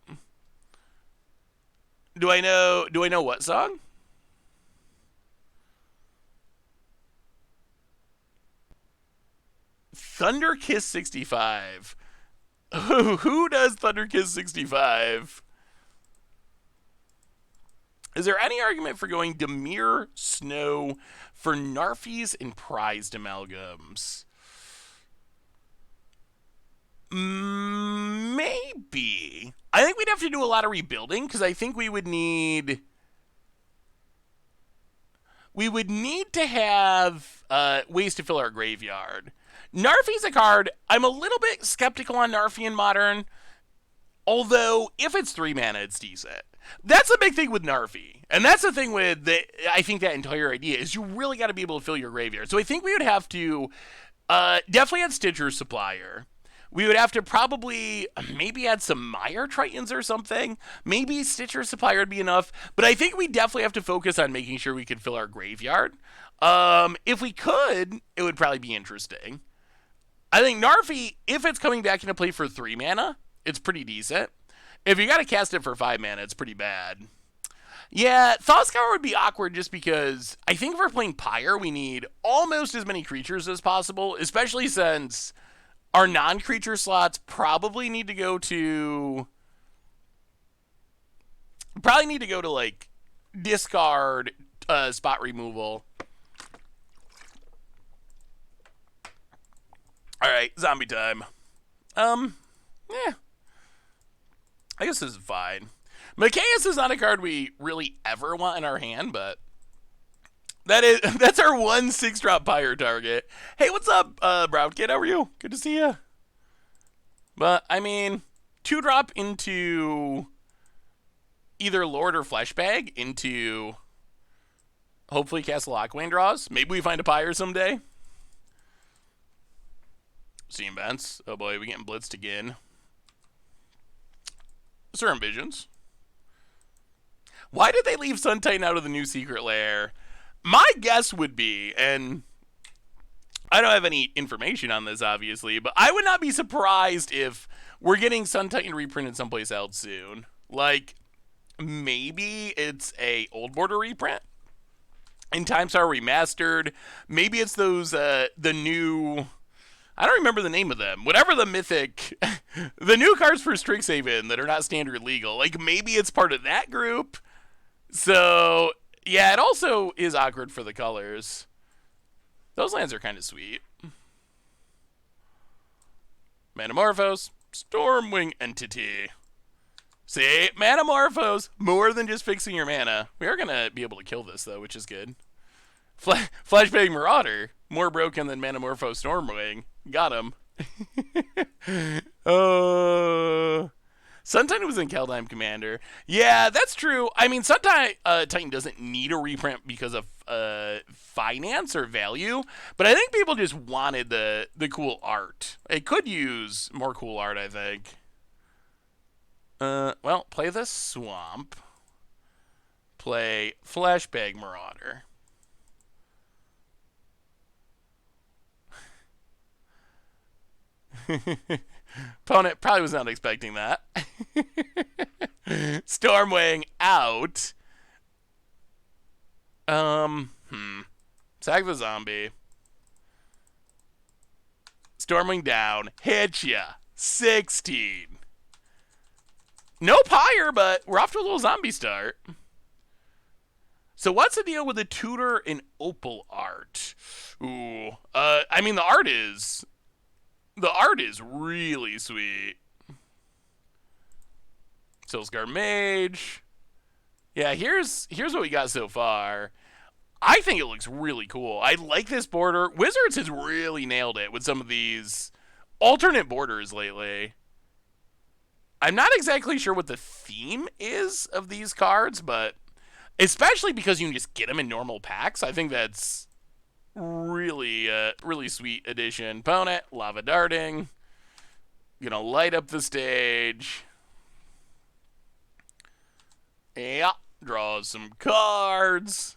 Do I know what song? Thunder Kiss 65. Who does Thunder Kiss 65? Is there any argument for going Dimir Snow for Narfies and prized amalgams? Maybe. I think we'd have to do a lot of rebuilding because I think we would need to have ways to fill our graveyard. Narfi's a card. I'm a little bit skeptical on Narfi in Modern, although if it's 3 mana, it's decent. That's the big thing with Narfi. And that's the thing with I think that entire idea is you really got to be able to fill your graveyard. So I think we would have to definitely add Stitcher's Supplier. We would have to probably maybe add some Mire Tritons or something. Maybe Stitcher's Supplier would be enough. But I think we definitely have to focus on making sure we can fill our graveyard. If we could, it would probably be interesting. I think Narfi, if it's coming back into play for 3 mana, it's pretty decent. If you got to cast it for 5 mana, it's pretty bad. Yeah, Thought would be awkward just because I think if we're playing Pyre, we need almost as many creatures as possible, especially since our non-creature slots probably need to go to like discard spot removal. All right, zombie time. Yeah. I guess this is fine. Macias is not a card we really ever want in our hand, but that's our 1 6-drop Pyre target. Hey, what's up, Brown Kid? How are you? Good to see you. But, I mean, 2-drop into either Lord or Fleshbag into hopefully Castle Lockwayne draws. Maybe we find a Pyre someday. Steam Vents. Oh boy, we getting blitzed again. Certain Visions. Why did they leave Sun Titan out of the new Secret Lair? My guess would be, and I don't have any information on this, obviously, but I would not be surprised if we're getting Sun Titan reprinted someplace else soon. Like, maybe it's a Old Border reprint in Time Star Remastered. Maybe it's those, the new I don't remember the name of them. Whatever the mythic, the new cards for Strixhaven that are not standard legal. Like maybe it's part of that group. So yeah, it also is awkward for the colors. Those lands are kind of sweet. Manamorphose, Stormwing Entity. See, Manamorphose, more than just fixing your mana. We are going to be able to kill this, though, which is good. Flashbang Marauder, more broken than Manamorphose Stormwing. Got him. Sun Titan was in Kaldeheim Commander. Yeah, that's true. I mean, Sun Titan doesn't need a reprint because of finance or value, but I think people just wanted the cool art. It could use more cool art, I think. Well, play the Swamp. Play Flashbang Marauder. Opponent probably was not expecting that. Stormwing out. Sack the zombie. Stormwing down. Hit ya. 16. No Pyre, but we're off to a little zombie start. So what's the deal with the Tutor and Opal art? Ooh. I mean, the art is really sweet. Silscar Mage. Yeah, here's what we got so far. I think it looks really cool. I like this border. Wizards has really nailed it with some of these alternate borders lately. I'm not exactly sure what the theme is of these cards, but especially because you can just get them in normal packs, I think that's really sweet addition. Opponent, Lava Darting. Gonna light up the stage. Yeah, draw some cards.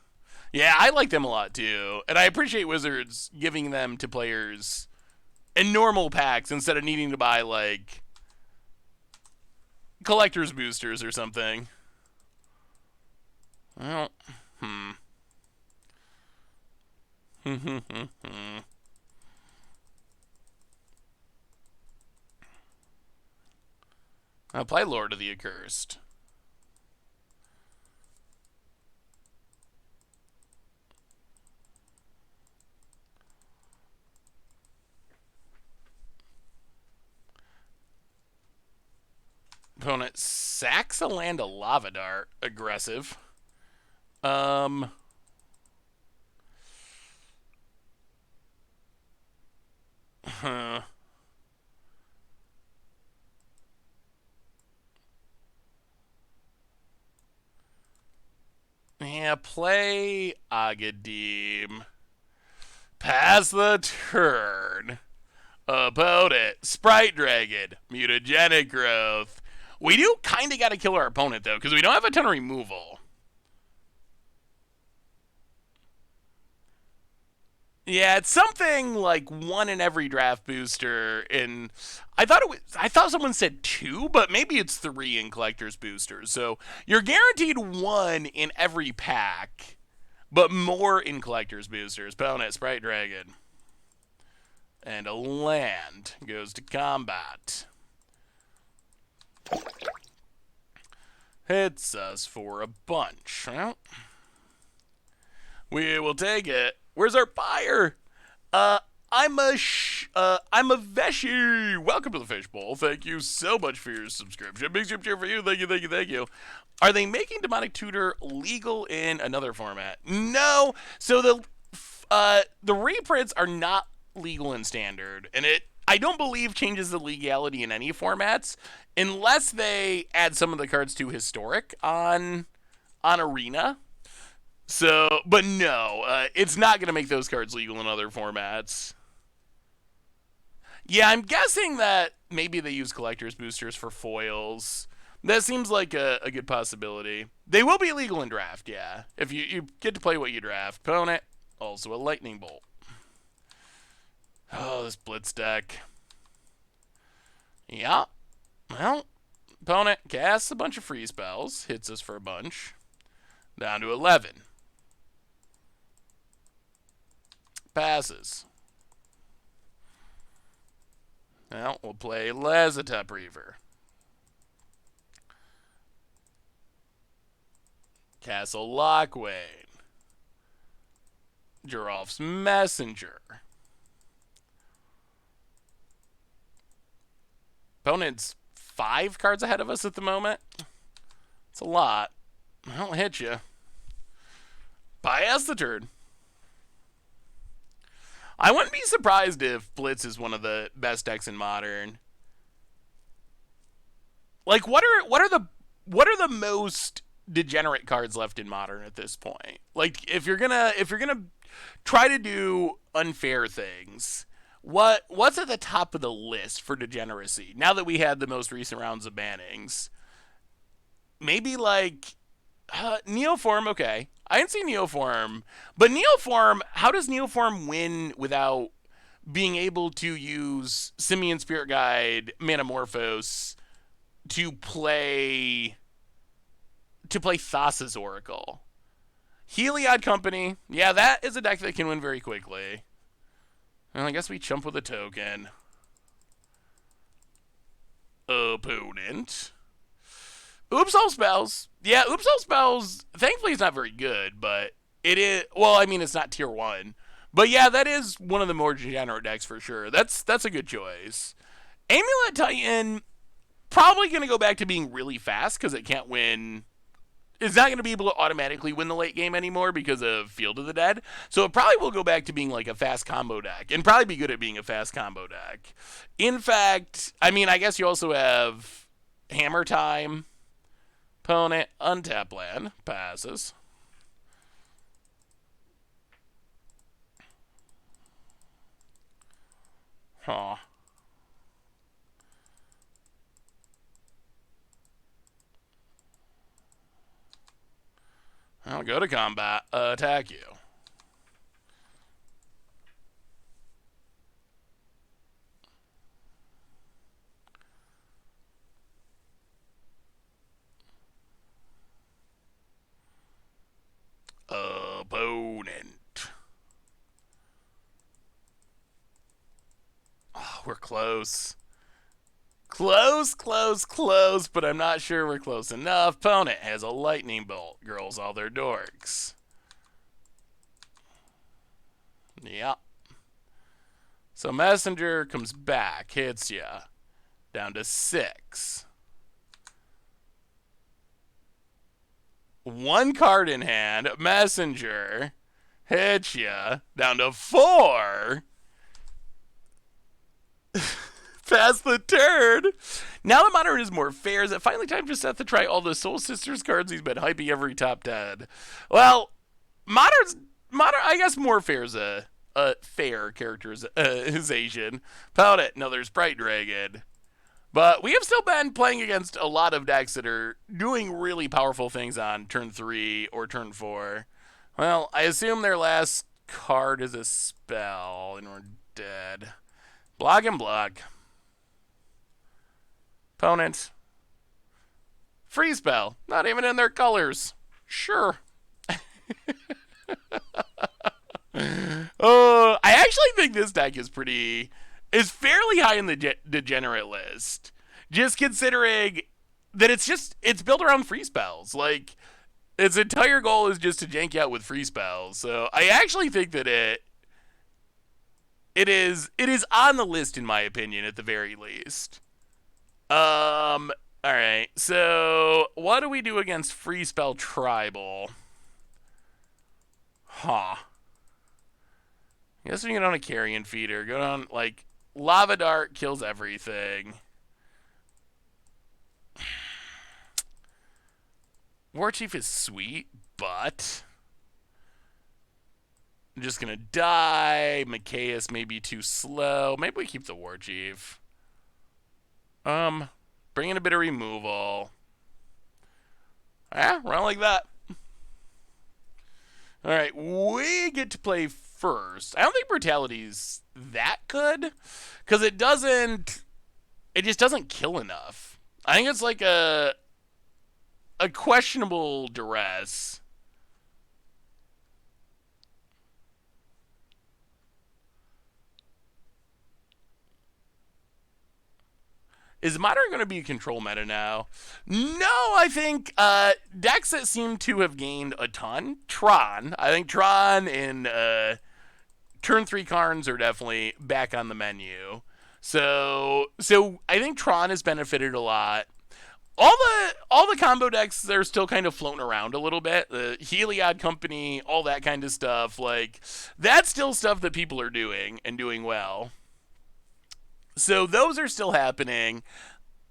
Yeah, I like them a lot too. And I appreciate Wizards giving them to players in normal packs instead of needing to buy, like, collector's boosters or something. Well, I'll play Lord of the Accursed. Opponent sacks a land of Lava Dart. Aggressive. Yeah, play Agadim. Pass the turn. Opponent, Sprite Dragon, Mutagenic Growth. We do kind of got to kill our opponent, though, because we don't have a ton of removal. Yeah, it's something like one in every draft booster. In I thought someone said 2, but maybe it's 3 in collector's boosters. So you're guaranteed 1 in every pack, but more in collector's boosters. Opponent, Sprite Dragon. And a land goes to combat. Hits us for a bunch. Well, we will take it. Where's our Pyre? I'm a Veshi. Welcome to the Fishbowl. Thank you so much for your subscription. Big cheer for you. Thank you. Are they making Demonic Tutor legal in another format? No. So the reprints are not legal in standard, and I don't believe changes the legality in any formats unless they add some of the cards to historic on Arena. So, but no, it's not going to make those cards legal in other formats. Yeah, I'm guessing that maybe they use collector's boosters for foils. That seems like a good possibility. They will be legal in draft, yeah. If you get to play what you draft. Opponent, also a lightning bolt. Oh, this blitz deck. Yeah. Well, opponent casts a bunch of free spells. Hits us for a bunch. Down to 11. Passes. Well, we'll play Lazatep Reaver. Castle Lockwain. Geralf's Messenger. Opponent's 5 cards ahead of us at the moment. It's a lot. I'll hit you. Pass the turn. I wouldn't be surprised if Blitz is one of the best decks in Modern. Like, what are the most degenerate cards left in Modern at this point? Like, if you're gonna try to do unfair things, what's at the top of the list for degeneracy? Now that we had the most recent rounds of bannings, maybe like Neoform. Okay, I didn't see Neoform, but Neoform. How does Neoform win without being able to use Simian Spirit Guide, Manamorphose to play Thassa's Oracle? Heliod Company. Yeah, that is a deck that can win very quickly. Well, I guess we chump with a token. Opponent. Oops All Spells. Yeah, Oops All Spells, thankfully it's not very good, but it is, well, I mean, it's not tier 1. But yeah, that is one of the more degenerate decks for sure. That's a good choice. Amulet Titan, probably going to go back to being really fast because it can't win. It's not going to be able to automatically win the late game anymore because of Field of the Dead. So it probably will go back to being like a fast combo deck and probably be good at being a fast combo deck. In fact, I mean, I guess you also have Hammer Time. Opponent, untap land, passes. Huh. I'll go to combat. Attack you. Opponent. Oh, we're close. Close, but I'm not sure we're close enough. Opponent has a lightning bolt. Girls all their dorks. Yep. So Messenger comes back, hits ya. Down to 6. 1 card in hand. Messenger hits ya. Down to 4. Pass the turn. Now that Modern is more fair, is it finally time for Seth to try all the Soul Sisters cards he's been hyping every top 10? Well, Modern, I guess more fair is a fair characterization. Opponent, another Sprite Dragon. But we have still been playing against a lot of decks that are doing really powerful things on turn 3 or turn 4. Well, I assume their last card is a spell, and we're dead. Block and block. Opponent. Free spell. Not even in their colors. Sure. I actually think this deck is fairly high in the degenerate list. Just considering that it's built around free spells. Like, its entire goal is just to jank you out with free spells. So I actually think that it is on the list in my opinion at the very least. Alright, so what do we do against Free Spell Tribal? Huh. I guess we can get on a Carrion Feeder. Go down, like, Lava Dart kills everything. War Chief is sweet, but I'm just gonna die. Macias may be too slow. Maybe we keep the War Chief. Bring in a bit of removal. Yeah, run like that. Alright, we get to play first. I don't think Brutality's that good, because it just doesn't kill enough. I think it's like a questionable duress. Is Modern going to be a control meta now? No, I think decks that seem to have gained a ton. Tron. I think Tron and turn 3 Karns are definitely back on the menu. So I think Tron has benefited a lot. All the combo decks, they're still kind of floating around a little bit. The Heliod Company, all that kind of stuff. Like, that's still stuff that people are doing and doing well. So those are still happening.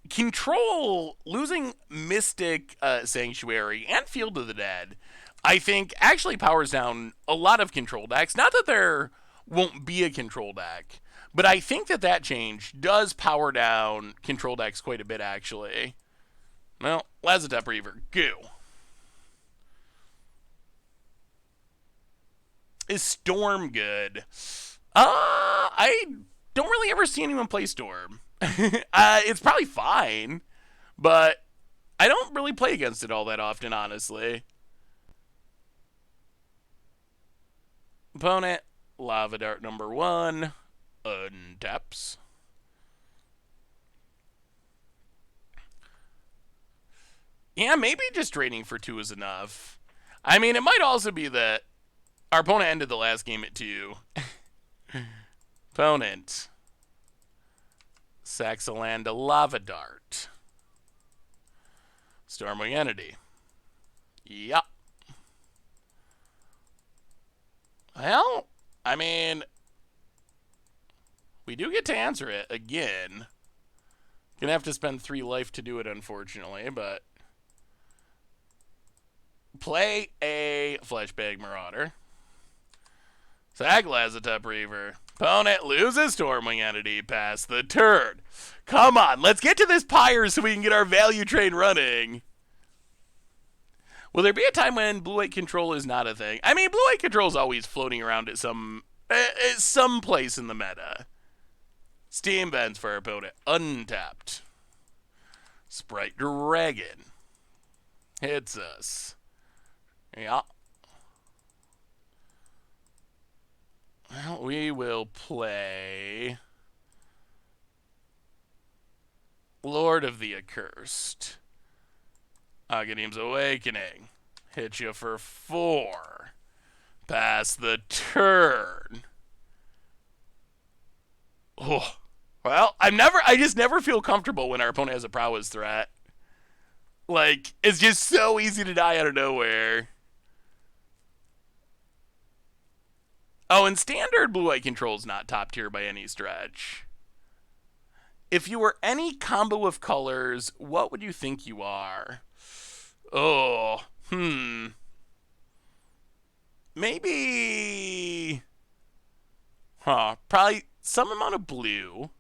Control, losing Mystic Sanctuary and Field of the Dead, I think actually powers down a lot of control decks. Not that there won't be a control deck, but I think that change does power down control decks quite a bit, actually. Well, Lazotep Reaver, goo. Is Storm good? I don't really ever see anyone play Storm. It's probably fine, but I don't really play against it all that often, honestly. Opponent, Lava Dart number 1, untaps. Yeah, maybe just draining for 2 is enough. I mean, it might also be that our opponent ended the last game at 2. Opponent, Saxaland Lava Dart. Stormwing Entity. Yup. Well, I mean, we do get to answer it again. Gonna have to spend 3 life to do it, unfortunately, but play a Fleshbag Marauder. Sack Lazotep Reaver. Opponent loses Stormwing Entity past the turn. Come on, let's get to this Pyre so we can get our value train running. Will there be a time when blue-white control is not a thing? I mean, blue-white control is always floating around at some place in the meta. Steam Vents for our opponent. Untapped. Sprite Dragon. Hits us. Yeah. Well, we will play Lord of the Accursed. Aghanim's Awakening. Hit you for 4. Pass the turn. Oh. Well, I just never feel comfortable when our opponent has a prowess threat. Like, it's just so easy to die out of nowhere. Oh, and standard blue-white control is not top tier by any stretch. If you were any combo of colors, what would you think you are? Oh, maybe, probably some amount of blue.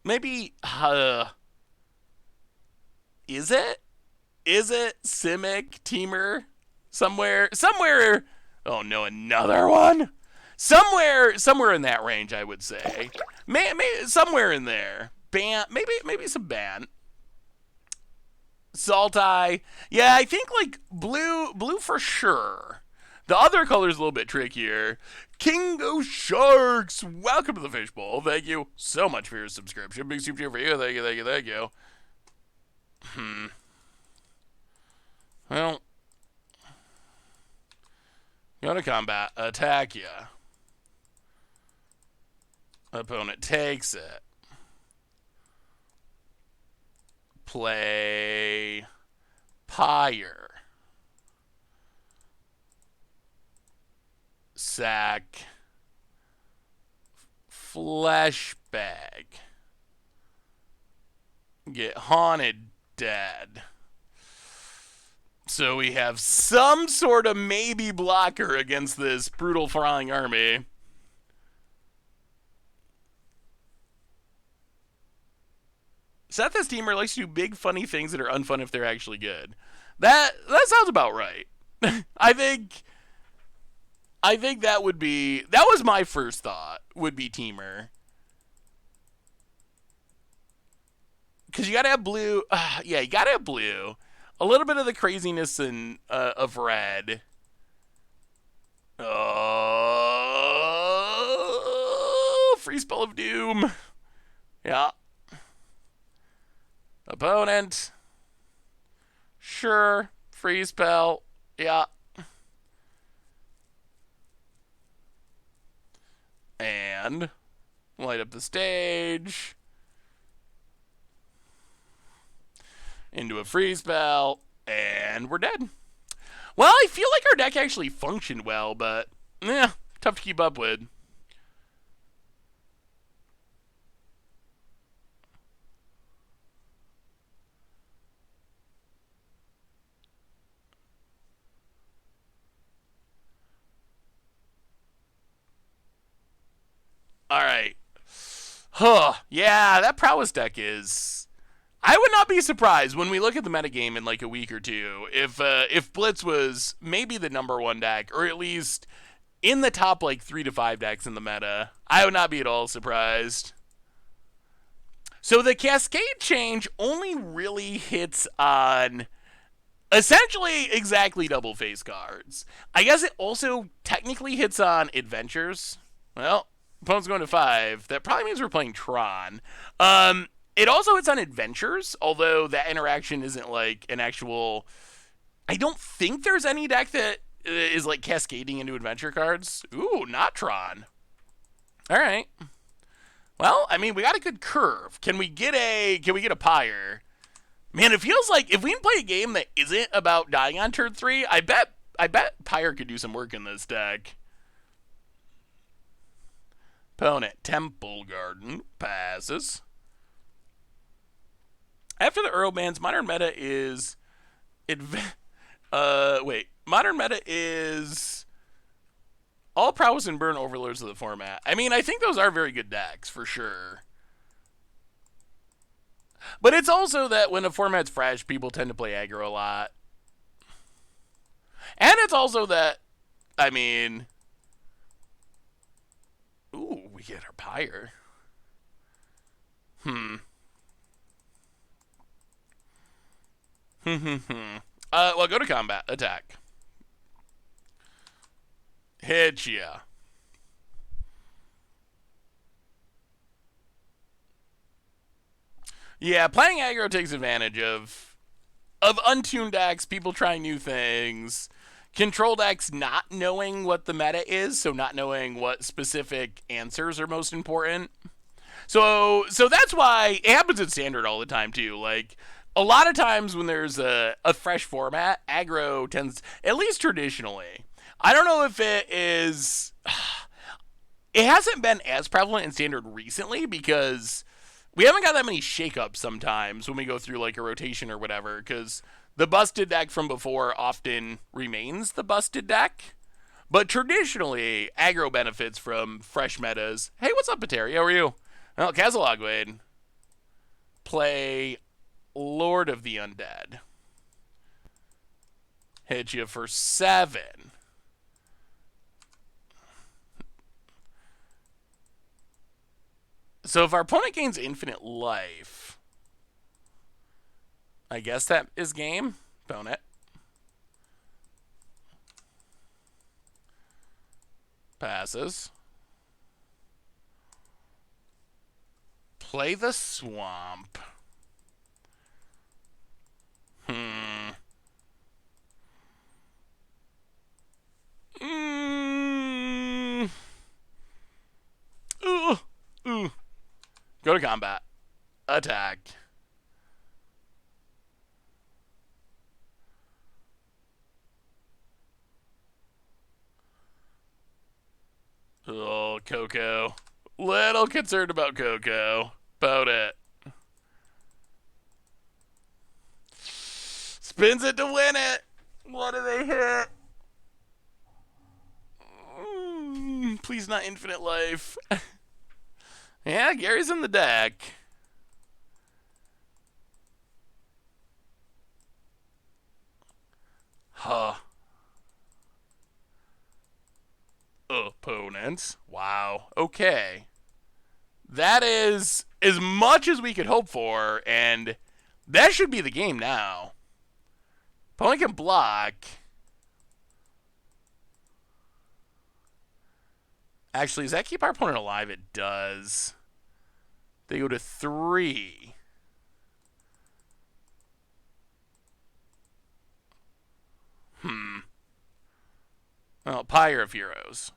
Maybe, is it Simic, Teamer? Somewhere, oh no, another one? Somewhere in that range, I would say. Maybe somewhere in there. Ban, maybe some ban. Saltai. Yeah, I think like blue for sure. The other color's a little bit trickier. Kingo Sharks, welcome to the Fishbowl. Thank you so much for your subscription. Big super cheer for you. Thank you. Well, go to combat. Attack ya. Opponent takes it. Play Pyre. Sack Fleshbag. Get Haunted Dead. So we have some sort of maybe blocker against this brutal flying army. Seth as Teamer likes to do big funny things that are unfun if they're actually good. That sounds about right. I think that was my first thought, would be Teamer. Because you gotta have blue. Yeah, you gotta have blue. A little bit of the craziness of red. Oh, free spell of doom. Yeah. Opponent. Sure. Free spell. Yeah. And light up the stage. Into a free spell. And we're dead. Well, I feel like our deck actually functioned well, but tough to keep up with. All right. Huh. Yeah, that prowess deck is. I would not be surprised when we look at the metagame in like a week or two if Blitz was maybe the #1 deck, or at least in the top like 3 to 5 decks in the meta. I would not be at all surprised. So the Cascade change only really hits on essentially exactly double face cards. I guess it also technically hits on adventures. Well, opponent's going to 5. That probably means we're playing Tron. It also hits on adventures, although that interaction isn't like an actual. I don't think there's any deck that is like cascading into adventure cards. Ooh, not Tron. All right. Well, I mean, we got a good curve. Can we get a Pyre? Man, it feels like if we can play a game that isn't about dying on turn 3, I bet Pyre could do some work in this deck. Opponent, Temple Garden, passes. After the Earl bans, Modern Meta is... Modern Meta is... all prowess and burn overlords of the format. I mean, I think those are very good decks, for sure. But it's also that when a format's fresh, people tend to play aggro a lot. And it's also that, I mean... Ooh, we get our Pyre. Well, go to combat. Attack. Hit ya. Yeah, playing aggro takes advantage of untuned decks, people trying new things, control decks not knowing what the meta is, so not knowing what specific answers are most important. So that's why it happens in Standard all the time too. Like a lot of times when there's a fresh format, aggro tends, at least traditionally. I don't know if it is. It hasn't been as prevalent in Standard recently because we haven't got that many shakeups sometimes when we go through like a rotation or whatever, because the busted deck from before often remains the busted deck. But traditionally, aggro benefits from fresh metas. Hey, what's up, Pateri? How are you? Well, Kazalogwade. Play Lord of the Undead. Hit you for 7. So if our opponent gains infinite life, I guess that is game. Opponent. Passes. Play the swamp. Ooh. Go to combat. Attack. Oh, Coco. Little concerned about Coco. About it. Spins it to win it. What do they hit? Please not infinite life. Yeah, Gary's in the deck. Huh. Opponents. Wow. Okay. That is as much as we could hope for, and that should be the game now. Opponent can block. Actually, does that keep our opponent alive? It does. They go to 3. Well, Pyre of Heroes.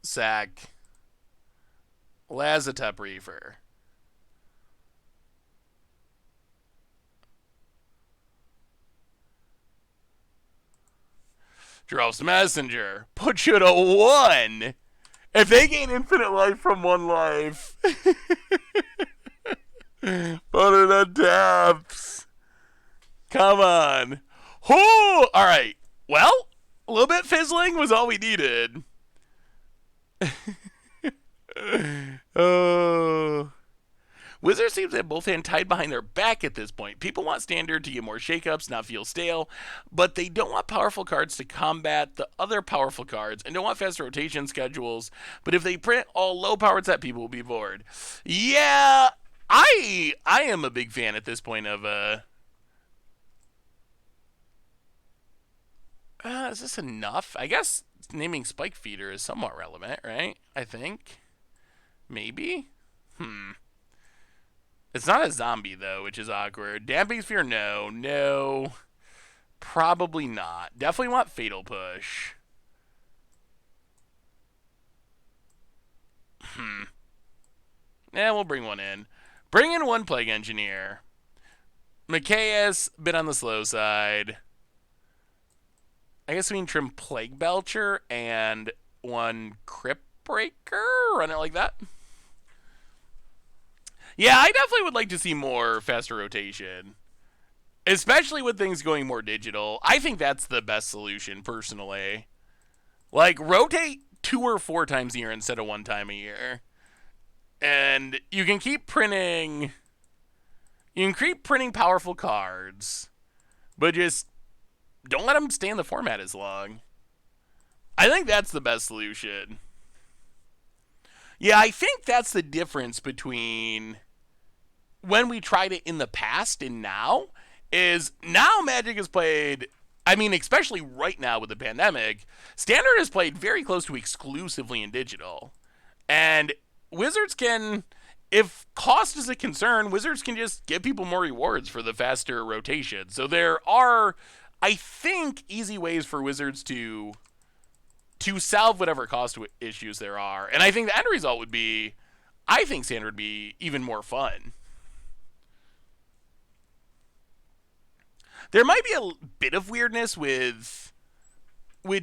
Sack. Lazatep Reaver. Drell's Messenger. Put you to 1. If they gain infinite life from 1 life. Put it on taps. Come on. Oh, all right. Well, a little bit fizzling was all we needed. Oh. Wizards seems to have both hands tied behind their back at this point. People want Standard to get more shakeups, not feel stale, but they don't want powerful cards to combat the other powerful cards and don't want fast rotation schedules. But if they print all low-powered set, people will be bored. Yeah, I am a big fan at this point of is this enough? I guess naming Spike Feeder is somewhat relevant, right? I think. Maybe? It's not a zombie, though, which is awkward. Damping Sphere, no. No. Probably not. Definitely want Fatal Push. Yeah, we'll bring one in. Bring in 1 Plague Engineer. Mikaeus, bit on the slow side. I guess we can trim Plague Belcher and 1 Crypt Breaker. Run it like that. Yeah, I definitely would like to see more faster rotation. Especially with things going more digital. I think that's the best solution, personally. Like, rotate 2 or 4 times a year instead of 1 time a year. And you can keep printing... You can keep printing powerful cards. But just don't let them stay in the format as long. I think that's the best solution. Yeah, I think that's the difference between when we tried it in the past and now, is now Magic is played, I mean, especially right now with the pandemic, Standard is played very close to exclusively in digital. And Wizards can, if cost is a concern, Wizards can just give people more rewards for the faster rotation. So there are, I think, easy ways for Wizards to solve whatever cost issues there are. And I think the end result would be, I think Standard would be even more fun. There might be a bit of weirdness with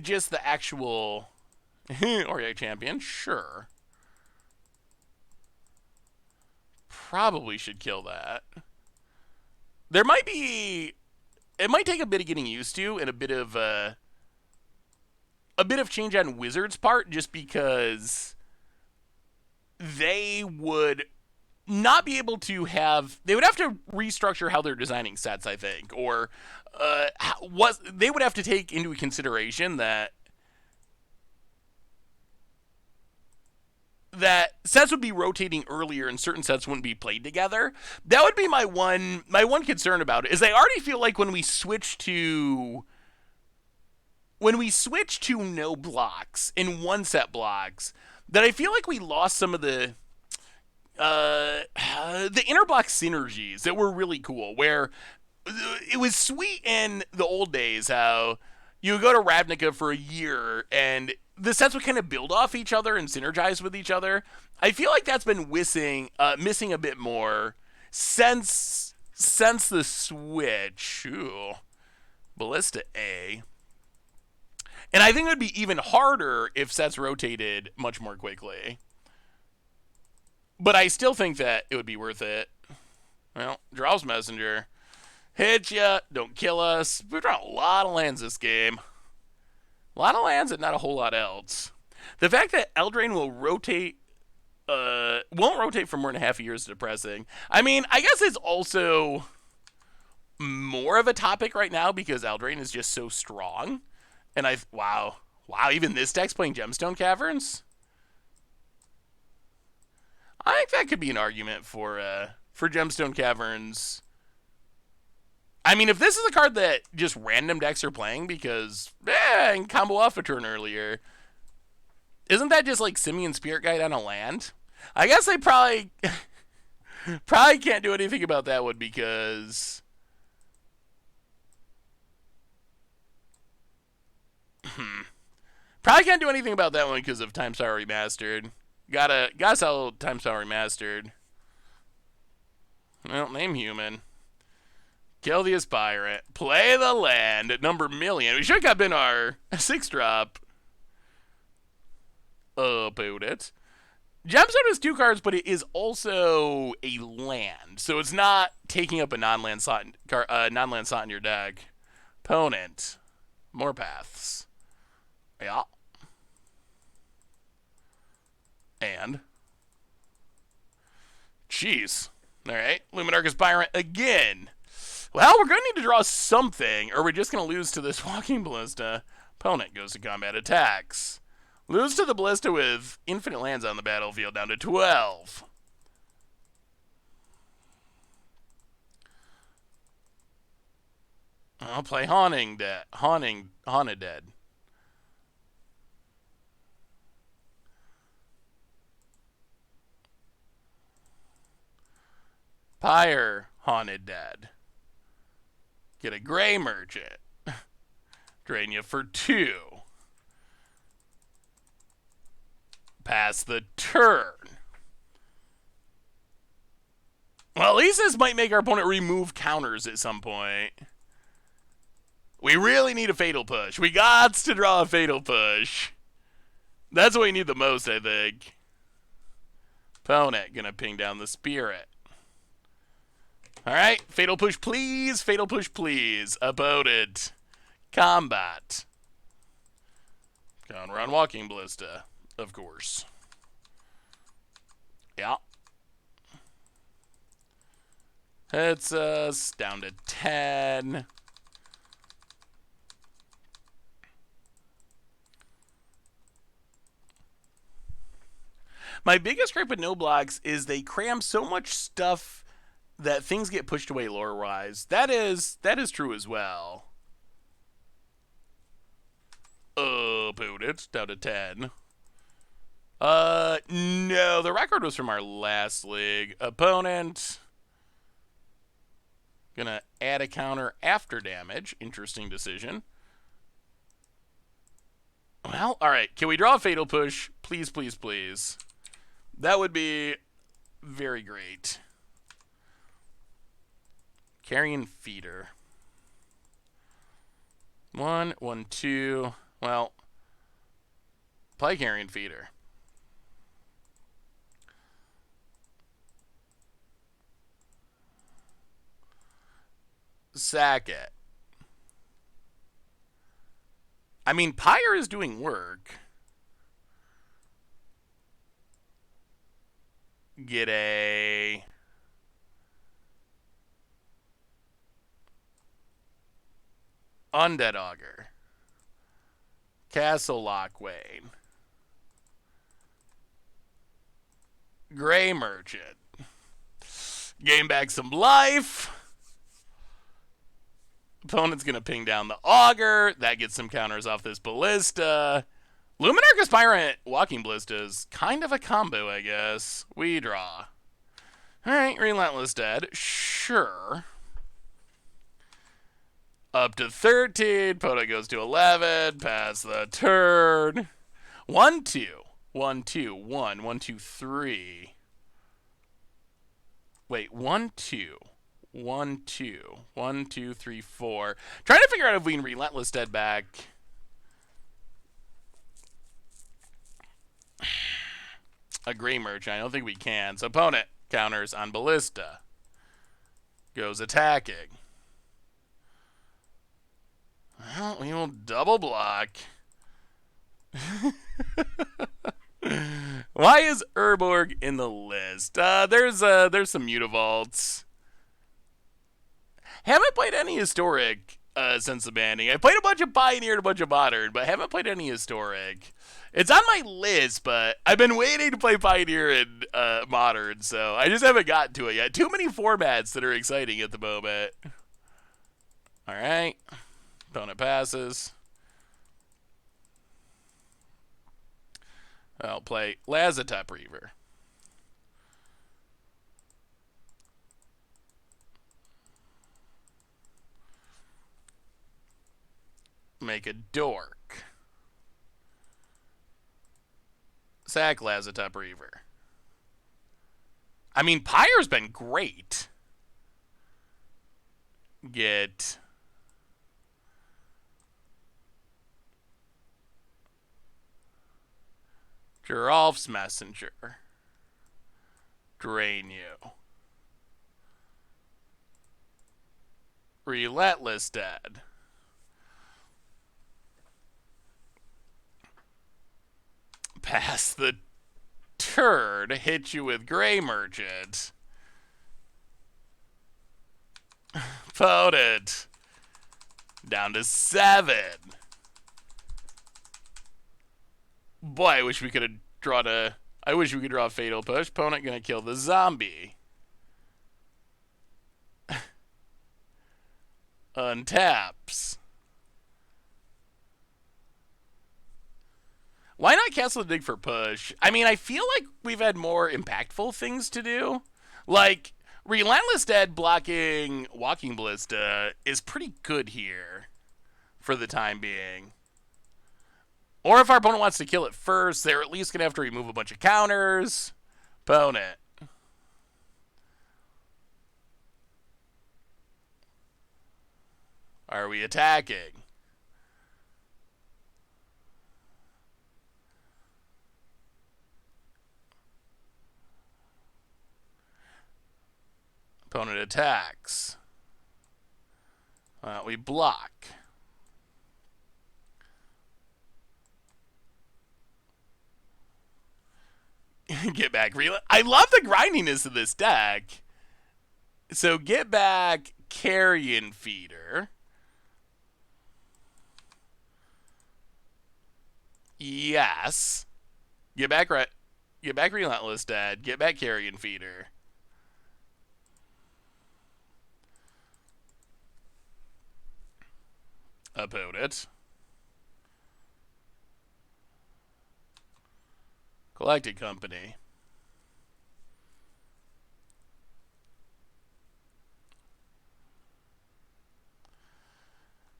just the actual Auric Champion, sure. Probably should kill that. There might be, it might take a bit of getting used to and a bit of change on Wizards' part, just because they would not be able to have, they would have to restructure how they're designing sets, I think, or they would have to take into consideration that sets would be rotating earlier and certain sets wouldn't be played together. That would be my one concern about it, is I already feel like when we switch to no blocks in 1 set blocks, that I feel like we lost some of the interblock synergies that were really cool, where it was sweet in the old days how you would go to Ravnica for a year and the sets would kind of build off each other and synergize with each other. I feel like that's been missing a bit more since the switch. Ooh. Ballista A. And I think it would be even harder if sets rotated much more quickly. But I still think that it would be worth it. Well, Drell's Messenger. Hit ya, don't kill us. We've drawn a lot of lands this game. A lot of lands and not a whole lot else. The fact that Eldraine will won't rotate for more than half a year is depressing. I mean, I guess it's also more of a topic right now because Eldraine is just so strong. And wow, even this deck's playing Gemstone Caverns? I think that could be an argument for Gemstone Caverns. I mean, if this is a card that just random decks are playing because, I can combo off a turn earlier, isn't that just like Simian Spirit Guide on a land? I guess they probably can't do anything about that one because Probably can't do anything about that one because of Time Tower Remastered. Gotta sell Time Tower Remastered. Well, name human. Kill the Aspirant. Play the land at number million. We should have been our 6-drop. About it. Gemstone has 2 cards, but it is also a land, so it's not taking up a non-land slot in your deck. Opponent. More paths. Yeah. And. Jeez. Alright. Luminarch Aspirant again. Well, we're going to need to draw something, or we're just going to lose to this Walking Ballista. Opponent goes to combat attacks. Lose to the Ballista with infinite lands on the battlefield down to 12. I'll play Haunted Dead. Pyre, Haunted Dead. Get a Gray Merchant. Drain you for 2. Pass the turn. Well, at least this might make our opponent remove counters at some point. We really need a Fatal Push. We got to draw a Fatal Push. That's what we need the most, I think. Opponent gonna ping down the Spirit. Alright, Fatal Push please, Fatal Push please. Opponent. Combat. Going around Walking Ballista, of course. Yeah. Hits us down to 10. My biggest gripe with no blocks is they cram so much stuff that things get pushed away lore-wise. That is true as well. Boot it down to 10. No, the record was from our last league. Opponent gonna add a counter after damage. Interesting decision. Well, all right. Can we draw a Fatal Push? Please, please, please. That would be very great. Carrion Feeder. 1, 1, 2. Well, play Carrion Feeder. Sack it. I mean, Pyre is doing work. Get a Undead Augur. Castle Lockwane. Gray Merchant. Gain back some life. Opponent's going to ping down the Augur. That gets some counters off this Ballista. Luminarch Aspirant Walking Ballista is kind of a combo, I guess. We draw. Alright, Relentless Dead. Sure. Up to 13. Opponent goes to 11. Pass the turn. 1, 2. 1, 2. 1. 1, 2, 3. Wait, 1, 2. 1, 2. 1, 2, 3, 4. Trying to figure out if we can Relentless Dead back. A Gray Merchant. I don't think we can. So opponent counters on Ballista. Goes attacking. Well, we will double block. Why is Urborg in the list? There's some Mutavaults. Haven't played any Historic since the banning. I played a bunch of Pioneer and a bunch of Modern, but haven't played any Historic. It's on my list, but I've been waiting to play Pioneer and Modern, so I just haven't gotten to it yet. Too many formats that are exciting at the moment. Alright. Opponent passes. I'll play Lazotep Reaver. Make a Dork. Sack Lazatop Reaver. I mean, Pyre's been great. Get Geralf's Messenger. Drain you. Relentless Dead. Pass the turd. Hit you with Gray Merchant. Potent. Down to 7. Boy, I wish we could have drawn a... I wish we could draw a Fatal Push. Opponent gonna kill the zombie. Untaps. Why not Castle Dig for push? I mean, I feel like we've had more impactful things to do. Like, Relentless Dead blocking Walking Ballista is pretty good here for the time being. Or if our opponent wants to kill it first, they're at least going to have to remove a bunch of counters. Opponent. Are we attacking? Opponent attacks. We block. Get back. I love the grindiness of this deck. So get back Carrion Feeder. Yes. Get back Relentless Dead. Get back Carrion Feeder. Opponent. Collected Company.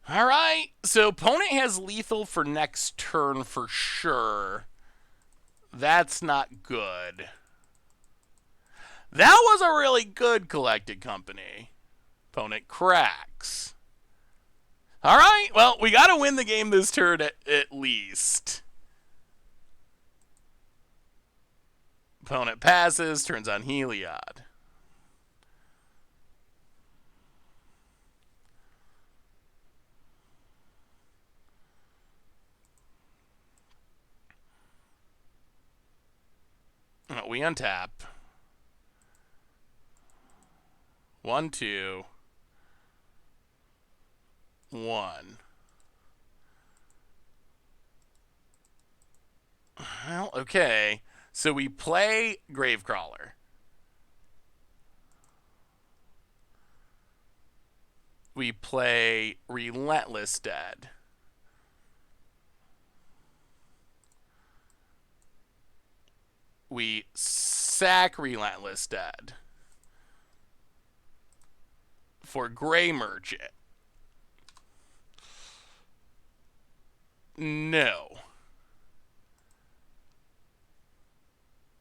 Alright, so opponent has lethal for next turn for sure. That's not good. That was a really good Collected Company. Opponent cracks. Alright, well, we gotta win the game this turn at least. Opponent passes, turns on Heliod. We untap. 1, 2. 1. Well, okay. So we play Gravecrawler. We play Relentless Dead. We sack Relentless Dead for Gray Merchant. No.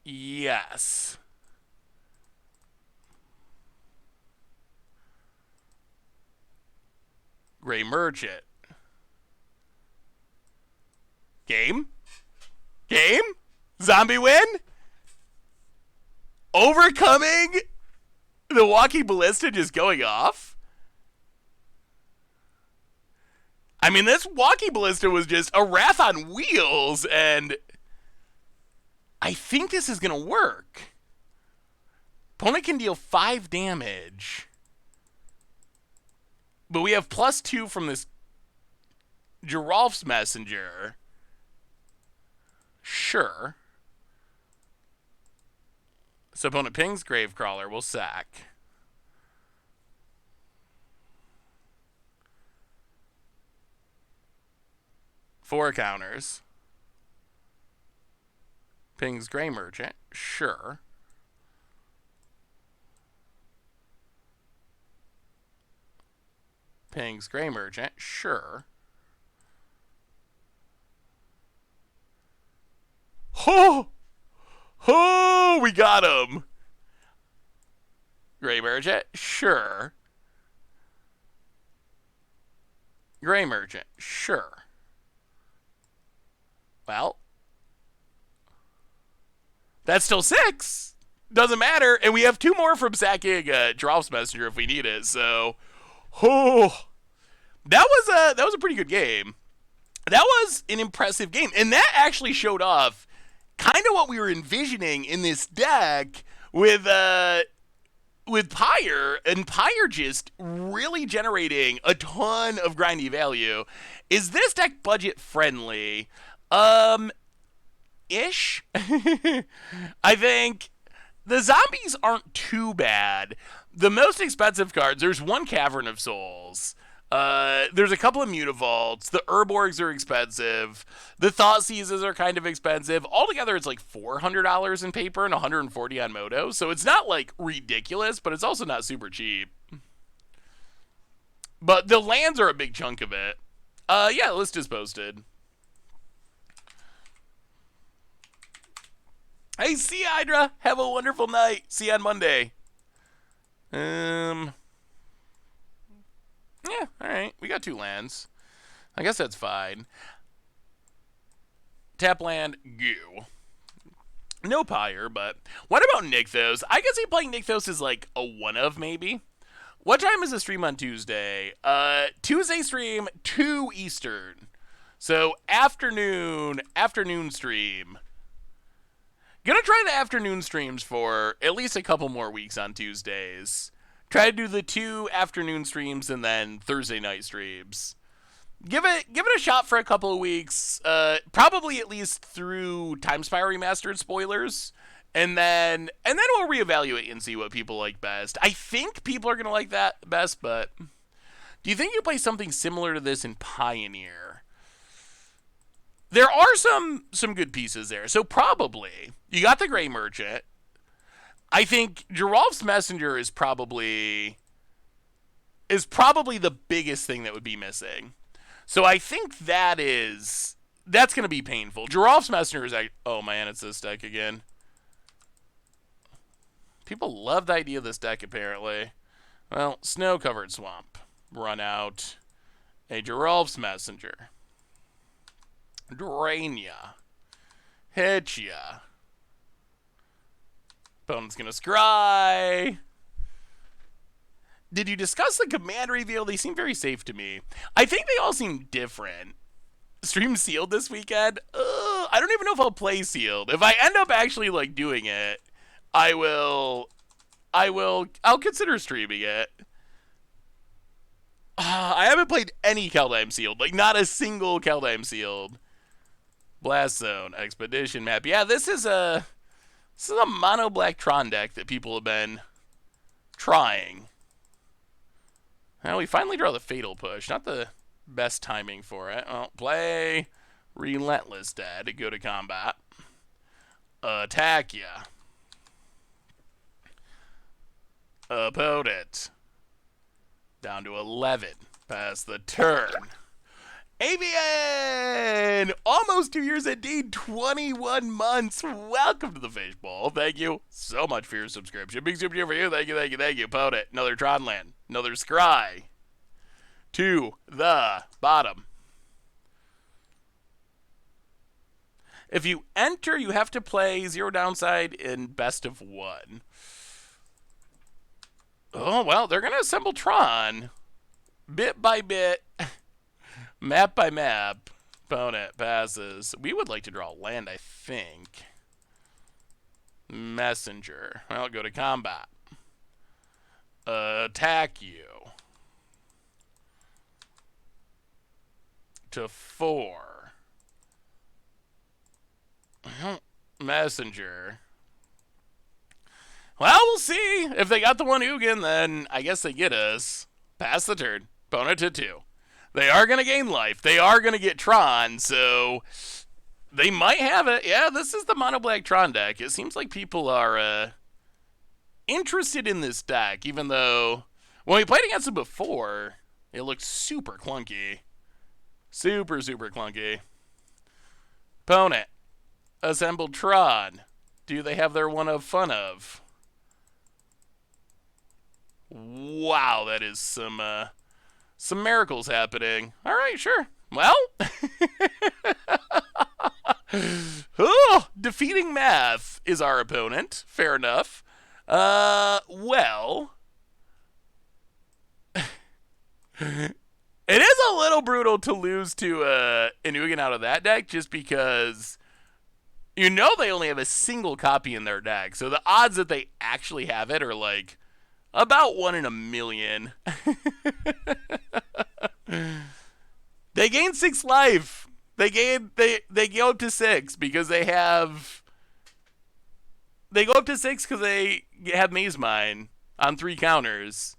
Yes. Gray Merchant. Game? Game? Zombie win? Overcoming the Walking Ballista just going off? I mean, this Walking Ballista was just a Wrath on wheels, and I think this is going to work. Opponent can deal 5 damage. But we have +2 from this Geralf's Messenger. Sure. So opponent pings Gravecrawler. We'll sack. Four counters. Pings Gray Merchant. Sure. Pings Gray Merchant. Sure. Oh! Oh, we got him. Gray Merchant? Sure. Gray Merchant? Sure. Well, that's still 6. Doesn't matter. And we have 2 more from sacking Giraffe Messenger if we need it. So, oh, that was a pretty good game. That was an impressive game. And that actually showed off kind of what we were envisioning in this deck with Pyre, and Pyre just really generating a ton of grindy value. Is this deck budget friendly? Ish. I think the zombies aren't too bad. The most expensive cards, there's 1 Cavern of Souls. There's a couple of Mutavaults. The Urborgs are expensive. The Thought Seizes are kind of expensive. Altogether, it's like $400 in paper and $140 on Moto. So it's not like ridiculous, but it's also not super cheap. But the lands are a big chunk of it. Yeah, the list is posted. Hey, see you, Hydra. Have a wonderful night. See you on Monday. Yeah, alright. We got 2 lands. I guess that's fine. Tap land, goo. No Pyre, but what about Nykthos? I guess playing Nykthos is like a one-of, maybe. What time is the stream on Tuesday? Tuesday stream, 2 Eastern. So, afternoon stream. Gonna try the afternoon streams for at least a couple more weeks on Tuesdays. Try to do the 2 afternoon streams and then Thursday night streams. Give it a shot for a couple of weeks. Probably at least through Time Spire Remastered spoilers. And then we'll reevaluate and see what people like best. I think people are gonna like that best, but do you think you play something similar to this in Pioneer? There are some good pieces there. So probably you got the Gray Merchant. I think Giraffe's Messenger is probably the biggest thing that would be missing. So I think that's going to be painful. Giraffe's Messenger is like, oh man, it's this deck again. People love the idea of this deck apparently. Well, Snow-Covered Swamp. Run out a Giraffe's Messenger. Drain ya. Hit ya. Opponent's gonna scry. Did you discuss the command reveal? They seem very safe to me. I think they all seem different. Stream sealed this weekend? I don't even know if I'll play sealed. If I end up actually like doing it, I'll consider streaming it. I haven't played any Kaldeheim sealed. Like, not a single Kaldeheim sealed. Blast Zone, Expedition map. Yeah, this is a mono black Tron deck that people have been trying. Well, we finally draw the Fatal Push. Not the best timing for it. Well, play Relentless Dead to go to combat. Attack ya. Opponent. Down to 11. Pass the turn. Avian! Almost 2 years indeed, 21 months. Welcome to the Fishbowl. Thank you so much for your subscription. Big super cheer for you. Thank you. Opponent. Another Tronland. Another Scry. To the bottom. If you enter, you have to play 0 downside in best of 1. Oh, well, they're going to assemble Tron. Bit by bit. Map by map. Opponent passes. We would like to draw land, I think. Messenger. Well, go to combat. Attack you. To 4. Messenger. Well, we'll see. If they got the 1 Ugin, then I guess they get us. Pass the turn. Opponent to 2. They are going to gain life. They are going to get Tron, so they might have it. Yeah, this is the mono black Tron deck. It seems like people are interested in this deck, even though when we played against it before, it looked super clunky. Super clunky. Opponent. Assembled Tron. Do they have their one of fun of? Wow, that is some miracles happening. All right, sure. Well, oh, defeating math is our opponent. Fair enough. Well, it is a little brutal to lose to an Ugin out of that deck just because you know they only have a single copy in their deck. So the odds that they actually have it are like about 1 in a million. They gain 6 life. They go up to 6 because they go up to 6 because they have Maze Mine on 3 counters.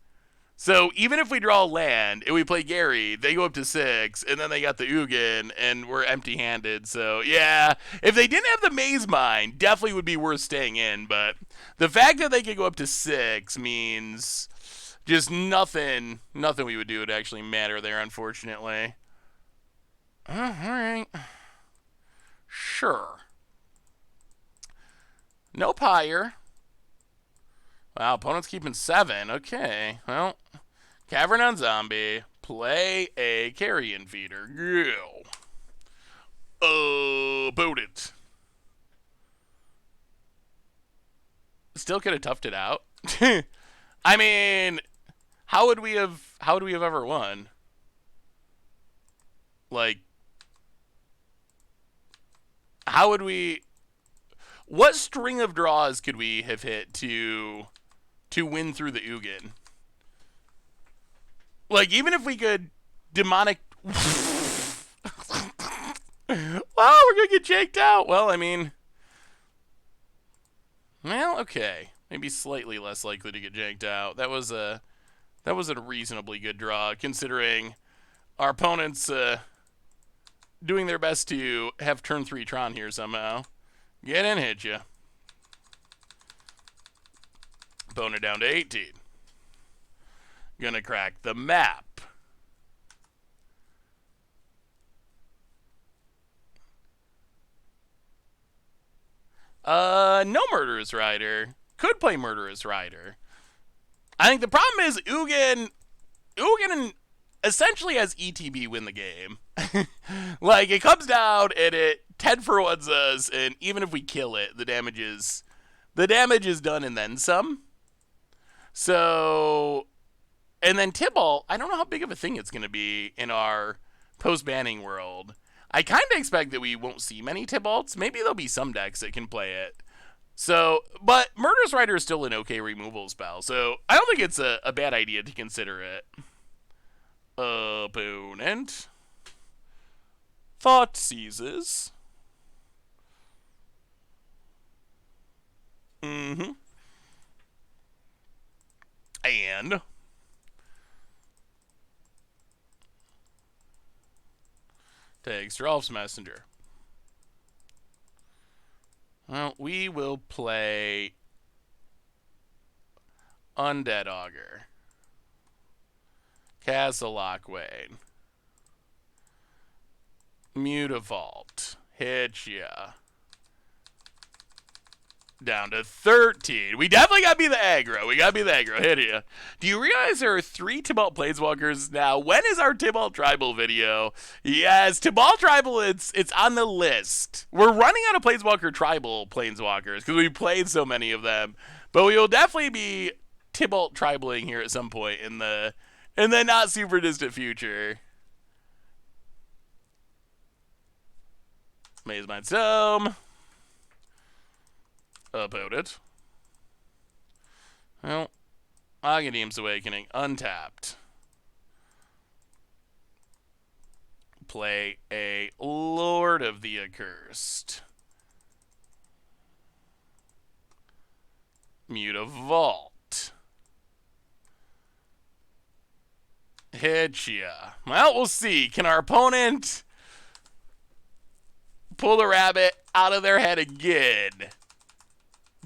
So even if we draw a land and we play Gary, they go up to 6, and then they got the Ugin, and we're empty-handed. So yeah, if they didn't have the Maze Mine, definitely would be worth staying in. But the fact that they could go up to 6 means just nothing we would do would actually matter there, unfortunately. All right. Sure. No Pyre. Wow, opponent's keeping 7. Okay, well, Cavern on Zombie. Play a Carrion Feeder. Go. Boot it. Still could have toughed it out. I mean, how would we have ever won? Like, how would we? What string of draws could we have hit to win through the Ugin? Like, even if we could demonic. Wow, we're gonna get jaked out. Well, I mean, well, okay, maybe slightly less likely to get janked out. That was a reasonably good draw considering our opponents doing their best to have turn 3 Tron here somehow. Get in, hit ya. Opponent down to 18. Gonna crack the map. No Murderous Rider. Could play Murderous Rider. I think the problem is Ugin essentially has ETB win the game. Like, it comes down and it 10 for 1s us, and even if we kill it, the damage is done and then some. So, and then Tibalt, I don't know how big of a thing it's going to be in our post-banning world. I kind of expect that we won't see many Tibalts. Maybe there'll be some decks that can play it. So, but Murderous Rider is still an okay removal spell, so I don't think it's a bad idea to consider it. Opponent. Thought seizes. And takes Rolf's Messenger. Well, we will play Undead Augur. Castle Lockwain. Mutavault. Hit ya. Down to 13. We definitely gotta be the aggro. Hit ya. Do you realize there are 3 Tibalt Planeswalkers now? When is our Tibalt Tribal video? Yes, Tibalt Tribal, it's on the list. We're running out of Planeswalker Tribal Planeswalkers because we played so many of them. But we will definitely be Tibalt Tribaling here at some point in the not super distant future. Maze Mind Tome. About it. Well, Aghanim's Awakening, untapped. Play a Lord of the Accursed. Mutavault. Hit ya. Well, we'll see. Can our opponent pull the rabbit out of their head again?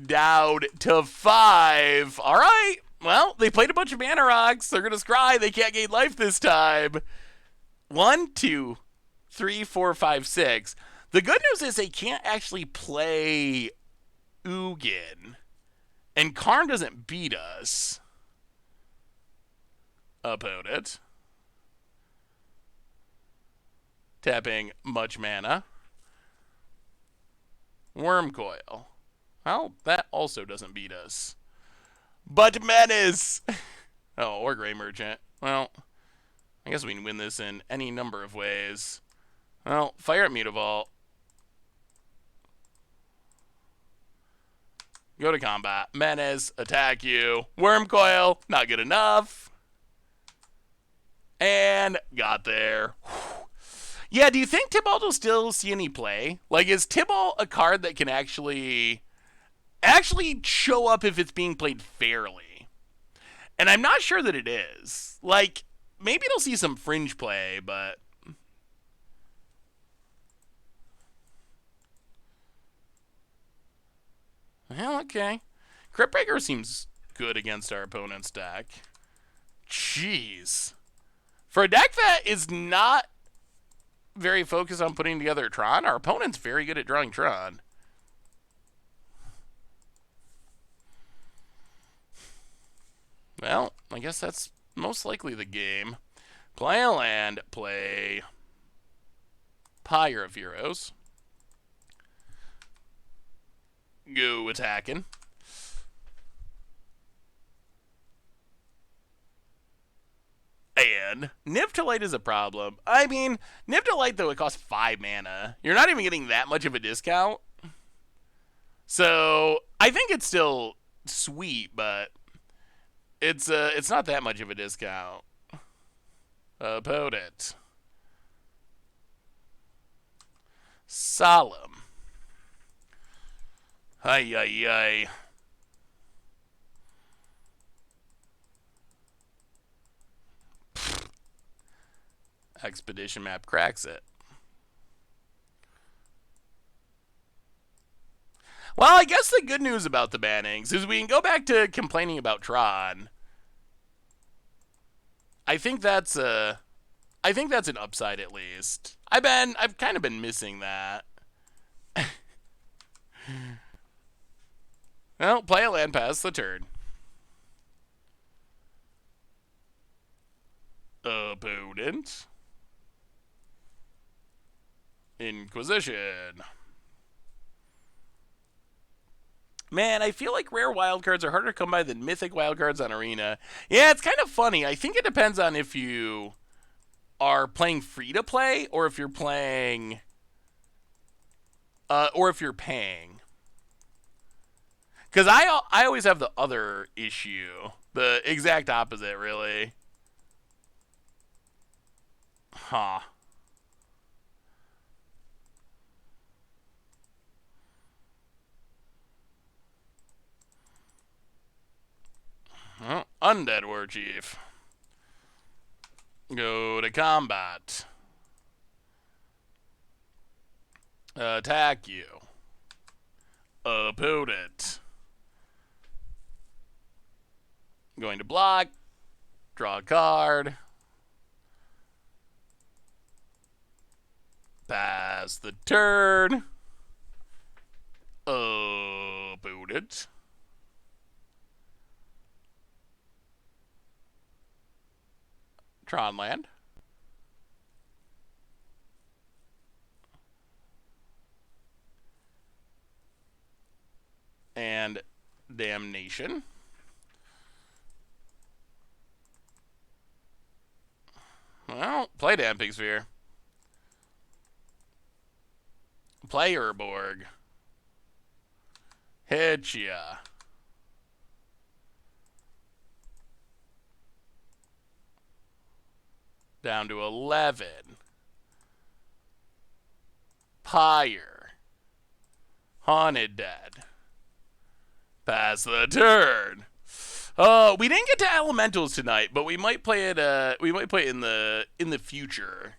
Down to 5. All right. Well, they played a bunch of mana rocks. They're going to scry. They can't gain life this time. 1, 2, 3, 4, 5, 6. The good news is they can't actually play Ugin. And Karn doesn't beat us. Opponent. Tapping much mana. Wormcoil. Well, that also doesn't beat us. But Menace! Oh, or Grey Merchant. Well, I guess we can win this in any number of ways. Well, fire at Mutavault. Go to combat. Menace, attack you. Wormcoil, not good enough. And got there. Yeah, do you think Tibalt will still see any play? Like, is Tibalt a card that can actually show up if it's being played fairly? And I'm not sure that it is. Like, maybe it'll see some fringe play, but... Well, okay. Cryptbreaker seems good against our opponent's deck. Jeez. For a deck that is not very focused on putting together Tron, our opponent's very good at drawing Tron. Well, I guess that's most likely the game. Play a land, play Pyre of Heroes. Go attacking. And Niftalite is a problem. I mean, Niftalite, though, it costs 5 mana. You're not even getting that much of a discount. So, I think it's still sweet, but it's not that much of a discount. Opponent. Solemn. Ay, ay, ay. Expedition map cracks it. Well, I guess the good news about the bannings is we can go back to complaining about Tron. I think that's an upside at least. I've kind of been missing that. Well, play a land pass the turn. Opponent. Inquisition. Man, I feel like rare wildcards are harder to come by than mythic wildcards on Arena. Yeah, it's kind of funny. I think it depends on if you are playing free to play or if you're playing, or if you're paying. Because I always have the other issue, the exact opposite, really. Huh. Undead Warchief. Go to combat. Attack you. Opponent. Going to block. Draw a card. Pass the turn. Opponent. Tron land. And Damnation. Well, play Damping Sphere. Play Urborg. Hit ya. Down to 11. Pyre. Haunted Dead. Pass the turn. We didn't get to elementals tonight, but we might play it. We might play it in the future.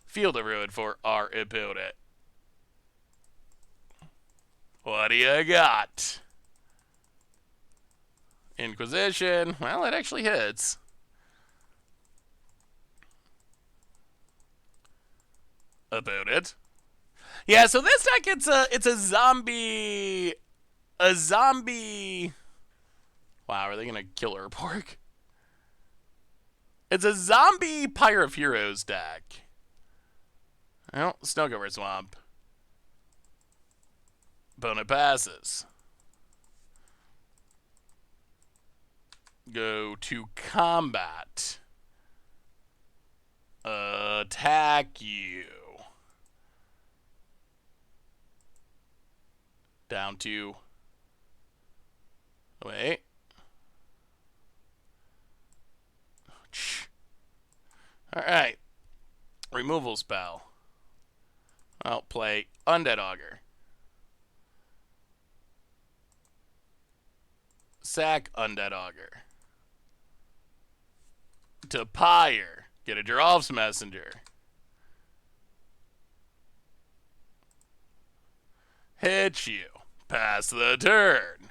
Field of Ruin for our opponent. What do you got? Inquisition. Well, it actually hits. Opponent. Yeah, so this deck it's a zombie a zombie. Wow, are they gonna kill Urborg? It's a zombie Pyre of Heroes deck. Well, Snowgover Swamp. Opponent passes. Go to combat. Attack you. Down to... Wait. Alright. Removal spell. I'll play Undead Augur. Sack Undead Augur. To Pyre. Get a Giralf's Messenger. Hit you. Pass the turn.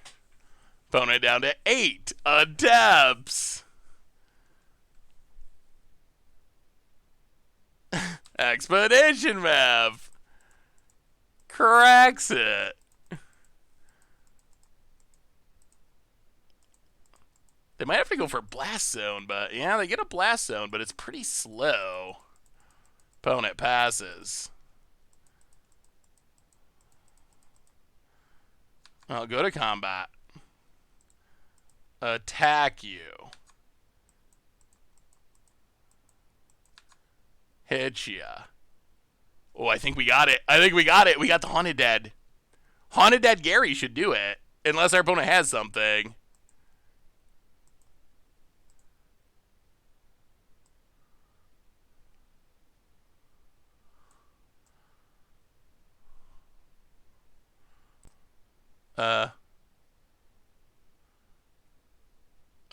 Opponent down to 8. Adepts. Expedition Map. Cracks it. They might have to go for Blast Zone, but yeah, they get a Blast Zone, but it's pretty slow. Opponent passes. I'll go to combat. Attack you. Hit ya. Oh, I think we got it. We got the Haunted Dead. Haunted Dead Gary should do it. Unless our opponent has something.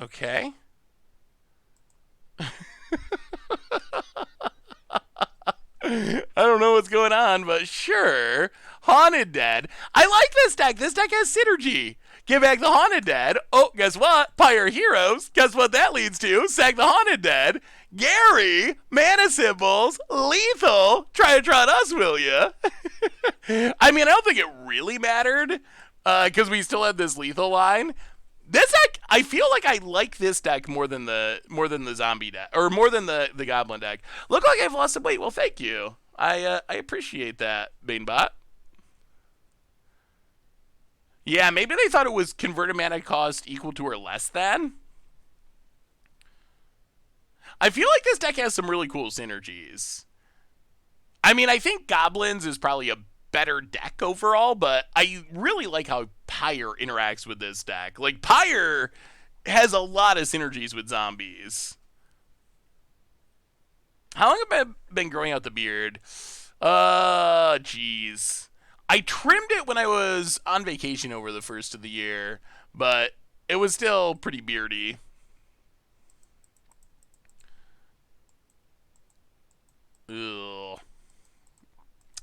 Okay. I don't know what's going on, but sure. Haunted Dead. I like this deck. This deck has synergy. Give back the Haunted Dead. Oh, guess what? Pyre Heroes. Guess what that leads to? Sack the Haunted Dead. Gary. Mana Symbols. Lethal. Try to trot us, will ya? I mean, I don't think it really mattered because we still had this lethal line. This deck, I feel like I like this deck more than the zombie deck, or more than the goblin deck. Look like I've lost some weight. Well, thank you. I appreciate that, Banebot. Yeah, maybe they thought it was converted mana cost equal to or less than. I feel like this deck has some really cool synergies. I mean, I think Goblins is probably a better deck overall, but I really like how Pyre interacts with this deck. Like, Pyre has a lot of synergies with zombies. How long have I been growing out the beard? Jeez. I trimmed it when I was on vacation over the first of the year, but it was still pretty beardy. Ugh.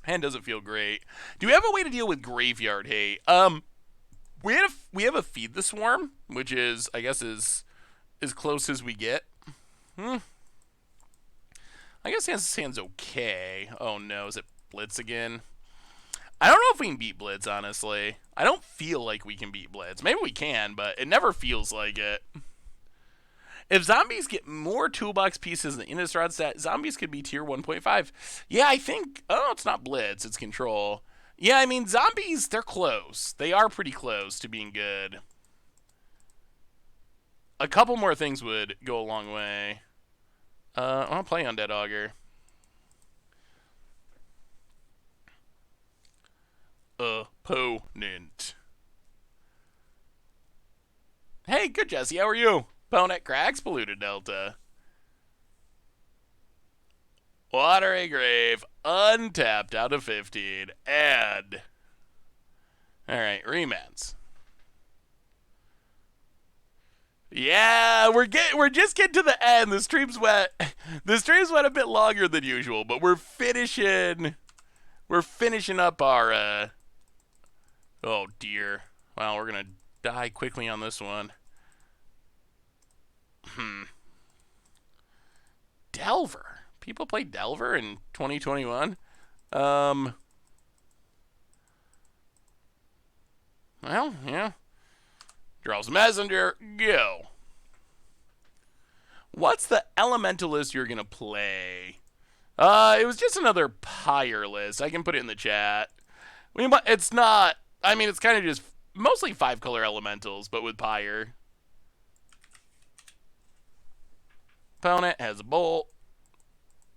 Hand doesn't feel great. Do we have a way to deal with graveyard hate? We have a Feed the Swarm, which is, I guess, is as close as we get. I guess hand's okay. Oh no, is it Blitz again? I don't know if we can beat Blitz, honestly. I don't feel like we can beat Blitz. Maybe we can, but it never feels like it. If zombies get more toolbox pieces in the Innistrad set, zombies could be tier 1.5. Yeah, I think... Oh, it's not Blitz, it's Control. Yeah, I mean, zombies, they're close. They are pretty close to being good. A couple more things would go a long way. I'll play Undead Augur. Opponent. Hey, good, Jesse. How are you? Opponent cracks Polluted Delta. Watery Grave. Untapped out of 15. Add. Alright, remands. Yeah, we're just getting to the end. The stream's wet. The stream's went a bit longer than usual, but we're finishing up our oh dear. Well, we're gonna die quickly on this one. Delver. People play Delver in 2021. Well, yeah. Draws Messenger. Go. What's the elementalist you're going to play? It was just another Pyre list. I can put it in the chat. It's not... I mean, it's kind of just mostly 5-color elementals, but with Pyre. Opponent has a bolt.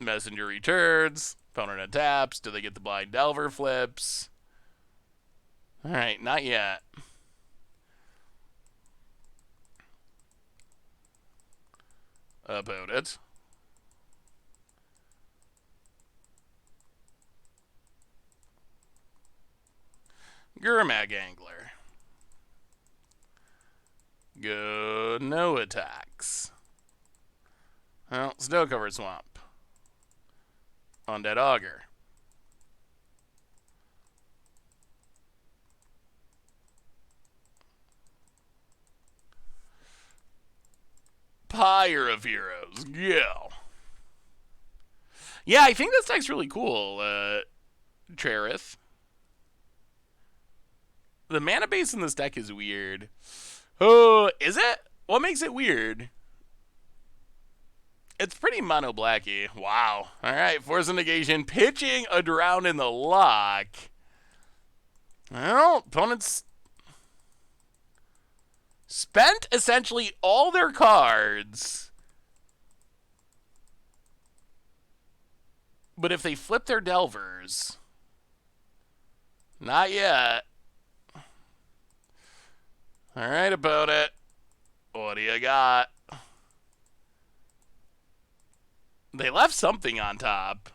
Messenger returns. Opponent taps. Do they get the Blind Delver flips? Alright, not yet. Opponent. Gurmag Angler. Good, no attacks. Well, Snow-Covered Swamp. Undead Augur. Pyre of Heroes. Go. Yeah, I think this deck's really cool, Cherith. The mana base in this deck is weird. Oh, is it? What makes it weird? It's pretty mono blacky. Wow. Alright, Force of Negation, pitching a Drown in the Lock. Well, opponents spent essentially all their cards. But if they flip their Delvers... Not yet. Alright, opponent. What do you got? They left something on top.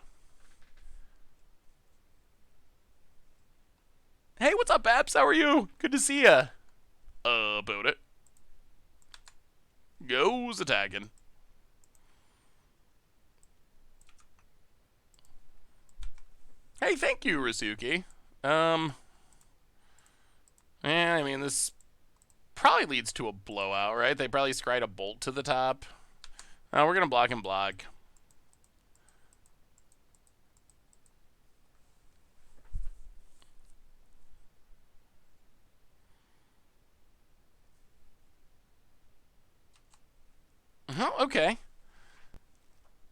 Hey, what's up, Babs? How are you? Good to see ya. Opponent. Goes attacking. Hey, thank you, Rasuki. Yeah, I mean, this probably leads to a blowout, right? They probably scryed a bolt to the top. We're gonna block and block. Oh, okay.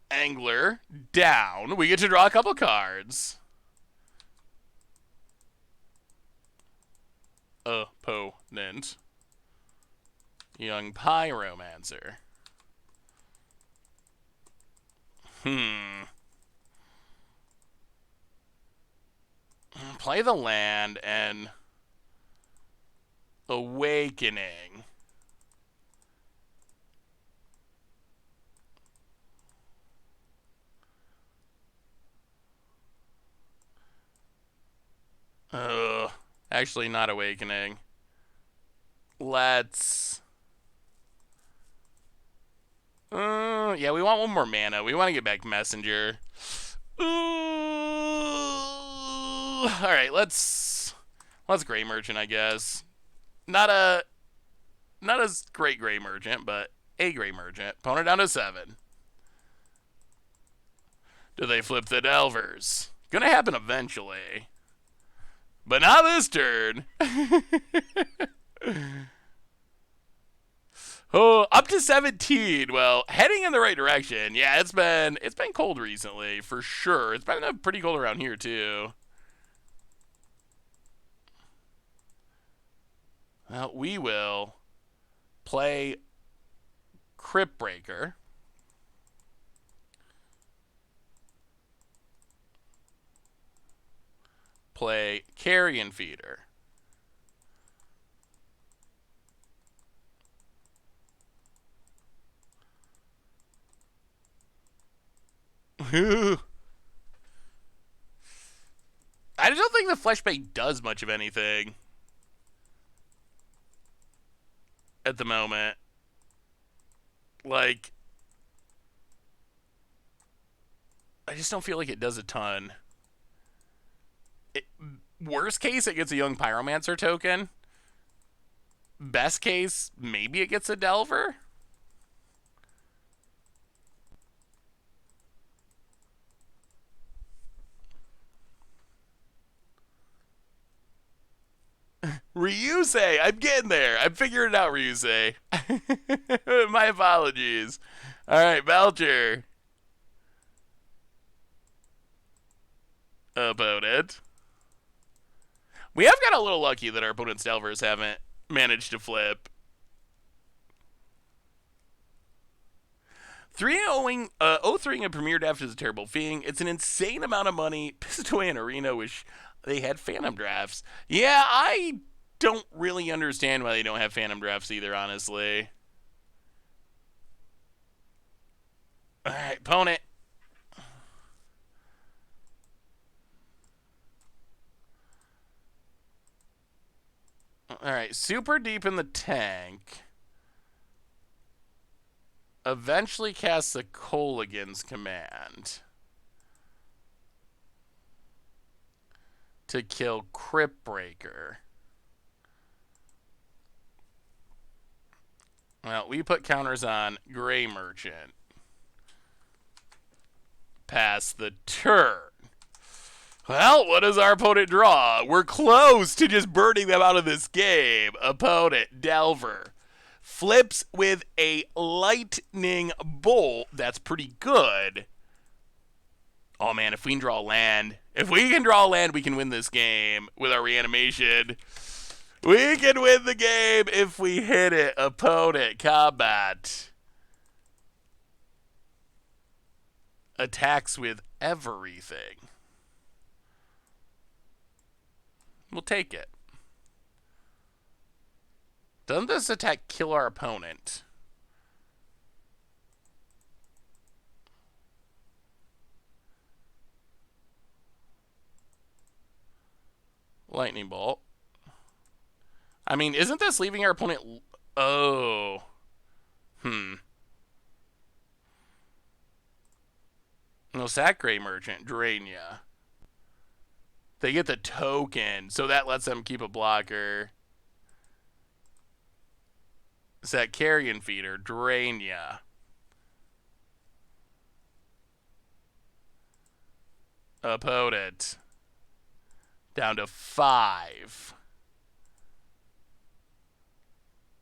Angler down. We get to draw a couple cards. Opponent. Young Pyromancer. Play the land and Awakening. Actually not Awakening. Let's... yeah, we want one more mana. We want to get back Messenger. Alright, let's Gray Merchant, I guess. Not a great Gray Merchant, but a Gray Merchant. Opponent down to 7. Do they flip the Delvers? Gonna happen eventually. But not this turn. Oh, up to 17. Well, heading in the right direction. Yeah, it's been cold recently, for sure. It's been pretty cold around here, too. Well, we will play Crypt Breaker. Play Carrion Feeder. I just don't think the Fleshbait does much of anything at the moment. Like, I just don't feel like it does a ton. Worst case, it gets a Young Pyromancer token. Best case, maybe it gets a Delver. Ryusei, I'm getting there. I'm figuring it out, Ryusei. My apologies. All right, Belcher. Opponent. We have got a little lucky that our opponent's Delvers haven't managed to flip. 3-0ing a Premier Draft is a terrible thing. It's an insane amount of money. Pissed away in Arena. Wish they had Phantom Drafts. Yeah, I don't really understand why they don't have Phantom Drafts either, honestly. All right, opponent. All right, super deep in the tank. Eventually casts a Kolaghan's Command to kill Crypt Breaker. Well, we put counters on Gray Merchant. Pass the turn. Well, what does our opponent draw? We're close to just burning them out of this game. Opponent, Delver. Flips with a lightning bolt. That's pretty good. Oh, man, if we can draw land. If we can draw land, we can win this game with our reanimation. We can win the game if we hit it. Opponent, combat. Attacks with everything. We'll take it. Doesn't this attack kill our opponent? Lightning bolt. I mean, isn't this leaving our opponent... Oh. No, sack Gray Merchant. Drain ya. They get the token, so that lets them keep a blocker. Sack Carrion Feeder. Drain ya. Opponent. Down to 5.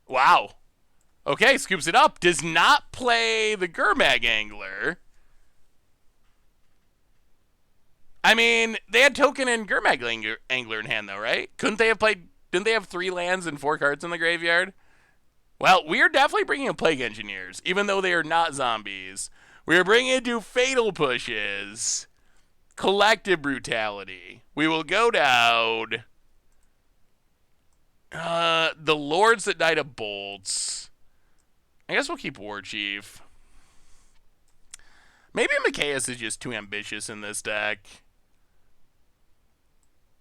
Wow. Okay, scoops it up. Does not play the Gurmag Angler. I mean, they had token and Gurmag Angler in hand, though, right? Couldn't they have played... Didn't they have 3 lands and 4 cards in the graveyard? Well, we are definitely bringing in Plague Engineers, even though they are not zombies. We are bringing in Fatal Pushes. Collective Brutality. We will go down... the Lords that died of Bolts. I guess we'll keep War Chief. Maybe Mikaeus is just too ambitious in this deck.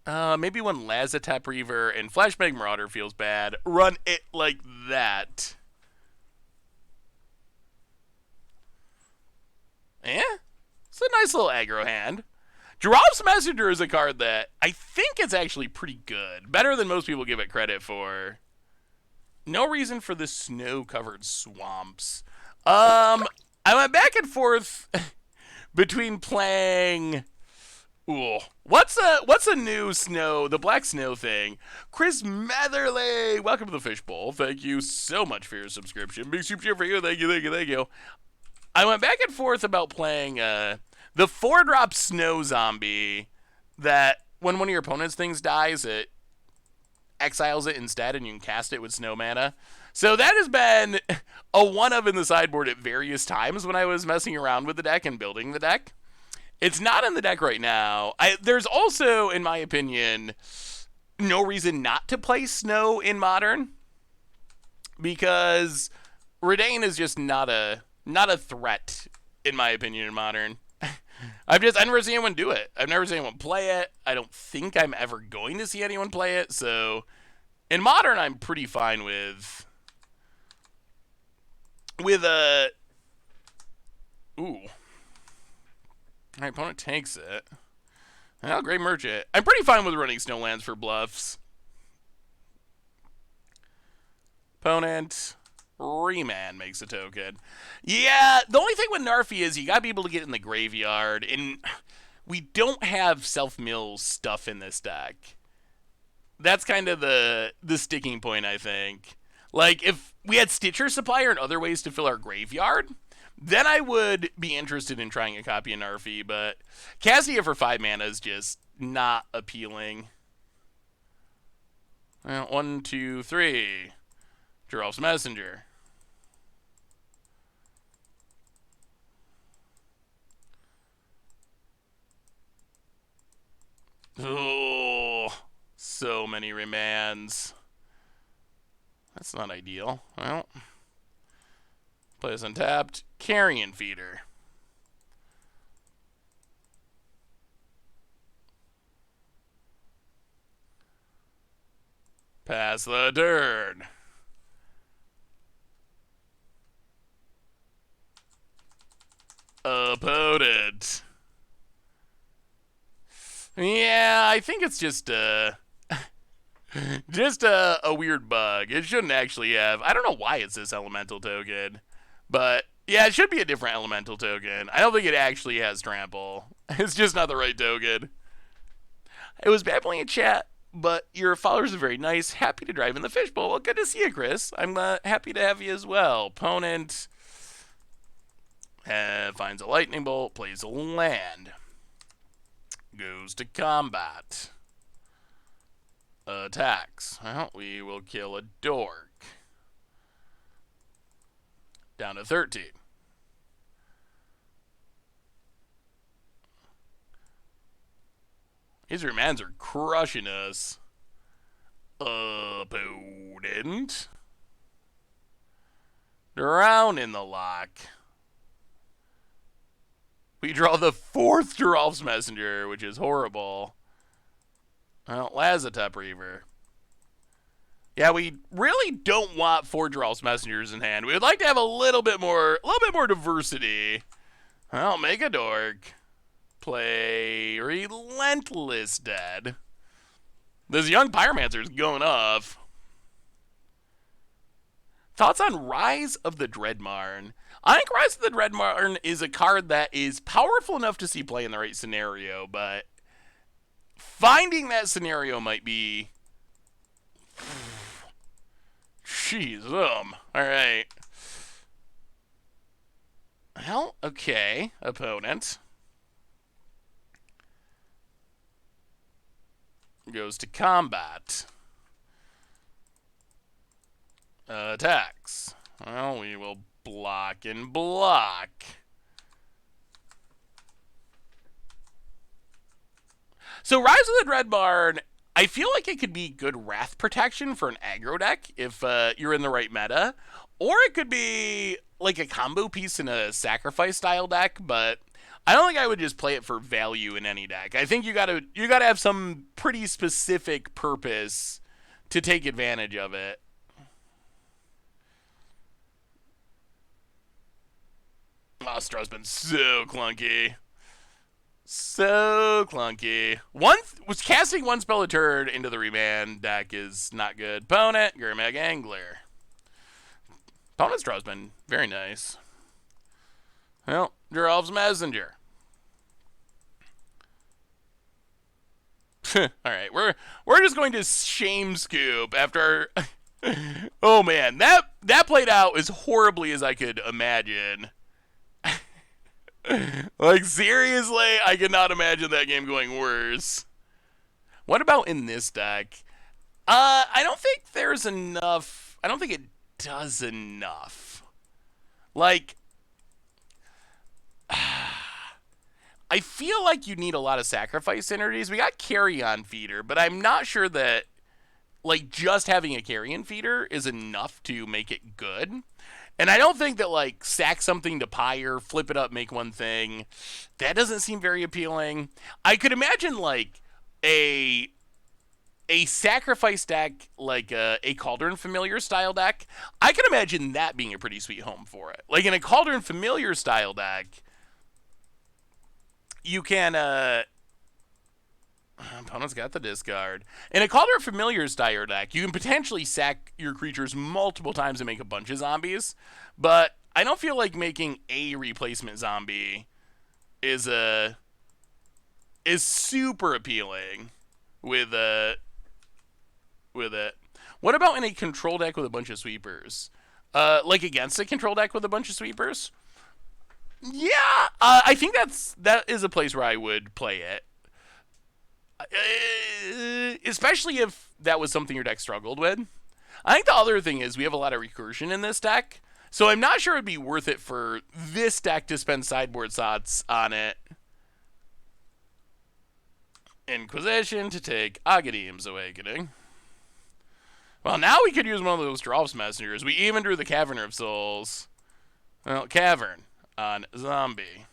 Maybe one Lazatep Reaver and Flashbang Marauder feels bad. Run it like that. Eh? It's a nice little aggro hand. Giraffe's Messenger is a card that I think is actually pretty good. Better than most people give it credit for. No reason for the snow-covered swamps. I went back and forth between playing... Ooh. What's a new snow, the black snow thing? Chris Matherley, welcome to the Fishbowl. Thank you so much for your subscription. Big super for you. Thank you, thank you, thank you. I went back and forth about playing the 4-drop snow zombie that when one of your opponent's things dies, it exiles it instead and you can cast it with snow mana. So that has been a one-of in the sideboard at various times when I was messing around with the deck and building the deck. It's not in the deck right now. There's also, in my opinion, no reason not to play Snow in Modern because Redain is just not a threat, in my opinion, in Modern. I've never seen anyone do it. I've never seen anyone play it. I don't think I'm ever going to see anyone play it. So in Modern, I'm pretty fine with a... Ooh. My opponent takes it. Well, Gray Merchant. I'm pretty fine with running Snowlands for bluffs. Opponent. Remand makes a token. Yeah, the only thing with Narfi is you gotta be able to get in the graveyard, and we don't have self-mill stuff in this deck. That's kind of the sticking point, I think. Like, if we had Stitcher Supplier and other ways to fill our graveyard, then I would be interested in trying a copy of Narfi, but Cassia for 5 mana is just not appealing. Well, 1, 2, 3. Geralf's Messenger. Oh, so many remands. That's not ideal. Well, plays untapped. Carrion Feeder. Pass the turn. Opponent. Yeah, I think it's just just a weird bug. It shouldn't actually have. I don't know why it's this elemental token, but yeah, it should be a different elemental token. I don't think it actually has trample. It's just not the right token. It was bad playing in chat, but your followers are very nice. Happy to drive in the fishbowl. Well, good to see you, Chris. I'm happy to have you as well. Opponent finds a lightning bolt, plays a land, goes to combat, attacks. Well, we will kill a dork. Down to 13. His remands are crushing us. Opponent. Drown in the lock. We draw the 4th Geralf's Messenger, which is horrible. Well, Lazatep Reaver. Yeah, we really don't want 4 Geralf's Messengers in hand. We would like to have a little bit more diversity. Well, make a dork. Play Relentless Dead. This young Pyromancer is going off. Thoughts on Rise of the Dreadmarn? I think Rise of the Dreadmarn is a card that is powerful enough to see play in the right scenario, but finding that scenario might be... Jeez, alright. Well, okay, opponent. Goes to combat. Attacks. Well, we will block and block. So Rise of the Dreadbarn, I feel like it could be good Wrath protection for an aggro deck if you're in the right meta. Or it could be like a combo piece in a sacrifice style deck, but I don't think I would just play it for value in any deck. I think you gotta have some pretty specific purpose to take advantage of it. Astra's been so clunky. So clunky. Was casting 1 spell a turn into the remand deck is not good. Opponent, Gurmag Angler. Opponent's draw's been very nice. Well, Geralf's Messenger. Alright, we're just going to shame scoop after oh man, that played out as horribly as I could imagine. Like seriously, I could not imagine that game going worse. What about in this deck? I don't think there's enough. I don't think it does enough. Like I feel like you need a lot of sacrifice energies. We got Carrion Feeder, but I'm not sure that like just having a Carrion Feeder is enough to make it good. And I don't think that like sack something to Pyre, flip it up, make one thing, that doesn't seem very appealing. I could imagine like a sacrifice deck, like a Cauldron Familiar style deck. I can imagine that being a pretty sweet home for it. Like in a Cauldron Familiar style deck, you can opponent's got the discard. In a Cauldron Familiar style deck, you can potentially sack your creatures multiple times and make a bunch of zombies, but I don't feel like making a replacement zombie is super appealing with with it. What about in a control deck with a bunch of sweepers? Like against a control deck with a bunch of sweepers? Yeah, I think that is a place where I would play it. Especially if that was something your deck struggled with. I think the other thing is we have a lot of recursion in this deck, so I'm not sure it'd be worth it for this deck to spend sideboard slots on it. Inquisition to take Aghanim's Awakening. Well, now we could use one of those Drolf's Messengers. We even drew the Cavern of Souls. Well, Cavern on Zombie.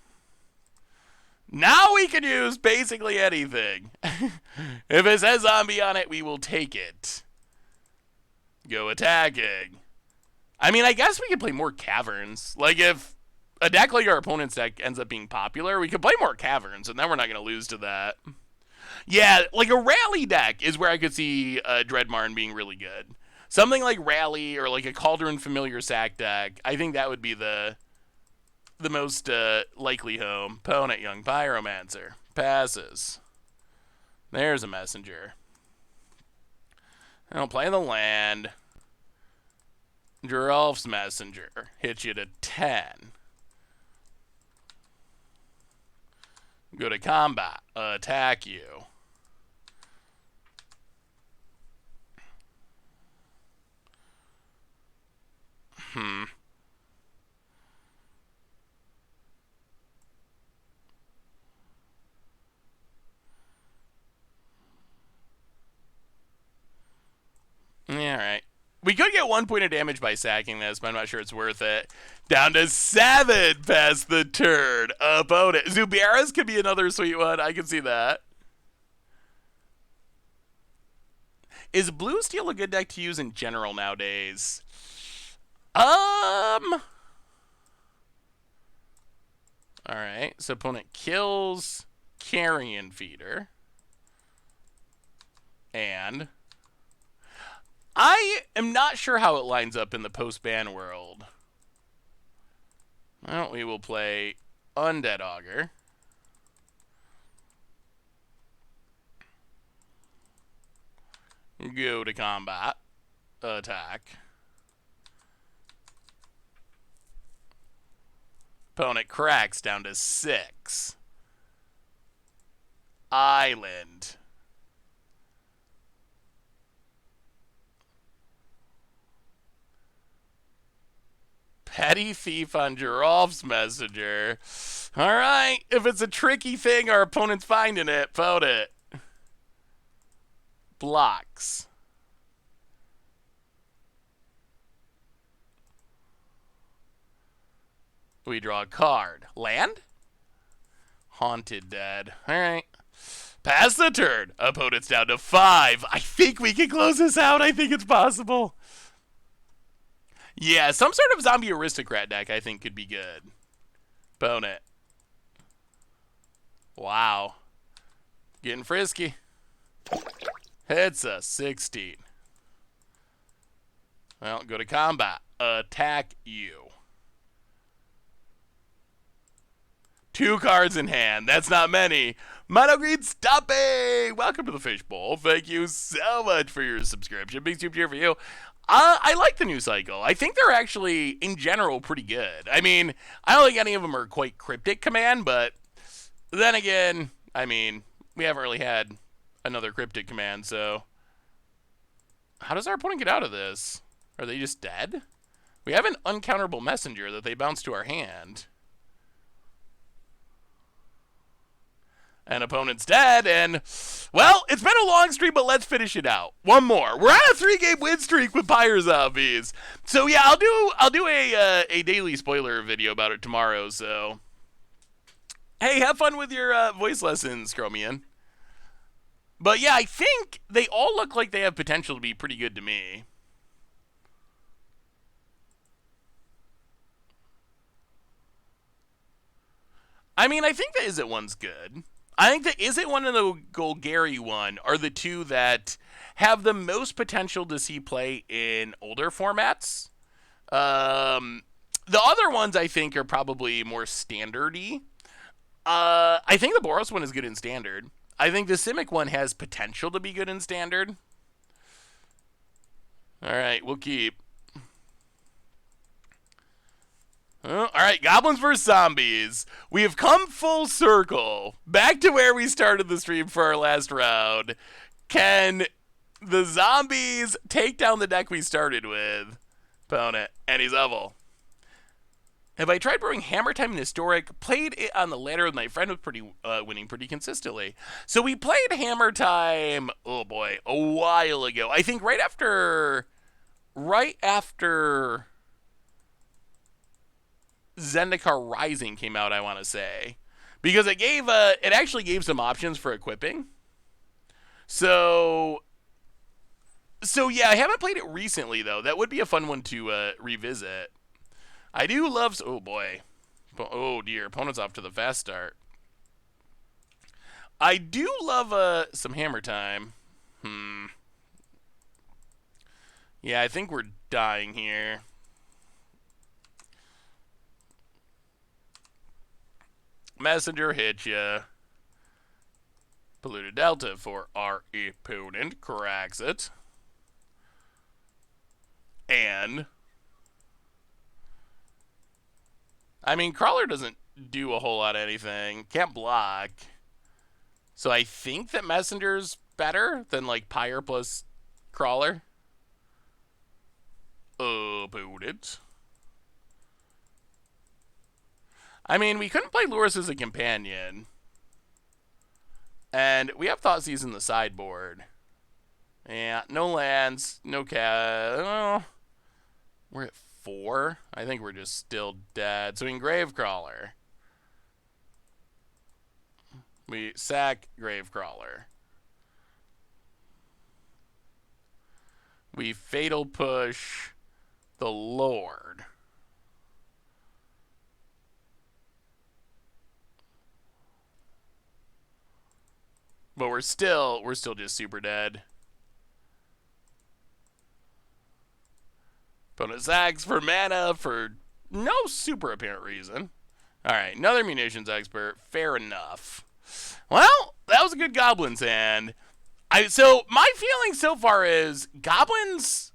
Now we can use basically anything. If it says Zombie on it, we will take it. Go attacking. I mean, I guess we could play more Caverns. Like, if a deck like our opponent's deck ends up being popular, we could play more Caverns, and then we're not going to lose to that. Yeah, like a Rally deck is where I could see Dreadmarn being really good. Something like Rally or like a Cauldron Familiar Sack deck, I think that would be the most likely home. Opponent, Young Pyromancer. Passes. There's a messenger. I'll play the land. Geralf's Messenger. Hits you to 10. Go to combat. Attack you. Alright. We could get 1 point of damage by sacking this, but I'm not sure it's worth it. Down to 7 past the turn. Opponent. Zubaras could be another sweet one. I can see that. Is Blue Steel a good deck to use in general nowadays? Alright, so opponent kills Carrion Feeder. And I am not sure how it lines up in the post-ban world. Well, we will play Undead Augur. Go to combat. Attack. Opponent cracks down to 6. Island. Petty Thief on Geralf's Messenger. Alright, if it's a tricky thing, our opponent's finding it. Vote it. Blocks. We draw a card. Land? Haunted Dead. Alright. Pass the turn. Opponent's down to 5. I think we can close this out. I think it's possible. Yeah, some sort of zombie aristocrat deck I think could be good. Opponent. Wow. Getting frisky. Hits a 16. Well, go to combat. Attack you. 2 cards in hand. That's not many. Mono Green Stopping! Welcome to the Fishbowl. Thank you so much for your subscription. Big super cheer for you. I like the new cycle. I think they're actually, in general, pretty good. I mean, I don't think any of them are quite cryptic command, but then again, I mean, we haven't really had another cryptic command, so how does our opponent get out of this? Are they just dead? We have an uncounterable messenger that they bounce to our hand. And opponent's dead, and, well, it's been a long streak, but let's finish it out. One more. We're on a 3-game win streak with Pyre Zombies. So, yeah, I'll do a daily spoiler video about it tomorrow, so. Hey, have fun with your voice lessons, Chromian. But, yeah, I think they all look like they have potential to be pretty good to me. I mean, I think the Is It one's good. I think the Is It one and the Golgari one are the two that have the most potential to see play in older formats. The other ones I think are probably more standard-y. I think the Boros one is good in standard. I think the Simic one has potential to be good in standard. Alright, we'll keep. Alright, goblins versus zombies. We have come full circle. Back to where we started the stream for our last round. Can the zombies take down the deck we started with? Opponent. And he's level. Have I tried brewing Hammer Time in Historic? Played it on the ladder with my friend, was winning pretty consistently. So we played Hammer Time, oh boy, a while ago. I think right after Zendikar Rising came out, I want to say, because it actually gave some options for equipping. So yeah, I haven't played it recently though. That would be a fun one to revisit. I do love. Oh boy, oh dear, opponent's off to the fast start. I do love some Hammer Time. Yeah, I think we're dying here. Messenger hit ya. Polluted Delta for our opponent. Cracks it. And I mean, Crawler doesn't do a whole lot of anything. Can't block. So I think that Messenger's better than like Pyre plus Crawler. Opponent. I mean, we couldn't play Lurrus as a companion. And we have Thoughtseize in the sideboard. Yeah, no lands, no cat. We're at 4. I think we're just still dead. So in Gravecrawler, we sack Gravecrawler. We Fatal Push the Lord. But we're still just super dead. Opponent sacks for mana for no super apparent reason. Alright, another munitions expert. Fair enough. Well, that was a good Goblins hand. So my feeling so far is Goblins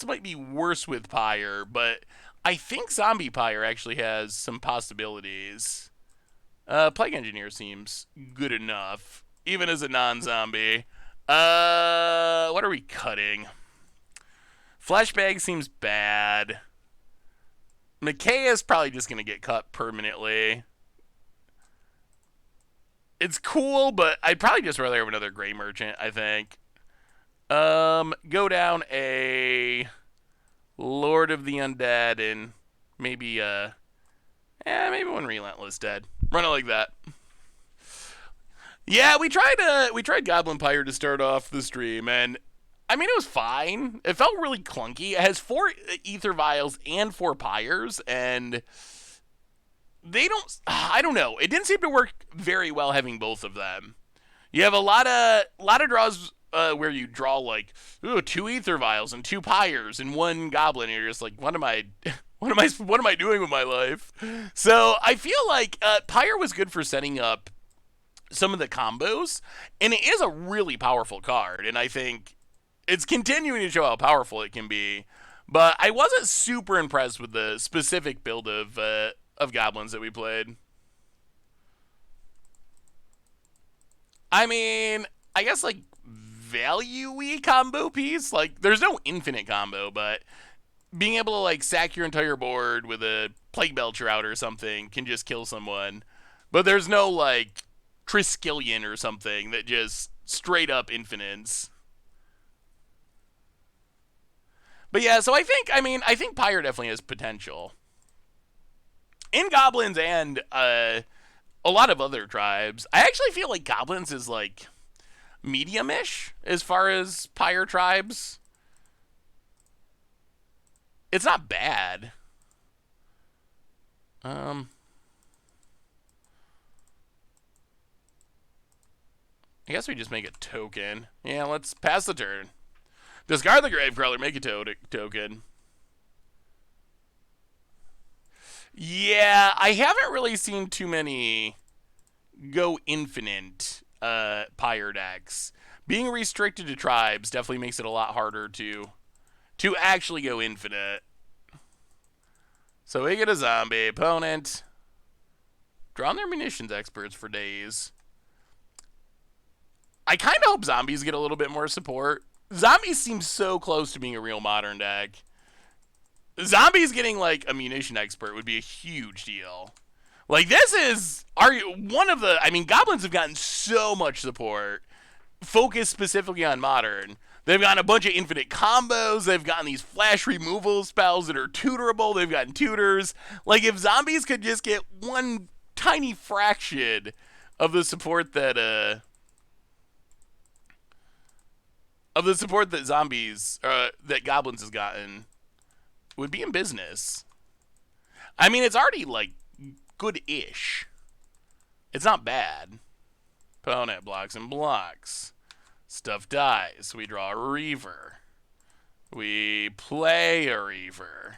might be worse with Pyre, but I think Zombie Pyre actually has some possibilities. Plague Engineer seems good enough, even as a non-zombie. What are we cutting? Fleshbag seems bad. McKay is probably just going to get cut permanently. It's cool, but I'd probably just rather have another Gray Merchant, I think. Go down a Lord of the Undead and maybe one Relentless Dead. Run it like that. Yeah, we tried Goblin Pyre to start off the stream, and I mean, it was fine. It felt really clunky. It has 4 Ether Vials and 4 Pyres, and they don't... I don't know. It didn't seem to work very well having both of them. You have a lot of draws where you draw, like, 2 Ether Vials and 2 Pyres and 1 Goblin, and you're just like, what am I doing with my life? So I feel like Pyre was good for setting up some of the combos, and it is a really powerful card, and I think it's continuing to show how powerful it can be. But I wasn't super impressed with the specific build of Goblins that we played. I mean, I guess like value-y combo piece. Like, there's no infinite combo, but being able to like sack your entire board with a Plague Belcher out or something can just kill someone. But there's no like Triskelion or something that just straight up infinites. But yeah, so I think Pyre definitely has potential. In Goblins and a lot of other tribes. I actually feel like Goblins is like medium-ish as far as Pyre tribes. It's not bad. I guess we just make a token. Yeah, let's pass the turn. Discard the Gravecrawler, make a token. Yeah, I haven't really seen too many go infinite Pyre decks. Being restricted to tribes definitely makes it a lot harder to actually go infinite. So we get a zombie opponent. Drawing their munitions experts for days. I kind of hope zombies get a little bit more support. Zombies seem so close to being a real modern deck. Zombies getting like a munition expert would be a huge deal. Like this is one of the. I mean, goblins have gotten so much support, focused specifically on modern. They've gotten a bunch of infinite combos. They've gotten these flash removal spells that are tutorable. They've gotten tutors. Like if zombies could just get one tiny fraction of the support that zombies that goblins has gotten, would be in business. I mean, it's already like good-ish. It's not bad. Opponent blocks and blocks. Stuff dies. We draw a Reaver. We play a Reaver.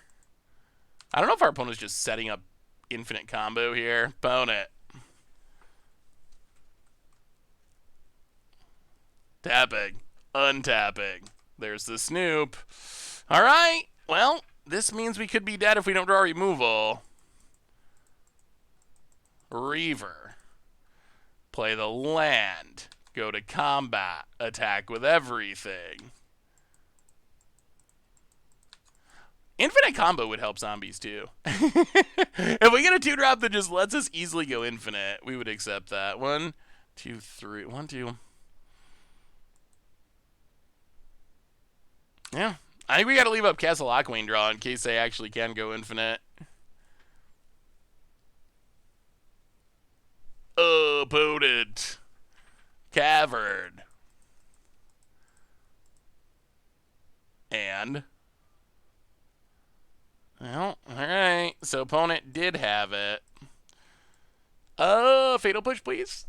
I don't know if our opponent's just setting up infinite combo here. Opponent. Tapping. Untapping. There's the Snoop. Alright. Well, this means we could be dead if we don't draw removal. Reaver. Play the land. Go to combat. Attack with everything. Infinite combo would help zombies too. If we get a 2-drop that just lets us easily go infinite, we would accept that. 1, 2, 3. 1, 2. Yeah. I think we got to leave up Castle Lockwing draw in case they actually can go infinite. Opponent. Cavern. And. Well, alright. So opponent did have it. Fatal Push, please.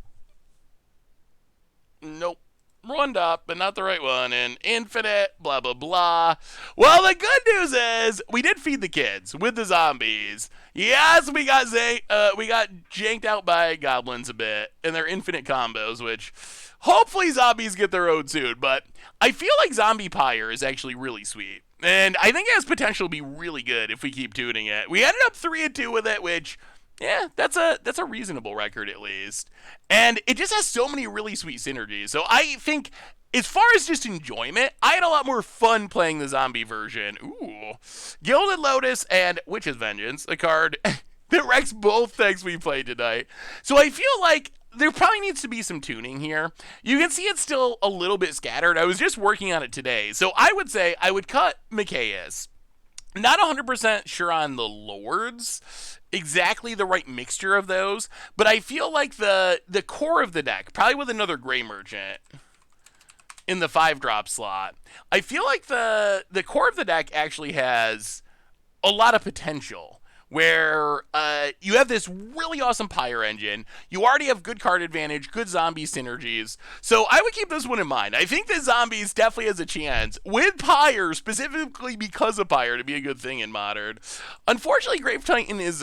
Nope. One up, but not the right one, and infinite, blah, blah, blah. Well, the good news is we did feed the kids with the zombies. Yes, we got janked out by goblins a bit and their infinite combos, which hopefully zombies get their own soon, but I feel like Zombie Pyre is actually really sweet, and I think it has potential to be really good if we keep tuning it. We ended up 3-2 with it, which... yeah, that's a reasonable record at least. And it just has so many really sweet synergies. So I think, as far as just enjoyment, I had a lot more fun playing the zombie version. Ooh. Gilded Lotus and Witch's Vengeance, a card that wrecks both decks we played tonight. So I feel like there probably needs to be some tuning here. You can see it's still a little bit scattered. I was just working on it today. So I would say I would cut Micaeus. Not 100% sure on the Lords, exactly the right mixture of those, but I feel like the core of the deck, probably with another Gray Merchant in the 5-drop slot, I feel like the core of the deck actually has a lot of potential. Where you have this really awesome Pyre engine, you already have good card advantage, good zombie synergies, so I would keep this one in mind. I think that zombies definitely has a chance, with Pyre, specifically because of Pyre, to be a good thing in Modern. Unfortunately, Grave Titan is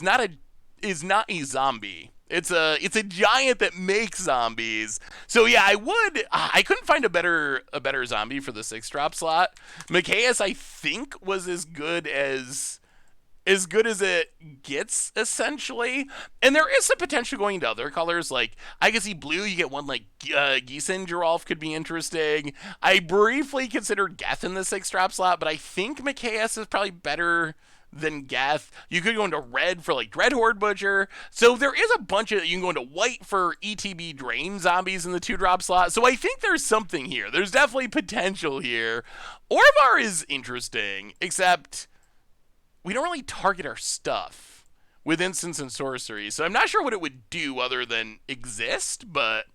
not a zombie. It's a giant that makes zombies. So yeah, I couldn't find a better zombie for the 6-drop slot. Micaeus, I think, was as good as it gets, essentially. And there is some potential going to other colors. Like, I can see blue, you get one like Geeson Geralf could be interesting. I briefly considered Geth in the 6-drop slot, but I think Micaeus is probably better than Geth. You could go into red for like Dreadhorde Butcher. So there is a bunch of, you can go into white for ETB Drain zombies in the 2-drop slot. So I think there's something here. There's definitely potential here. Orvar is interesting, except... we don't really target our stuff with instants and sorcery, so I'm not sure what it would do other than exist, but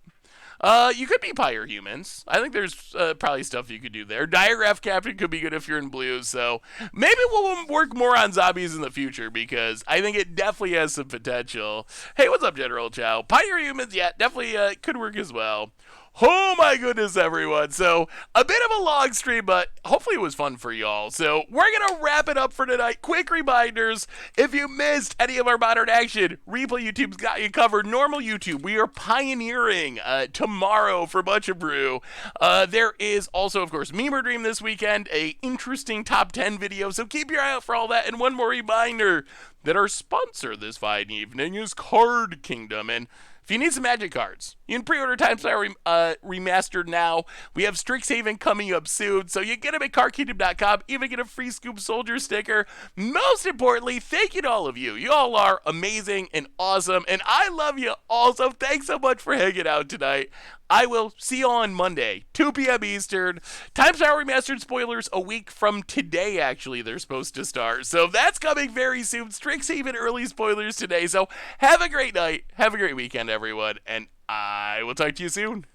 you could be Pyre humans. I think there's probably stuff you could do there. Diagraph Captain could be good if you're in blue, so maybe we'll work more on zombies in the future, because I think it definitely has some potential. Hey, what's up, General Chow? Pyre humans, yeah, definitely could work as well. Oh my goodness, everyone. So, a bit of a long stream, but hopefully it was fun for y'all. So, we're going to wrap it up for tonight. Quick reminders, if you missed any of our Modern action, Replay YouTube's got you covered. Normal YouTube, we are pioneering tomorrow for Bunch of Brew. There is also, of course, Memer Dream this weekend, a interesting top 10 video, so keep your eye out for all that. And one more reminder that our sponsor this fine evening is Card Kingdom, and if you need some Magic cards, you can pre-order Time Star Remastered now. We have Strixhaven coming up soon, so you get them at cardkingdom.com, even get a free Scoop Soldier sticker. Most importantly, thank you to all of you. You all are amazing and awesome, and I love you all, so thanks so much for hanging out tonight. I will see you on Monday, 2 p.m. Eastern. Time Star Remastered spoilers a week from today, actually, they're supposed to start. So that's coming very soon. Strixhaven early spoilers today. So have a great night. Have a great weekend, everyone. And I will talk to you soon.